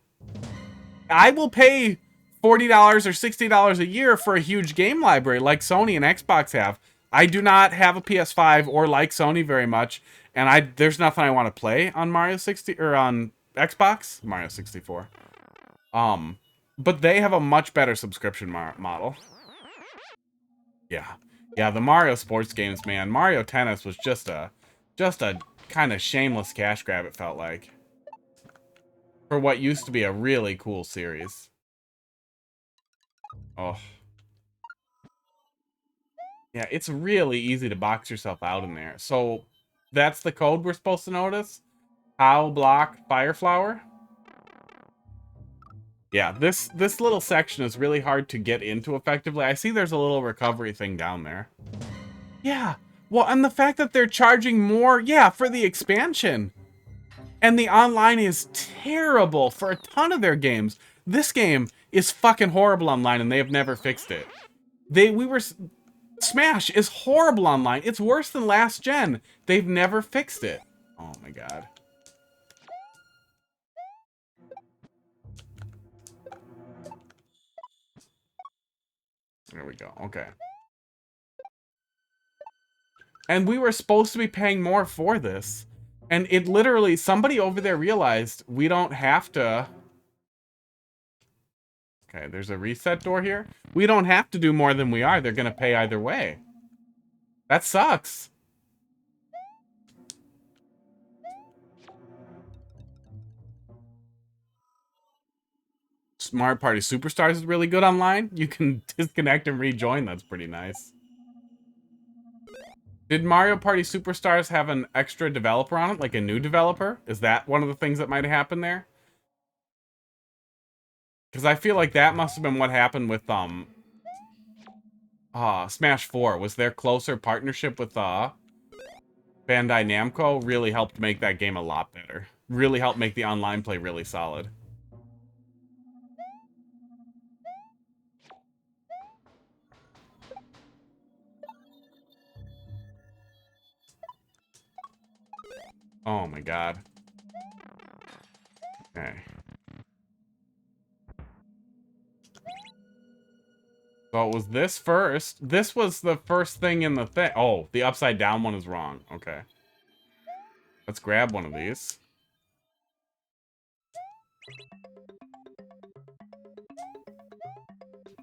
I will pay $40 or $60 a year for a huge game library like Sony and Xbox have. I do not have a PS5 or like Sony very much, and there's nothing I want to play on Mario 60 or on Xbox, Mario 64. But they have a much better subscription model. Yeah. Yeah, the Mario sports games, man. Mario Tennis was just a kind of shameless cash grab, it felt like, for what used to be a really cool series. Oh. Yeah, it's really easy to box yourself out in there. So, that's the code we're supposed to notice? How block Fire Flower? Yeah, this little section is really hard to get into effectively. I see there's a little recovery thing down there. Yeah. Well, and the fact that they're charging more, yeah, for the expansion. And the online is terrible for a ton of their games. This game is fucking horrible online, and they have never fixed it. Smash is horrible online. It's worse than last gen. They've never fixed it. Oh my god. There we go. Okay. And we were supposed to be paying more for this. And it literally, somebody over there realized we don't have to. Okay, there's a reset door here. We don't have to do more than we are. They're going to pay either way. That sucks. Mario Party Superstars is really good online. You can disconnect and rejoin. That's pretty nice. Did Mario Party Superstars have an extra developer on it? Like a new developer? Is that one of the things that might have happened there? Because I feel like that must have been what happened with Smash 4. Was their closer partnership with Bandai Namco really helped make that game a lot better. Really helped make the online play really solid. Oh my god. Okay. So it was this first. This was the first thing in the thing. Oh, the upside down one is wrong. Okay. Let's grab one of these.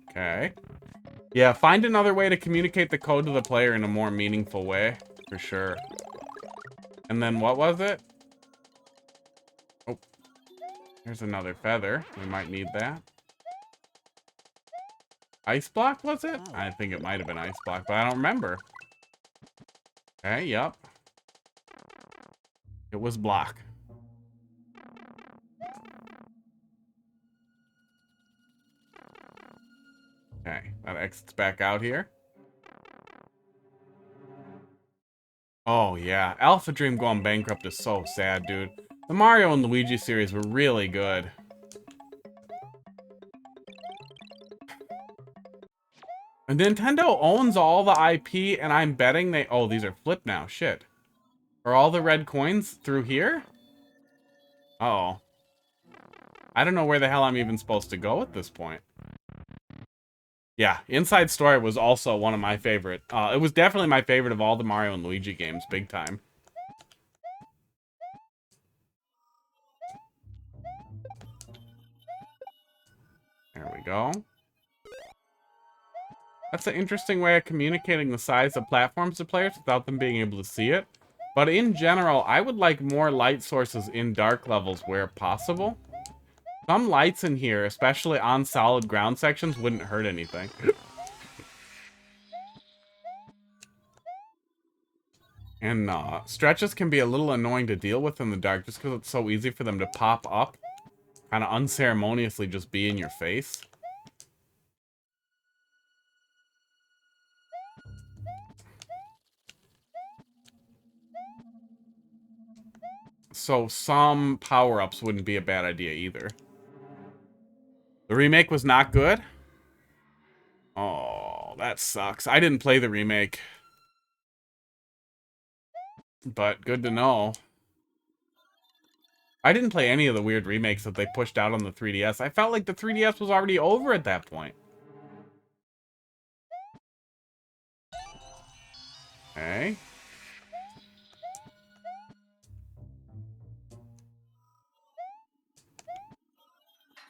Okay. Yeah, find another way to communicate the code to the player in a more meaningful way. For sure. And then what was it? Oh. Here's another feather. We might need that. Ice block, was it? I think it might have been ice block, but I don't remember. Okay, yep. It was block. Okay, that exits back out here. Oh, yeah. Alpha Dream going bankrupt is so sad, dude. The Mario and Luigi series were really good. And Nintendo owns all the IP, and I'm betting they... Oh, these are flipped now. Shit. Are all the red coins through here? Uh-oh. I don't know where the hell I'm even supposed to go at this point. Yeah, Inside Story was also one of my favorite. It was definitely my favorite of all the Mario and Luigi games, big time. There we go. That's an interesting way of communicating the size of platforms to players without them being able to see it. But in general, I would like more light sources in dark levels where possible. Some lights in here, especially on solid ground sections, wouldn't hurt anything. And stretches can be a little annoying to deal with in the dark just because it's so easy for them to pop up. Kind of unceremoniously just be in your face. So some power-ups wouldn't be a bad idea either. The remake was not good? Oh, that sucks. I didn't play the remake. But good to know. I didn't play any of the weird remakes that they pushed out on the 3DS. I felt like the 3DS was already over at that point. Okay.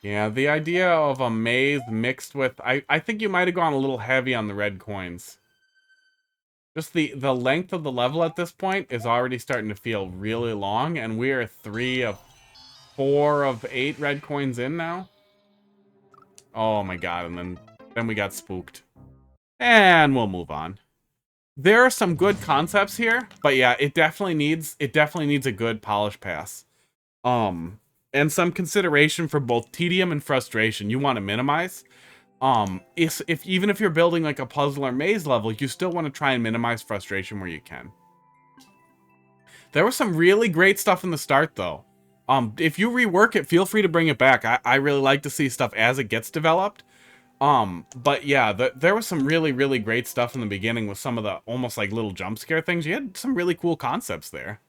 Yeah, the idea of a maze mixed with... I think you might have gone a little heavy on the red coins. Just the length of the level at this point is already starting to feel really long, and we are 4 of 8 red coins in now. Oh my god, and then we got spooked. And we'll move on. There are some good concepts here, but yeah, it definitely needs a good polish pass. And some consideration for both tedium and frustration. You want to minimize. If even if you're building like a puzzle or maze level, you still want to try and minimize frustration where you can. There was some really great stuff in the start, though. If you rework it, feel free to bring it back. I really like to see stuff as it gets developed. But yeah, there was some really, really great stuff in the beginning with some of the almost like little jump scare things. You had some really cool concepts there.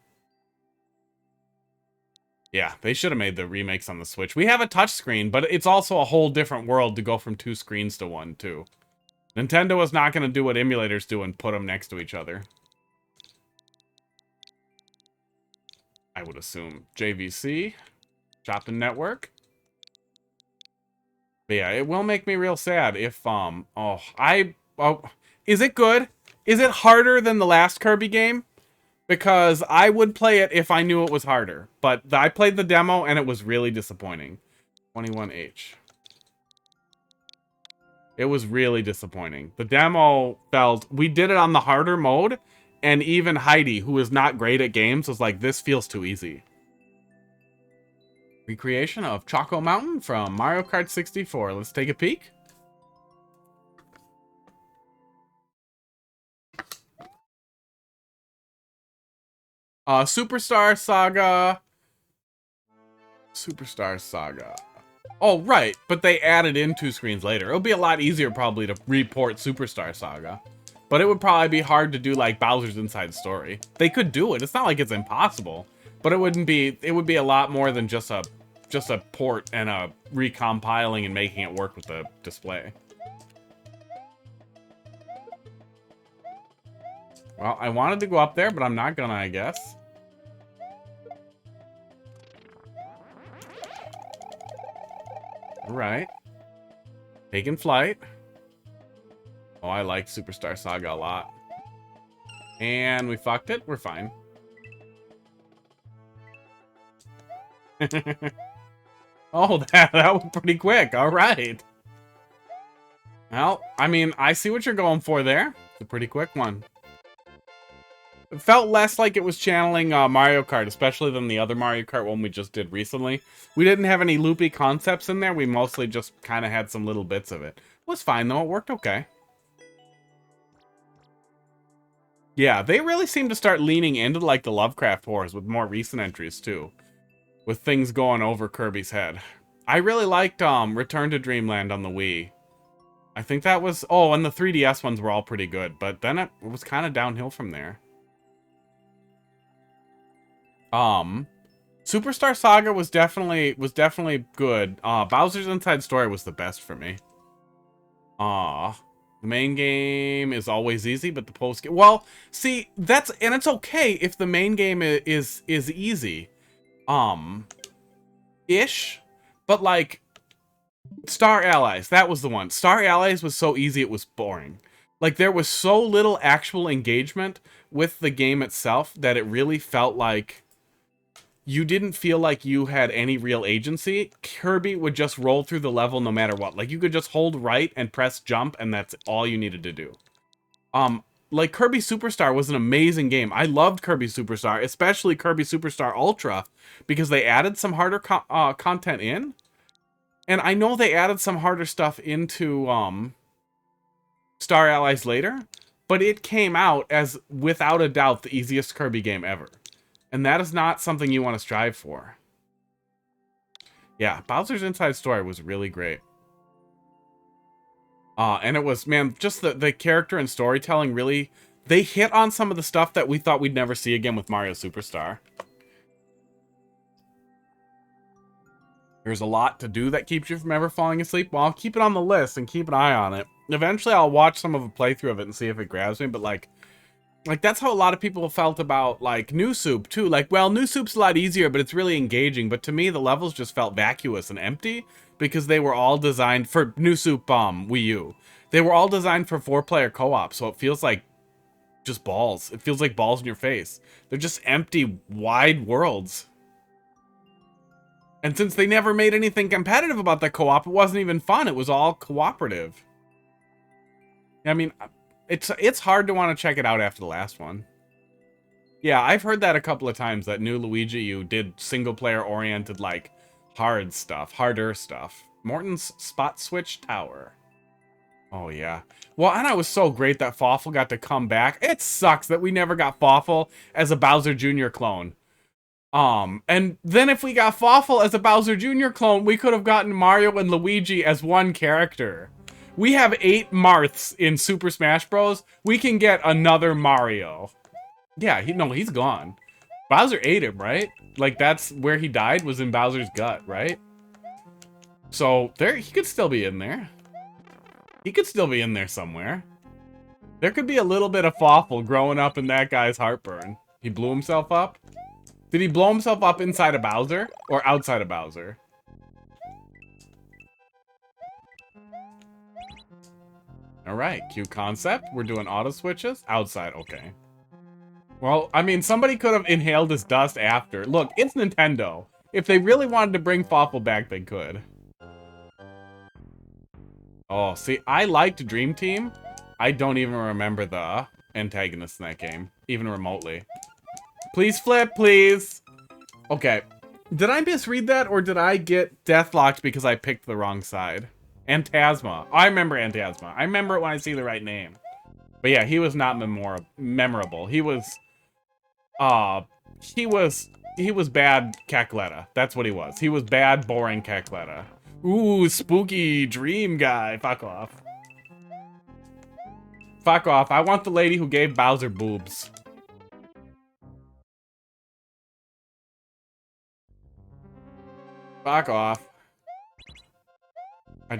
Yeah, they should have made the remakes on the Switch. We have a touchscreen, but it's also a whole different world to go from 2 screens to 1, too. Nintendo is not going to do what emulators do and put them next to each other. I would assume. JVC. Shopping Network. But yeah, it will make me real sad if, is it good? Is it harder than the last Kirby game? Because I would play it if I knew it was harder. But I played the demo and it was really disappointing. 21H. It was really disappointing. The demo felt... We did it on the harder mode, and even Heidi, who is not great at games, was like, this feels too easy. Recreation of Choco Mountain from Mario Kart 64. Let's take a peek. Superstar Saga. Superstar Saga. Oh, right. But they added in 2 screens later. It would be a lot easier probably to report Superstar Saga. But it would probably be hard to do like Bowser's Inside Story. They could do it. It's not like it's impossible. But it would be a lot more than just a port and a recompiling and making it work with the display. Well, I wanted to go up there, but I'm not gonna, I guess. Alright. Taking flight. Oh, I like Superstar Saga a lot. And we fucked it. We're fine. Oh, that was pretty quick. Alright. Well, I mean, I see what you're going for there. It's a pretty quick one. It felt less like it was channeling Mario Kart, especially than the other Mario Kart one we just did recently. We didn't have any loopy concepts in there. We mostly just kind of had some little bits of it. It was fine, though. It worked okay. Yeah, they really seem to start leaning into, like, the Lovecraft Wars with more recent entries, too. With things going over Kirby's head. I really liked Return to Dreamland on the Wii. I think that was... Oh, and the 3DS ones were all pretty good, but then it was kind of downhill from there. Superstar Saga was definitely good. Bowser's Inside Story was the best for me. The main game is always easy, but the post game... Well, see, and it's okay if the main game is easy. Ish. But, like, Star Allies, that was the one. Star Allies was so easy, it was boring. Like, there was so little actual engagement with the game itself that it really felt like you didn't feel like you had any real agency. Kirby would just roll through the level no matter what. Like, you could just hold right and press jump, and that's all you needed to do. Like, Kirby Superstar was an amazing game. I loved Kirby Superstar, especially Kirby Superstar Ultra, because they added some harder content in. And I know they added some harder stuff into Star Allies later, but it came out as, without a doubt, the easiest Kirby game ever. And that is not something you want to strive for. Yeah, Bowser's Inside Story was really great. And it was, man, just the character and storytelling really... They hit on some of the stuff that we thought we'd never see again with Mario Superstar. There's a lot to do that keeps you from ever falling asleep. Well, I'll keep it on the list and keep an eye on it. Eventually, I'll watch some of a playthrough of it and see if it grabs me, but, like, that's how a lot of people felt about, like, New Soup, too. Like, well, New Soup's a lot easier, but it's really engaging. But to me, the levels just felt vacuous and empty because they were all designed for New Soup Wii U. They were all designed for 4-player co-op, so it feels like just balls. It feels like balls in your face. They're just empty, wide worlds. And since they never made anything competitive about the co-op, it wasn't even fun. It was all cooperative. I mean... It's hard to want to check it out after the last one. Yeah, I've heard that a couple of times, that new Luigi U did single-player oriented, like, harder stuff. Morton's Spot Switch Tower. Oh, yeah. Well, and it was so great that Fawful got to come back. It sucks that we never got Fawful as a Bowser Jr. clone. And then if we got Fawful as a Bowser Jr. clone, we could have gotten Mario and Luigi as one character. We have 8 Marths in Super Smash Bros. We can get another Mario. Yeah, he's gone. Bowser ate him, right? Like, that's where he died, was in Bowser's gut, right? So, he could still be in there. He could still be in there somewhere. There could be a little bit of Fawful growing up in that guy's heartburn. He blew himself up? Did he blow himself up inside of Bowser? Or outside of Bowser? All right, cue concept. We're doing auto switches. Outside, okay. Well, I mean, somebody could have inhaled his dust after. Look, it's Nintendo. If they really wanted to bring Fawful back, they could. Oh, see, I liked Dream Team. I don't even remember the antagonists in that game, even remotely. Please flip, please. Okay. Did I misread that, or did I get deathlocked because I picked the wrong side? Antasma. I remember Antasma. I remember it when I see the right name. But yeah, he was not memorable. He was bad Cackletta. That's what he was. He was bad, boring Cackletta. Ooh, spooky dream guy. Fuck off. Fuck off. I want the lady who gave Bowser boobs. Fuck off. I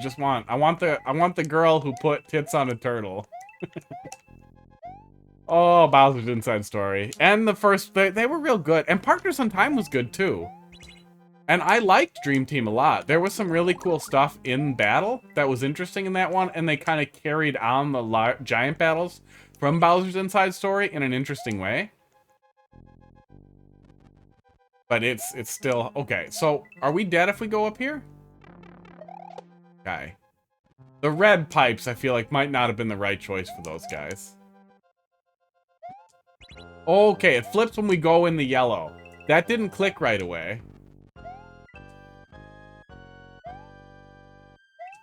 want the girl who put tits on a turtle. Oh, Bowser's Inside Story. And the first, they were real good. And Partners in Time was good too. And I liked Dream Team a lot. There was some really cool stuff in battle that was interesting in that one, and they kind of carried on the giant battles from Bowser's Inside Story in an interesting way. But it's still... Okay, so are we dead if we go up here? Okay. The red pipes, I feel like, might not have been the right choice for those guys. Okay, it flips when we go in the yellow. That didn't click right away.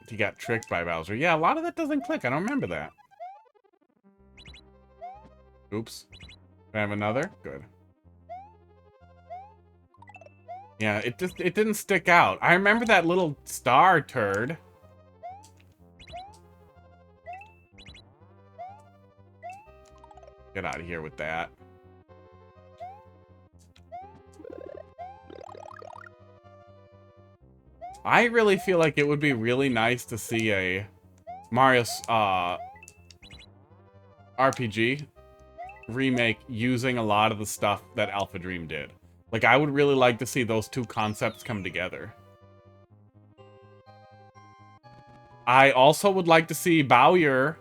He got tricked by Bowser. Yeah, a lot of that doesn't click. I don't remember that. Oops. Do I have another? Good. Yeah, it didn't stick out. I remember that little star turd. Get out of here with that. I really feel like it would be really nice to see a Mario RPG remake using a lot of the stuff that Alpha Dream did. Like, I would really like to see those two concepts come together. I also would like to see Bowyer,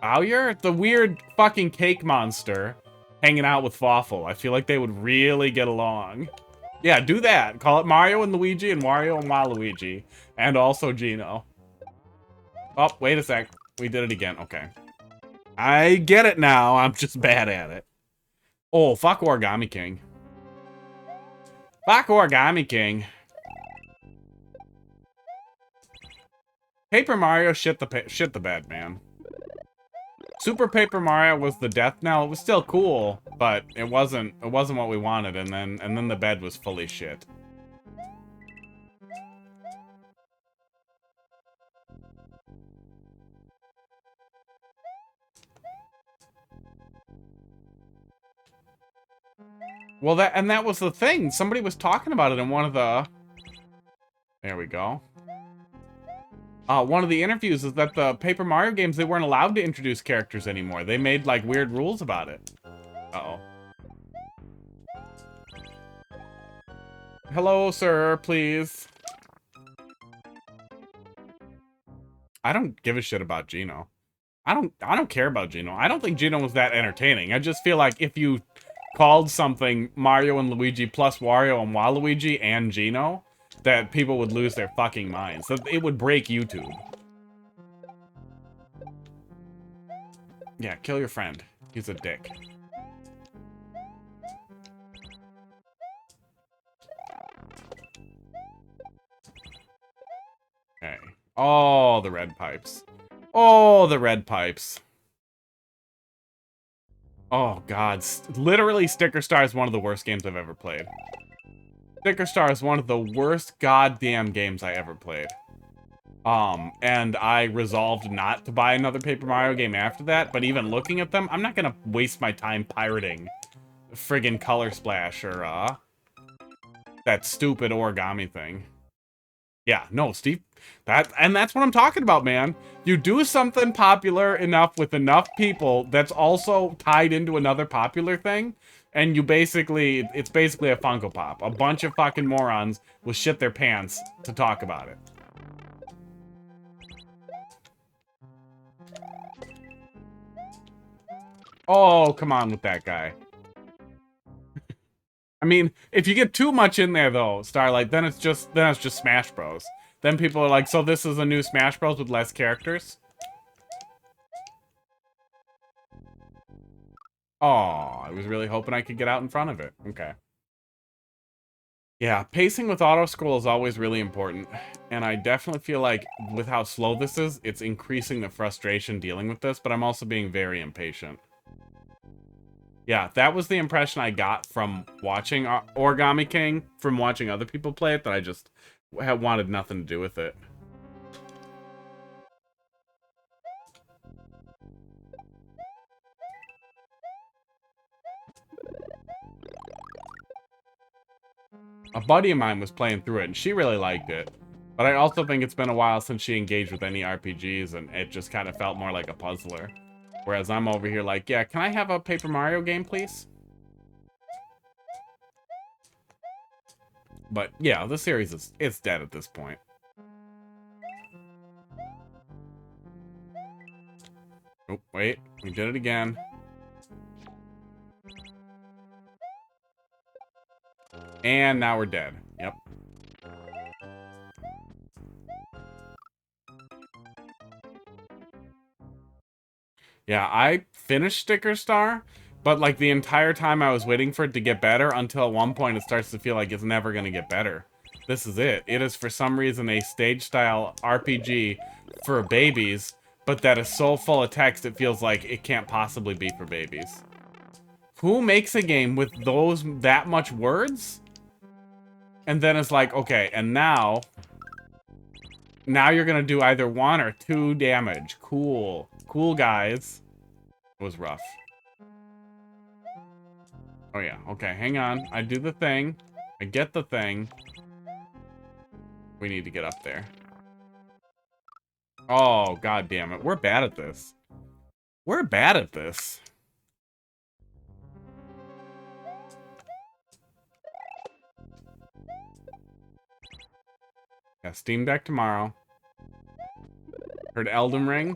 the weird fucking cake monster, hanging out with Fawful. I feel like they would really get along. Yeah, do that. Call it Mario and Luigi and Wario and Waluigi. And also Gino. Oh, wait a sec. We did it again. Okay. I get it now. I'm just bad at it. Oh, fuck Origami King. Fuck Origami King. Paper Mario shit the bed, man. Super Paper Mario was the death knell. It was still cool, but it wasn't what we wanted, and then the bed was fully shit. Well, that was the thing. Somebody was talking about it in one of the... There we go. One of the interviews is that the Paper Mario games, they weren't allowed to introduce characters anymore. They made, like, weird rules about it. Uh-oh. Hello, sir, please. I don't give a shit about Gino. I don't care about Gino. I don't think Gino was that entertaining. I just feel like if you called something Mario and Luigi plus Wario and Waluigi and Gino, that people would lose their fucking minds. That it would break YouTube. Yeah, kill your friend. He's a dick. Okay. Oh, the red pipes. Oh, the red pipes. Oh, God. Literally, Sticker Star is one of the worst games I've ever played. Sticker Star is one of the worst goddamn games I ever played. And I resolved not to buy another Paper Mario game after that, but even looking at them, I'm not gonna waste my time pirating friggin' Color Splash or, that stupid origami thing. Yeah, no, Steve, that's what I'm talking about, man. You do something popular enough with enough people that's also tied into another popular thing, and it's basically a Funko Pop. A bunch of fucking morons will shit their pants to talk about it. Oh, come on with that guy. I mean, if you get too much in there though, Starlight, then it's just Smash Bros. Then people are like, so this is a new Smash Bros with less characters? Oh, I was really hoping I could get out in front of it. Okay. Yeah, pacing with auto scroll is always really important, and I definitely feel like with how slow this is, it's increasing the frustration dealing with this, but I'm also being very impatient. Yeah, that was the impression I got from watching Origami King, from watching other people play it, that I just wanted nothing to do with it. A buddy of mine was playing through it, and she really liked it. But I also think it's been a while since she engaged with any RPGs, and it just kind of felt more like a puzzler. Whereas I'm over here like, yeah, can I have a Paper Mario game, please? But yeah, the series it's dead at this point. Oh, wait, we did it again. And now we're dead. Yep. Yeah, I finished Sticker Star, but like the entire time I was waiting for it to get better until at one point it starts to feel like it's never going to get better. This is it. It is for some reason a stage-style RPG for babies, but that is so full of text it feels like it can't possibly be for babies. Who makes a game with that much words? And then it's like, okay, and now you're gonna do either 1 or 2 damage. Cool. Cool, guys. It was rough. Oh yeah, okay, hang on. I do the thing. I get the thing. We need to get up there. Oh, god damn it. We're bad at this. We're bad at this. Yeah, Steam Deck tomorrow. Heard Elden Ring.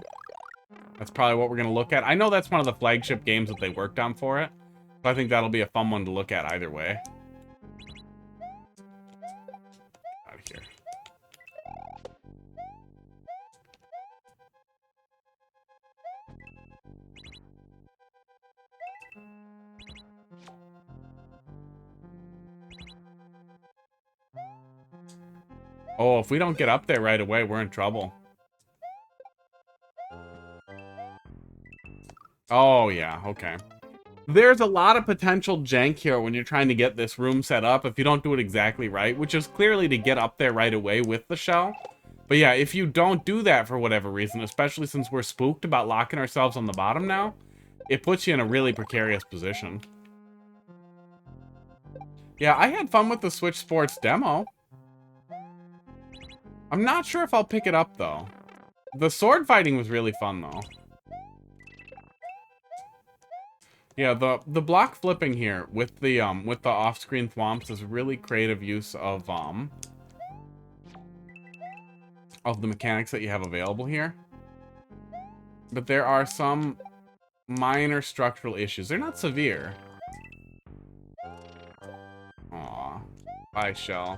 That's probably what we're gonna look at. I know that's one of the flagship games that they worked on for it. So I think that'll be a fun one to look at either way. Out of here. Oh, if we don't get up there right away, we're in trouble. Oh, yeah, okay. There's a lot of potential jank here when you're trying to get this room set up if you don't do it exactly right, which is clearly to get up there right away with the shell. But yeah, if you don't do that for whatever reason, especially since we're spooked about locking ourselves on the bottom now, it puts you in a really precarious position. Yeah, I had fun with the Switch Sports demo. I'm not sure if I'll pick it up, though. The sword fighting was really fun, though. Yeah, the block flipping here with the off-screen thwomps is really creative use of the mechanics that you have available here. But there are some minor structural issues. They're not severe. Aw. Bye, Shell.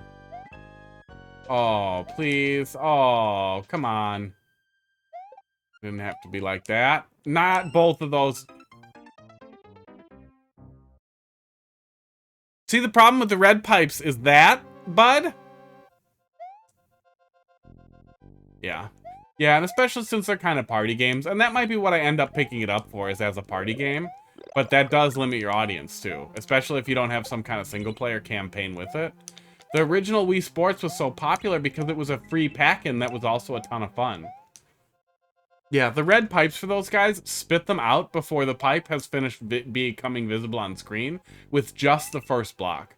Oh, please. Oh, come on. Didn't have to be like that. Not both of those. See, the problem with the red pipes is that, bud? Yeah. Yeah, and especially since they're kind of party games, and that might be what I end up picking it up for, is as a party game. But that does limit your audience, too. Especially if you don't have some kind of single-player campaign with it. The original Wii Sports was so popular because it was a free pack-in that was also a ton of fun. Yeah, the red pipes for those guys, spit them out before the pipe has finished becoming visible on screen with just the first block.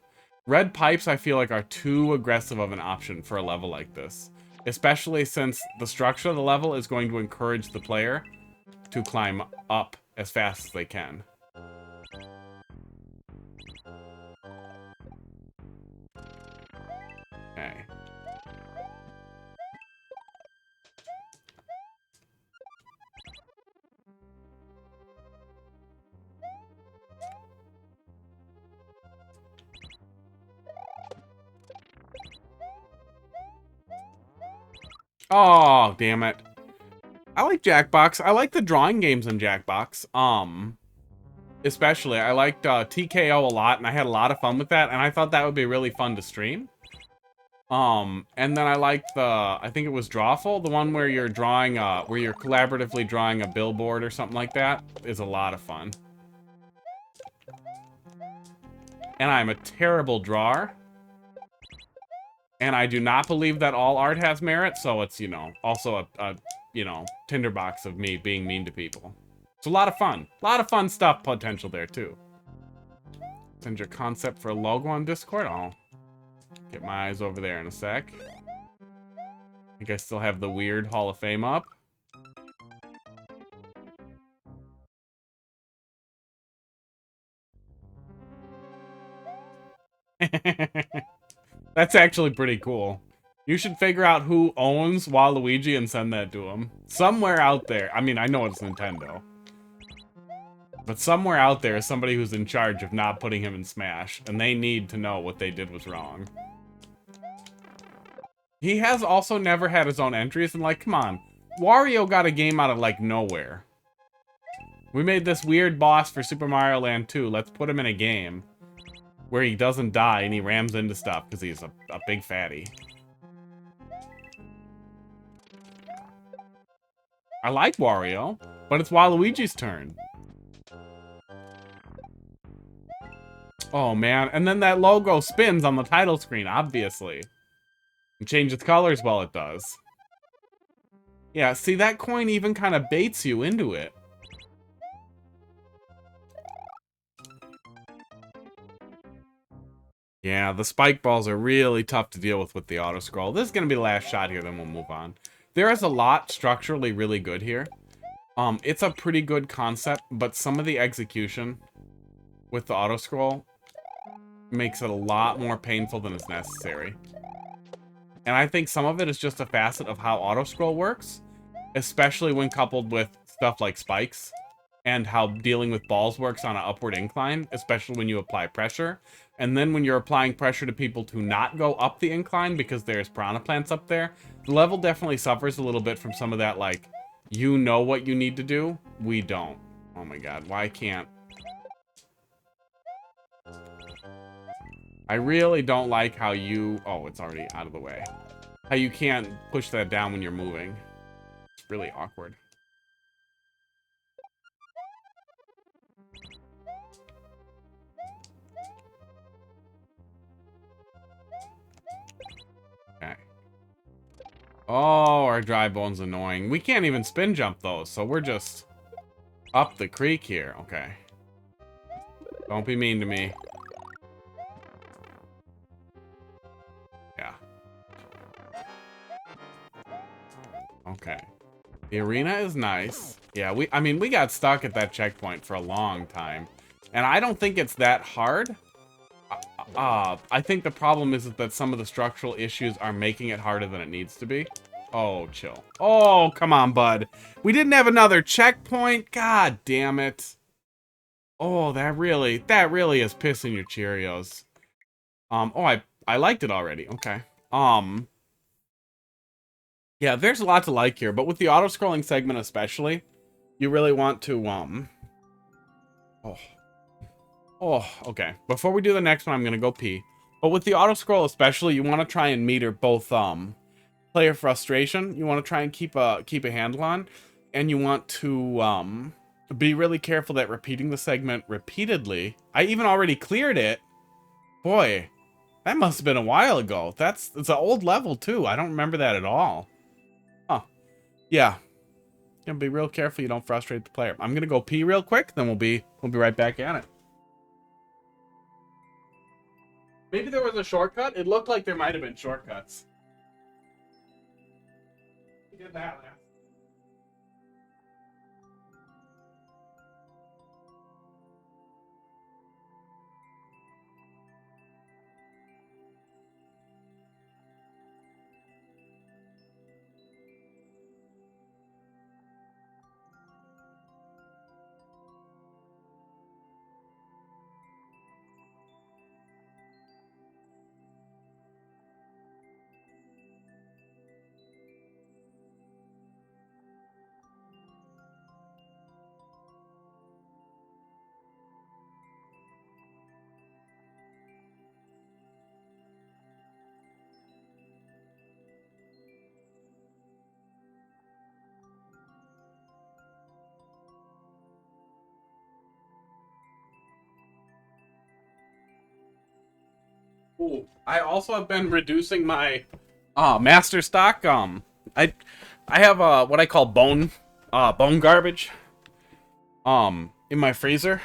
Red pipes, I feel like, are too aggressive of an option for a level like this. Especially since the structure of the level is going to encourage the player to climb up as fast as they can. Okay. Oh, damn it. I like Jackbox. I like the drawing games in Jackbox. Especially, I liked TKO a lot, and I had a lot of fun with that, and I thought that would be really fun to stream. And then I liked I think it was Drawful, the one where you're drawing, where you're collaboratively drawing a billboard or something like that, is a lot of fun. And I'm a terrible drawer. And I do not believe that all art has merit, so it's, you know, also a you know, tinderbox of me being mean to people. It's a lot of fun. A lot of fun stuff potential there, too. Send your concept for a logo on Discord? I'll get my eyes over there in a sec. I think I still have the weird Hall of Fame up. That's actually pretty cool. You should figure out who owns Waluigi and send that to him. Somewhere out there. I mean, I know it's Nintendo. But somewhere out there is somebody who's in charge of not putting him in Smash. And they need to know what they did was wrong. He has also never had his own entries. And like, come on. Wario got a game out of like nowhere. We made this weird boss for Super Mario Land 2. Let's put him in a game where he doesn't die and he rams into stuff because he's a big fatty. I like Wario, but it's Waluigi's turn. Oh, man. And then that logo spins on the title screen, obviously. And changes colors while it does. Yeah, see, that coin even kind of baits you into it. Yeah, the spike balls are really tough to deal with the auto-scroll. This is going to be the last shot here, then we'll move on. There is a lot structurally really good here. It's a pretty good concept, but some of the execution with the auto-scroll makes it a lot more painful than is necessary. And I think some of it is just a facet of how auto-scroll works, especially when coupled with stuff like spikes, and how dealing with balls works on an upward incline, especially when you apply pressure. And then when you're applying pressure to people to not go up the incline because there's piranha plants up there, the level definitely suffers a little bit from some of that, like, you know what you need to do, we don't. Oh my god, why can't... I really don't like how you... Oh, it's already out of the way. How you can't push that down when you're moving. It's really awkward. Okay. Oh, our dry bone's annoying. We can't even spin jump those, so we're just up the creek here. Okay. Don't be mean to me. Yeah. Okay. The arena is nice. Yeah, I mean, we got stuck at that checkpoint for a long time. And I don't think it's that hard. I think the problem is that some of the structural issues are making it harder than it needs to be. Oh, chill. Oh, come on, bud. We didn't have another checkpoint? God damn it. Oh, that really is pissing your Cheerios. Oh, I liked it already. Okay. Yeah, there's a lot to like here, but with the auto-scrolling segment especially, you really want to, Oh, okay. Before we do the next one, I'm gonna go pee. But with the auto-scroll especially, you want to try and meter both, player frustration. You want to try and keep a handle on, and you want to, be really careful that repeating the segment repeatedly... I even already cleared it. Boy, that must have been a while ago. It's an old level, too. I don't remember that at all. Huh. Yeah. You know, be real careful you don't frustrate the player. I'm gonna go pee real quick, then we'll be right back at it. Maybe there was a shortcut? It looked like there might have been shortcuts. We did that last. Ooh, I also have been reducing my master stock. I have what I call bone garbage in my freezer.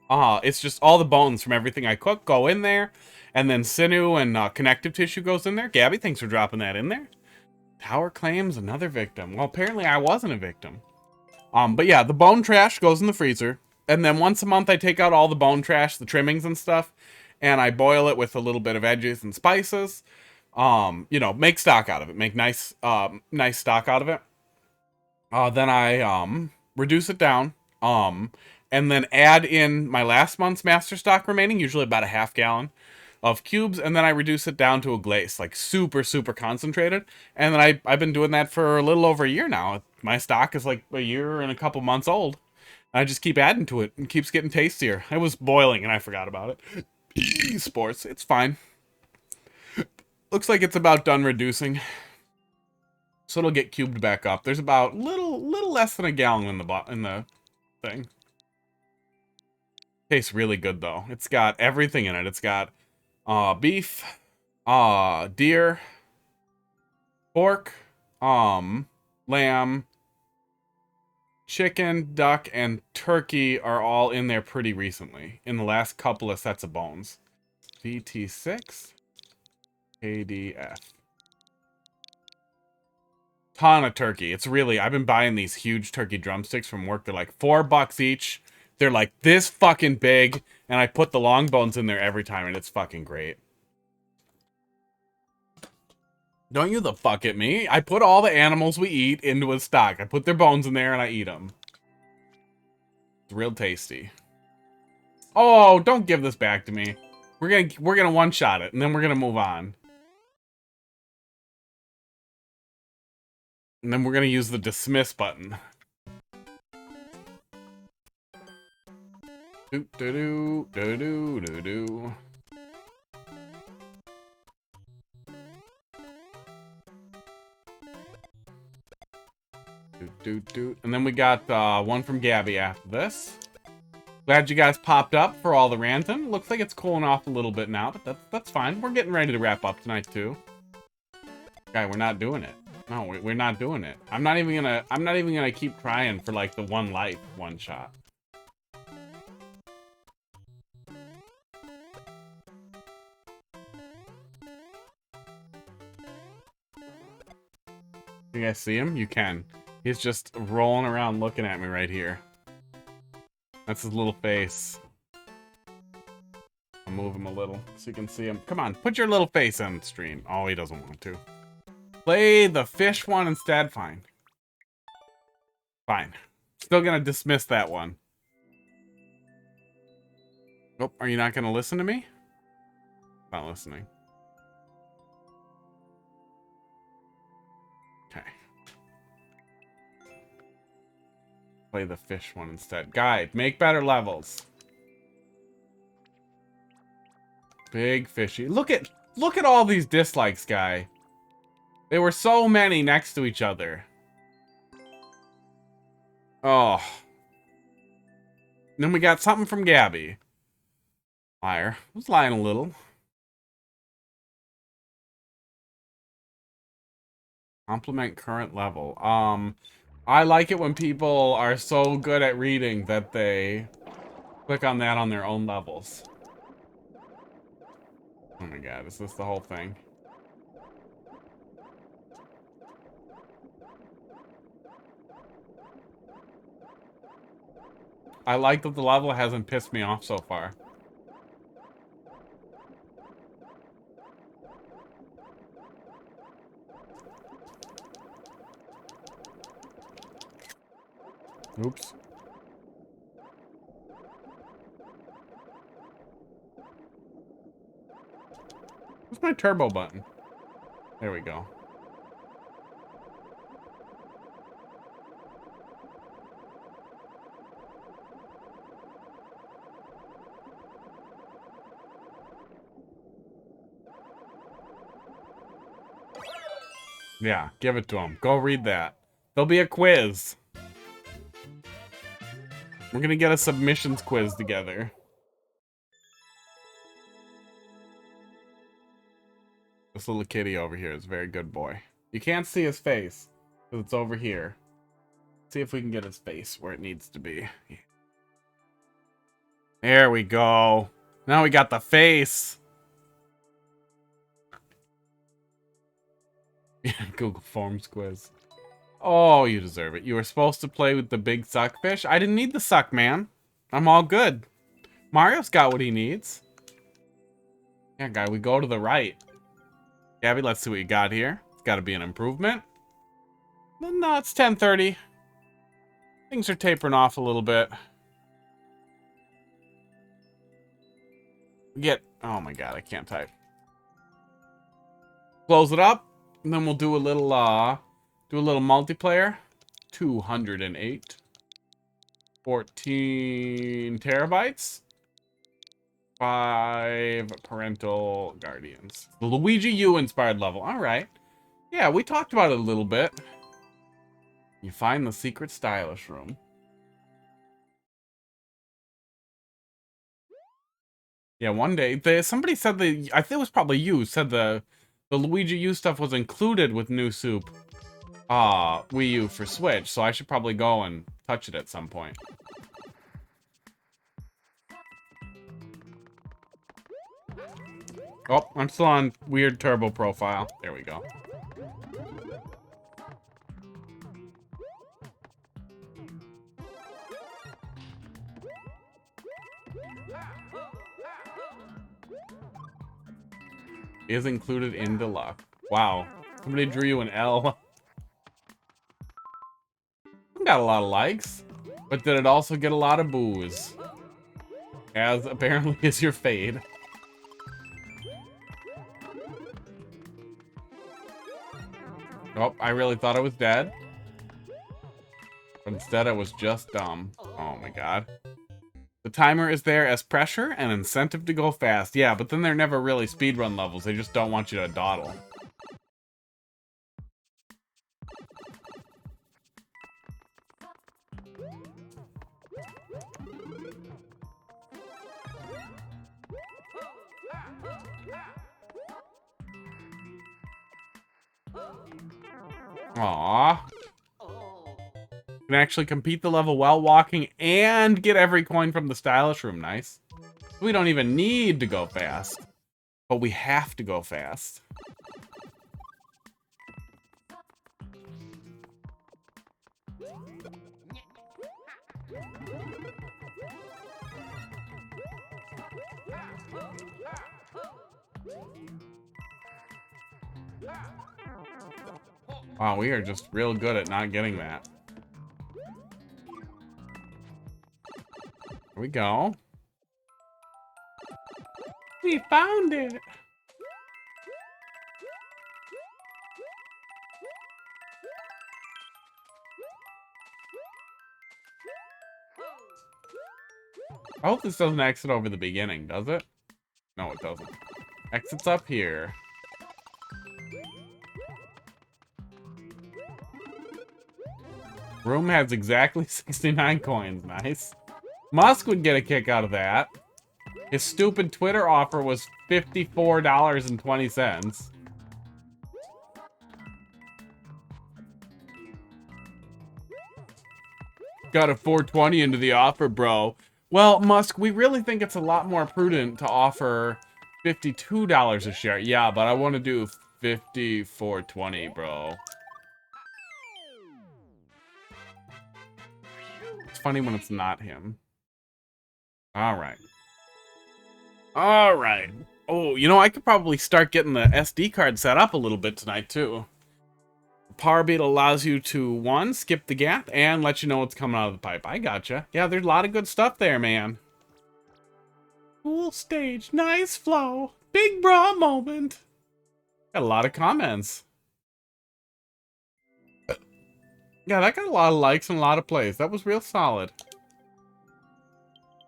It's just all the bones from everything I cook go in there, and then sinew and connective tissue goes in there. Gabby, thanks for dropping that in there. Tower claims another victim. Well, apparently I wasn't a victim. But yeah, the bone trash goes in the freezer, and then once a month I take out all the bone trash, the trimmings and stuff, and I boil it with a little bit of edges and spices. You know, make stock out of it. Make nice stock out of it. Then I reduce it down. And then add in my last month's master stock remaining, usually about a half gallon of cubes, and then I reduce it down to a glaze, like super, super concentrated. And then I've been doing that for a little over a year now. My stock is like a year and a couple months old. I just keep adding to it and keeps getting tastier. I was boiling and I forgot about it. Sports, it's fine. Looks like it's about done reducing. So it'll get cubed back up. There's about little less than a gallon in the thing. Tastes really good though. It's got everything in it. It's got beef, deer, pork, lamb, chicken, duck, and turkey are all in there pretty recently. In the last couple of sets of bones. VT6, KDF. Ton of turkey. It's really, I've been buying these huge turkey drumsticks from work. They're like $4 each. They're like this fucking big, and I put the long bones in there every time, and it's fucking great. Don't you the fuck at me. I put all the animals we eat into a stock. I put their bones in there, and I eat them. It's real tasty. Oh, don't give this back to me. We're gonna one-shot it, and then we're gonna move on. And then we're gonna use the dismiss button. Do do do do do do. And then we got one from Gabby after this. Glad you guys popped up for all the ranting. Looks like it's cooling off a little bit now, but that's fine. We're getting ready to wrap up tonight too. Guy, we're not doing it. No, we're not doing it. I'm not even gonna keep trying for like the one life one shot. You guys see him? You can. He's just rolling around looking at me right here. That's his little face. I'll move him a little so you can see him. Come on, put your little face on the stream. Oh, he doesn't want to. Play the fish one instead. Fine. Fine. Still gonna dismiss that one. Nope. Are you not gonna listen to me? Not listening. Okay. Play the fish one instead. Guide. Make better levels. Big fishy. Look at all these dislikes, guy. There were so many next to each other. Oh. Then we got something from Gabby. Liar. I was lying a little. Compliment current level. I like it when people are so good at reading that they click on that on their own levels. Oh my god, is this the whole thing? I like that the level hasn't pissed me off so far. Oops. Where's my turbo button? There we go. Yeah, give it to him. Go read that. There'll be a quiz. We're gonna get a submissions quiz together. This little kitty over here is a very good boy. You can't see his face because it's over here. See if we can get his face where it needs to be. There we go. Now we got the face. Google Forms quiz. Oh, you deserve it. You were supposed to play with the big suck fish. I didn't need the suck, man. I'm all good. Mario's got what he needs. Yeah, guy, we go to the right. Gabby, let's see what you got here. It's got to be an improvement. No, it's 10:30. Things are tapering off a little bit. Oh my god, I can't type. Close it up, and then we'll do a little multiplayer. 208. 14 terabytes. 5 parental guardians. The Luigi U inspired level. All right. Yeah, we talked about it a little bit. You find the secret stylish room. Yeah, one day somebody said I think it was probably you said the Luigi U stuff was included with New Soup. Wii U for Switch, so I should probably go and touch it at some point. Oh, I'm still on weird turbo profile. There we go. Is included in Deluxe. Wow. Somebody drew you an L. Got a lot of likes. But did it also get a lot of boos? As apparently is your fade. Oh, I really thought I was dead. But instead I was just dumb. Oh my god. The timer is there as pressure and incentive to go fast. Yeah, but then they're never really speedrun levels. They just don't want you to dawdle. Aww. Can actually complete the level while walking and get every coin from the stylish room. Nice. We don't even need to go fast, but we have to go fast. Wow, we are just real good at not getting that. Here we go. We found it. I hope this doesn't exit over the beginning, does it? No, it doesn't. Exits up here. Room has exactly 69 coins. Nice. Musk would get a kick out of that. His stupid Twitter offer was $54.20. Got a 420 into the offer, bro. Well, Musk, we really think it's a lot more prudent to offer $52 a share. Yeah, but I want to do $54.20, bro. It's funny when it's not him. Alright. Alright. Oh, you know, I could probably start getting the SD card set up a little bit tonight, too. Power Beat allows you to, 1, skip the gap, and let you know what's coming out of the pipe. I gotcha. Yeah, there's a lot of good stuff there, man. Cool stage. Nice flow. Big bra moment. Got a lot of comments. Yeah, that got a lot of likes and a lot of plays. That was real solid.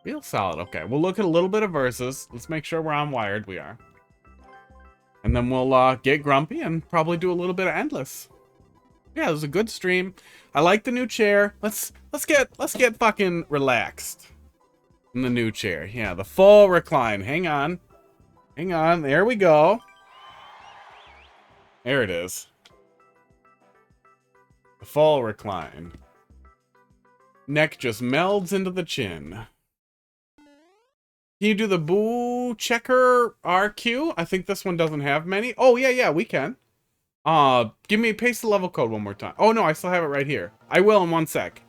Real solid. Okay, we'll look at a little bit of verses. Let's make sure we're on wired. We are. And then we'll get grumpy and probably do a little bit of endless. Yeah, it was a good stream. I like the new chair. Let's get fucking relaxed in the new chair. Yeah, the full recline. Hang on. Hang on. There we go. There it is. The full recline. Neck just melds into the chin. Can you do the Boo Checker RQ? I think this one doesn't have many. Oh, yeah, we can. Paste the level code one more time. Oh, no, I still have it right here. I will in 1 sec.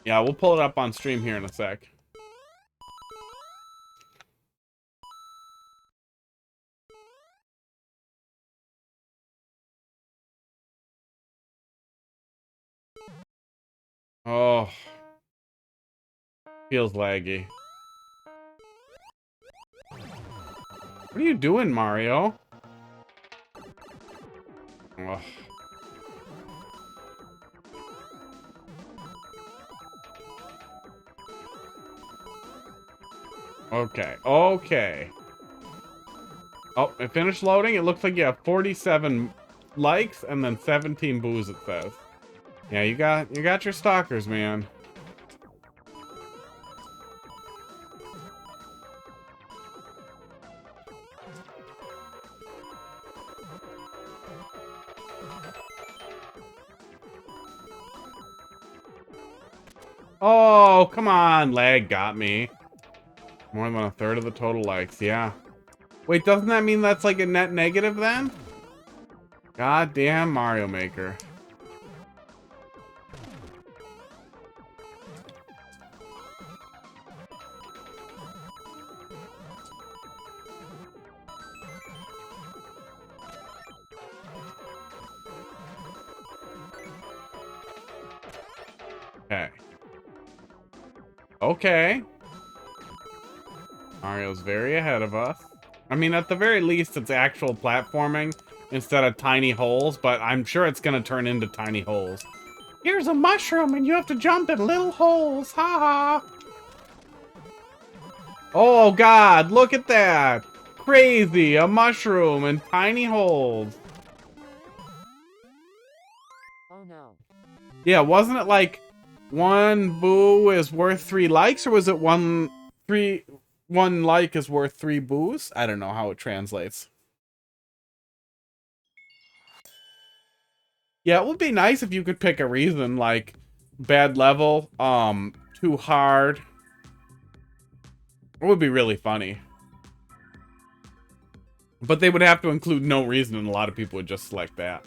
Yeah, we'll pull it up on stream here in a sec. Oh. Feels laggy. What are you doing, Mario? Ugh. Okay. Oh, it finished loading. It looks like you have 47 likes and then 17 boos, it says. Yeah, you got your stalkers, man. Oh, come on. Lag got me. More than a third of the total likes. Yeah. Wait, doesn't that mean that's like a net negative then? Goddamn Mario Maker. Okay. Okay. Mario's very ahead of us. I mean, at the very least, it's actual platforming instead of tiny holes, but I'm sure it's gonna turn into tiny holes. Here's a mushroom, and you have to jump in little holes. Ha ha. Oh, God, look at that. Crazy, a mushroom and tiny holes. Oh, no. Yeah, wasn't it like one boo is worth 3 likes, or was it one like is worth 3 boos? I don't know how it translates. Yeah, it would be nice if you could pick a reason, like bad level, too hard. It would be really funny. But they would have to include no reason, and a lot of people would just select that.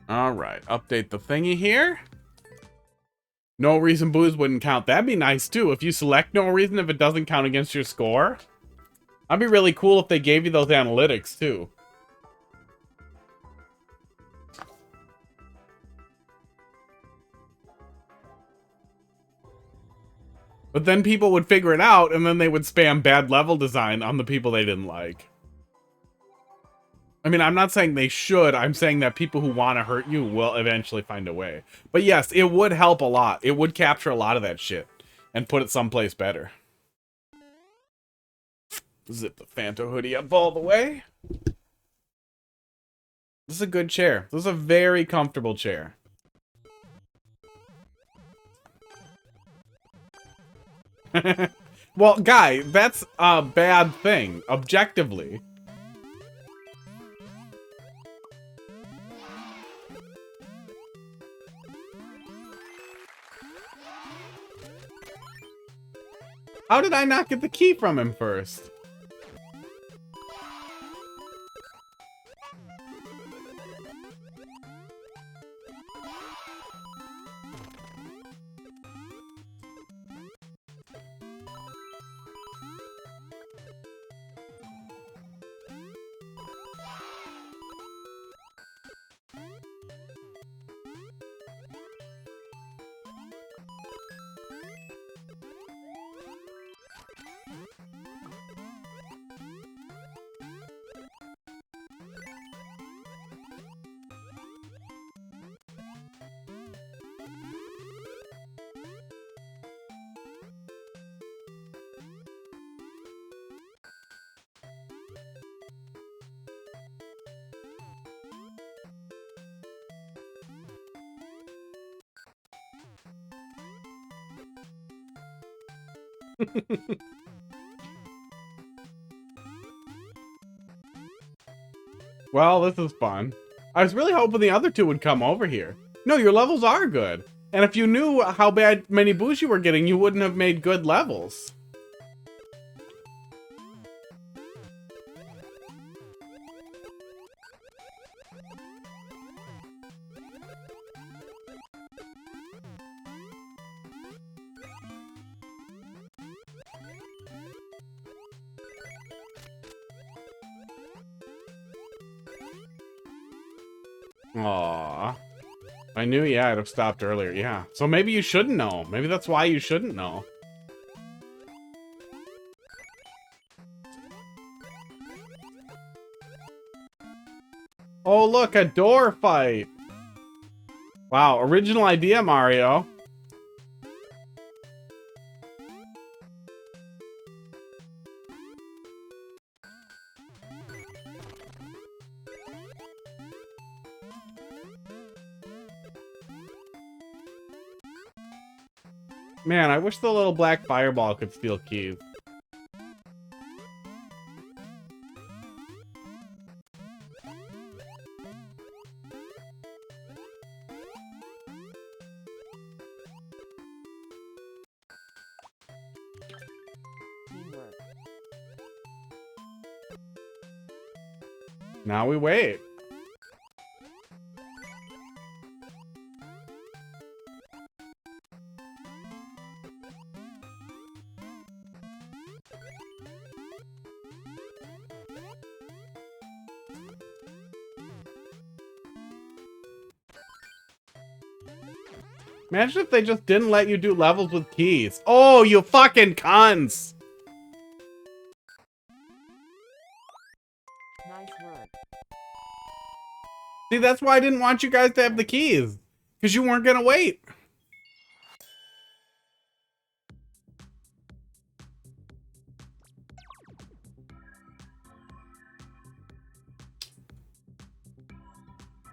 Alright, update the thingy here. No reason boos wouldn't count. That'd be nice too. If you select no reason, if it doesn't count against your score. That'd be really cool if they gave you those analytics too. But then people would figure it out, and then they would spam bad level design on the people they didn't like. I mean, I'm not saying they should. I'm saying that people who want to hurt you will eventually find a way. But yes, it would help a lot. It would capture a lot of that shit and put it someplace better. Zip the Phanto hoodie up all the way. This is a good chair. This is a very comfortable chair. Well, Guy, that's a bad thing, objectively. How did I not get the key from him first? Well, this is fun. I was really hoping the other two would come over here. No, your levels are good. And if you knew how bad many boos you were getting, you wouldn't have made good levels. Aww. I knew, yeah, I'd have stopped earlier, yeah. So maybe you shouldn't know. Maybe that's why you shouldn't know. Oh, look, a door fight. Wow, original idea, Mario. Man, I wish the little black fireball could steal keys. Teamwork. Now we wait. Imagine if they just didn't let you do levels with keys. Oh, you fucking cunts! Nice work. See, that's why I didn't want you guys to have the keys. Because you weren't gonna wait.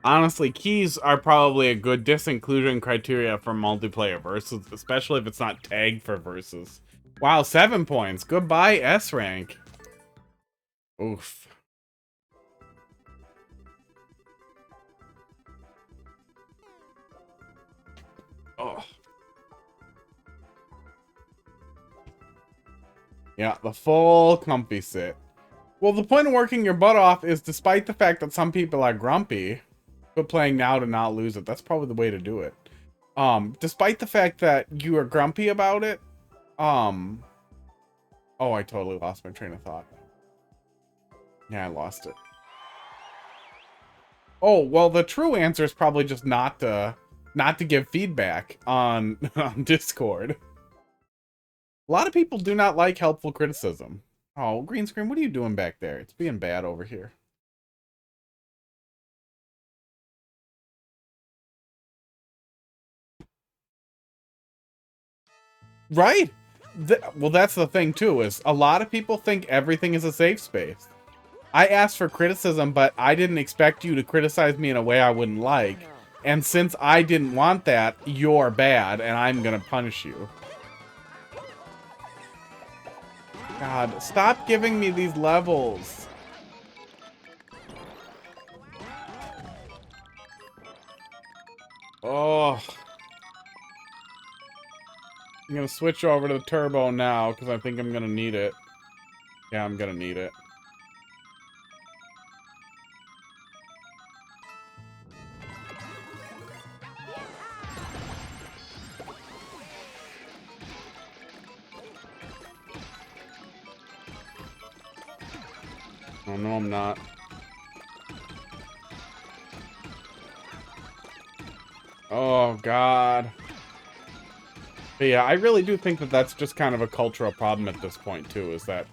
Honestly, keys are probably a good disinclusion criteria for multiplayer versus, especially if it's not tagged for versus. Wow, 7 points. Goodbye, S rank. Oof. Oh. Yeah, the full comfy sit. Well, the point of working your butt off is, despite the fact that some people are grumpy, but playing now to not lose it. That's probably the way to do it. Despite the fact that you are grumpy about it, oh, I totally lost my train of thought. Yeah, I lost it. Oh, well, the true answer is probably just not to give feedback on, on Discord. A lot of people do not like helpful criticism. Oh, green screen, what are you doing back there? It's being bad over here. Right? Well, that's the thing, too, is a lot of people think everything is a safe space. I asked for criticism, but I didn't expect you to criticize me in a way I wouldn't like. And since I didn't want that, you're bad, and I'm gonna punish you. God, stop giving me these levels. Oh. I'm gonna switch over to the turbo now, because I think I'm gonna need it. Yeah, I'm gonna need it. Oh, no, I'm not. Oh, God. But yeah, I really do think that that's just kind of a cultural problem at this point, too, is that...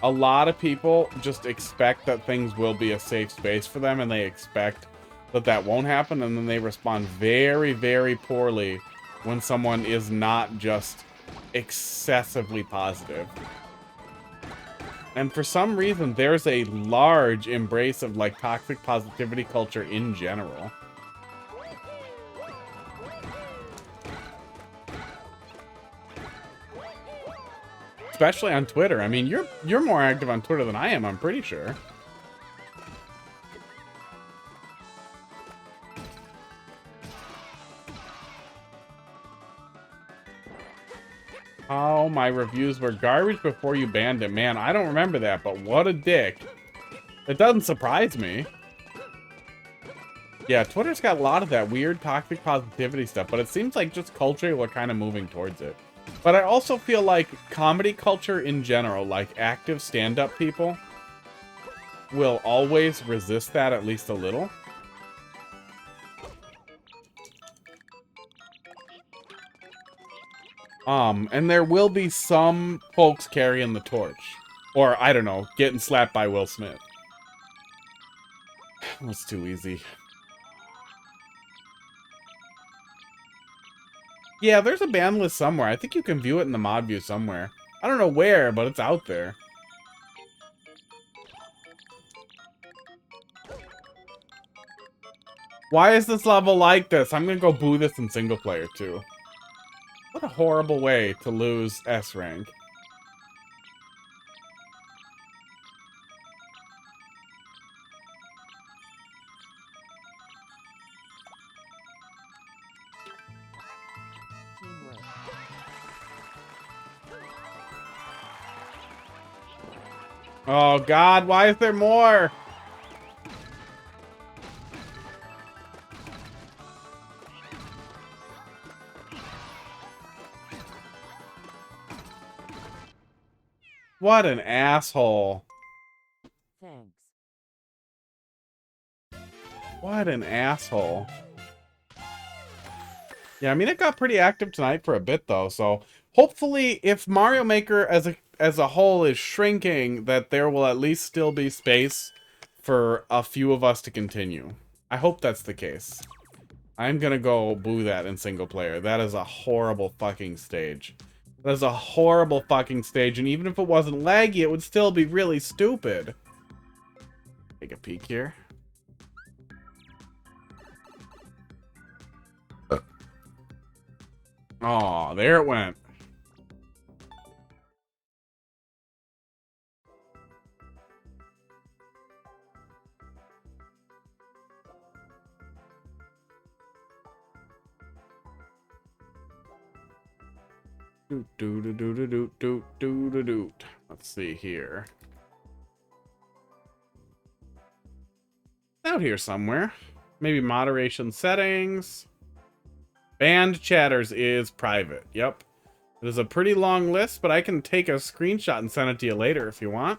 A lot of people just expect that things will be a safe space for them, and they expect that that won't happen, and then they respond very, very poorly when someone is not just excessively positive. And for some reason, there's a large embrace of, like, toxic positivity culture in general. Especially on Twitter. I mean, you're more active on Twitter than I am, I'm pretty sure. Oh, my reviews were garbage before you banned it. Man, I don't remember that, but what a dick. It doesn't surprise me. Yeah, Twitter's got a lot of that weird toxic positivity stuff, but it seems like just culturally we're kind of moving towards it. But I also feel like comedy culture in general, like active stand-up people, will always resist that at least a little. And there will be some folks carrying the torch. Or, I don't know, getting slapped by Will Smith. That's too easy. Yeah, there's a ban list somewhere. I think you can view it in the mod view somewhere. I don't know where, but it's out there. Why is this level like this? I'm gonna go boo this in single player, too. What a horrible way to lose S rank. Teamwork. Oh god, why is there more? What an asshole. Thanks. What an asshole. Yeah, I mean, it got pretty active tonight for a bit, though, so hopefully if Mario Maker as a whole is shrinking, that there will at least still be space for a few of us to continue. I hope that's the case. I'm gonna go boo that in single player. That is a horrible fucking stage. That is a horrible fucking stage, and even if it wasn't laggy, it would still be really stupid. Take a peek here. Oh, there it went. Let's see here. Out here somewhere. Maybe moderation settings. Banned chatters is private. Yep. It is a pretty long list, but I can take a screenshot and send it to you later if you want.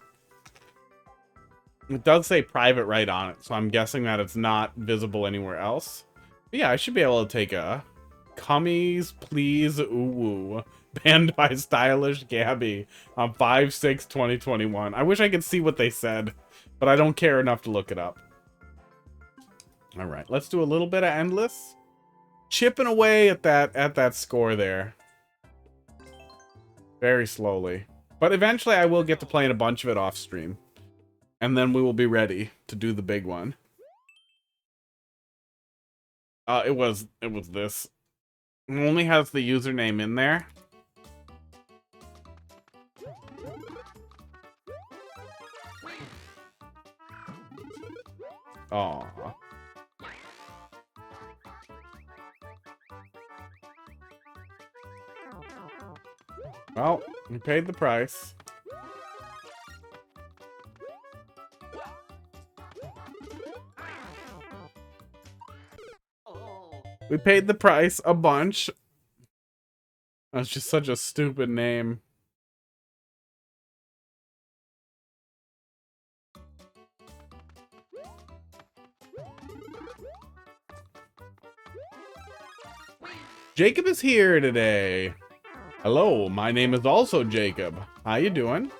It does say private right on it, so I'm guessing that it's not visible anywhere else. But yeah, I should be able to take a Cummies Please Ooh Woo. Banned by Stylish Gabby on 5/6/2021. I wish I could see what they said, but I don't care enough to look it up. Alright, let's do a little bit of Endless. Chipping away at that score there. Very slowly. But eventually I will get to playing a bunch of it off stream. And then we will be ready to do the big one. It was this. It only has the username in there. Aw. Well, we paid the price. We paid the price a bunch. That's just such a stupid name. Jacob is here today. Hello, my name is also Jacob. How you doing?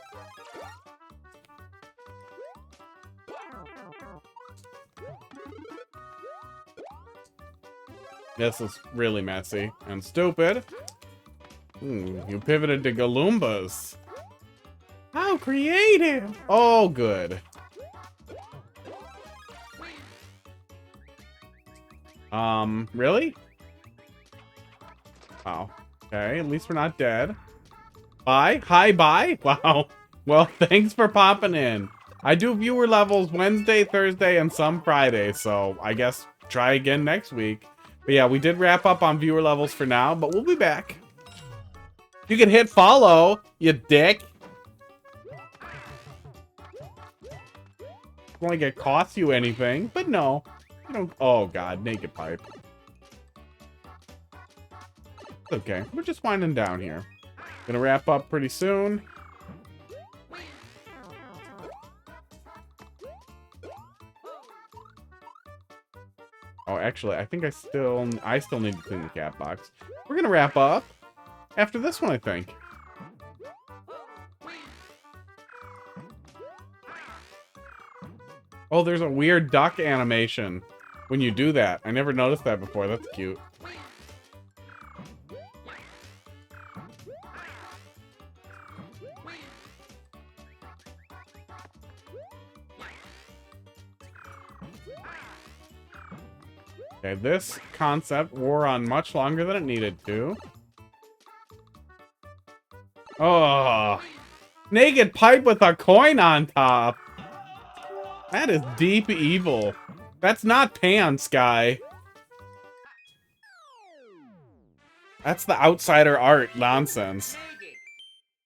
This is really messy and stupid. Ooh, you pivoted to Galoombas. How creative! Oh, good. Really? Oh, okay. At least we're not dead. Bye? Hi, bye? Wow. Well, thanks for popping in. I do viewer levels Wednesday, Thursday, and some Friday, so I guess try again next week. But yeah, we did wrap up on viewer levels for now, but we'll be back. You can hit follow, you dick. Don't like it costs you anything, but no. You don't. Oh god, naked pipe. Okay, we're just winding down here. Gonna wrap up pretty soon. Oh, actually, I think I still need to clean the cat box. We're gonna wrap up after this one, I think. Oh, there's a weird duck animation when you do that. I never noticed that before. That's cute. Okay, this concept wore on much longer than it needed to. Oh, naked pipe with a coin on top. That is deep evil. That's not Pan, Sky. That's the outsider art nonsense.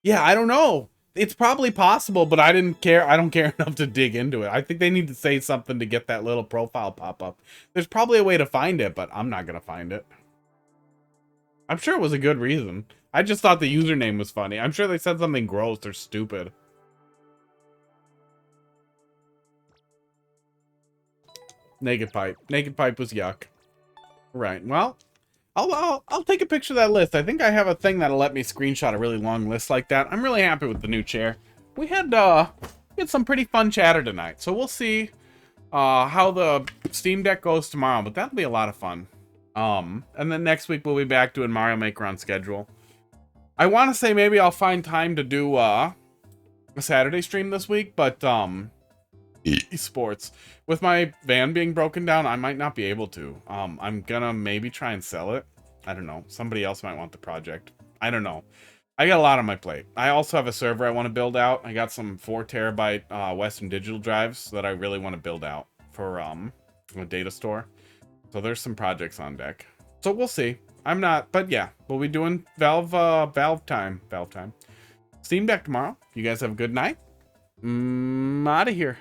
Yeah, I don't know. It's probably possible, but I didn't care. I don't care enough to dig into it. I think they need to say something to get that little profile pop up. There's probably a way to find it, but I'm not going to find it. I'm sure it was a good reason. I just thought the username was funny. I'm sure they said something gross or stupid. Naked pipe. Naked pipe was yuck. Right. Well, I'll take a picture of that list. I think I have a thing that'll let me screenshot a really long list like that. I'm really happy with the new chair. We had some pretty fun chatter tonight. So we'll see how the Steam Deck goes tomorrow, but that'll be a lot of fun. And then next week we'll be back doing Mario Maker on schedule. I want to say maybe I'll find time to do a Saturday stream this week, but esports. With my van being broken down, I might not be able to. I'm gonna maybe try and sell it. I don't know. Somebody else might want the project. I don't know. I got a lot on my plate. I also have a server I want to build out. I got some 4 terabyte Western Digital drives that I really want to build out for a data store. So there's some projects on deck. So we'll see. I'm not, but yeah, we'll be doing Valve time. Steam Deck tomorrow. You guys have a good night. Out of here.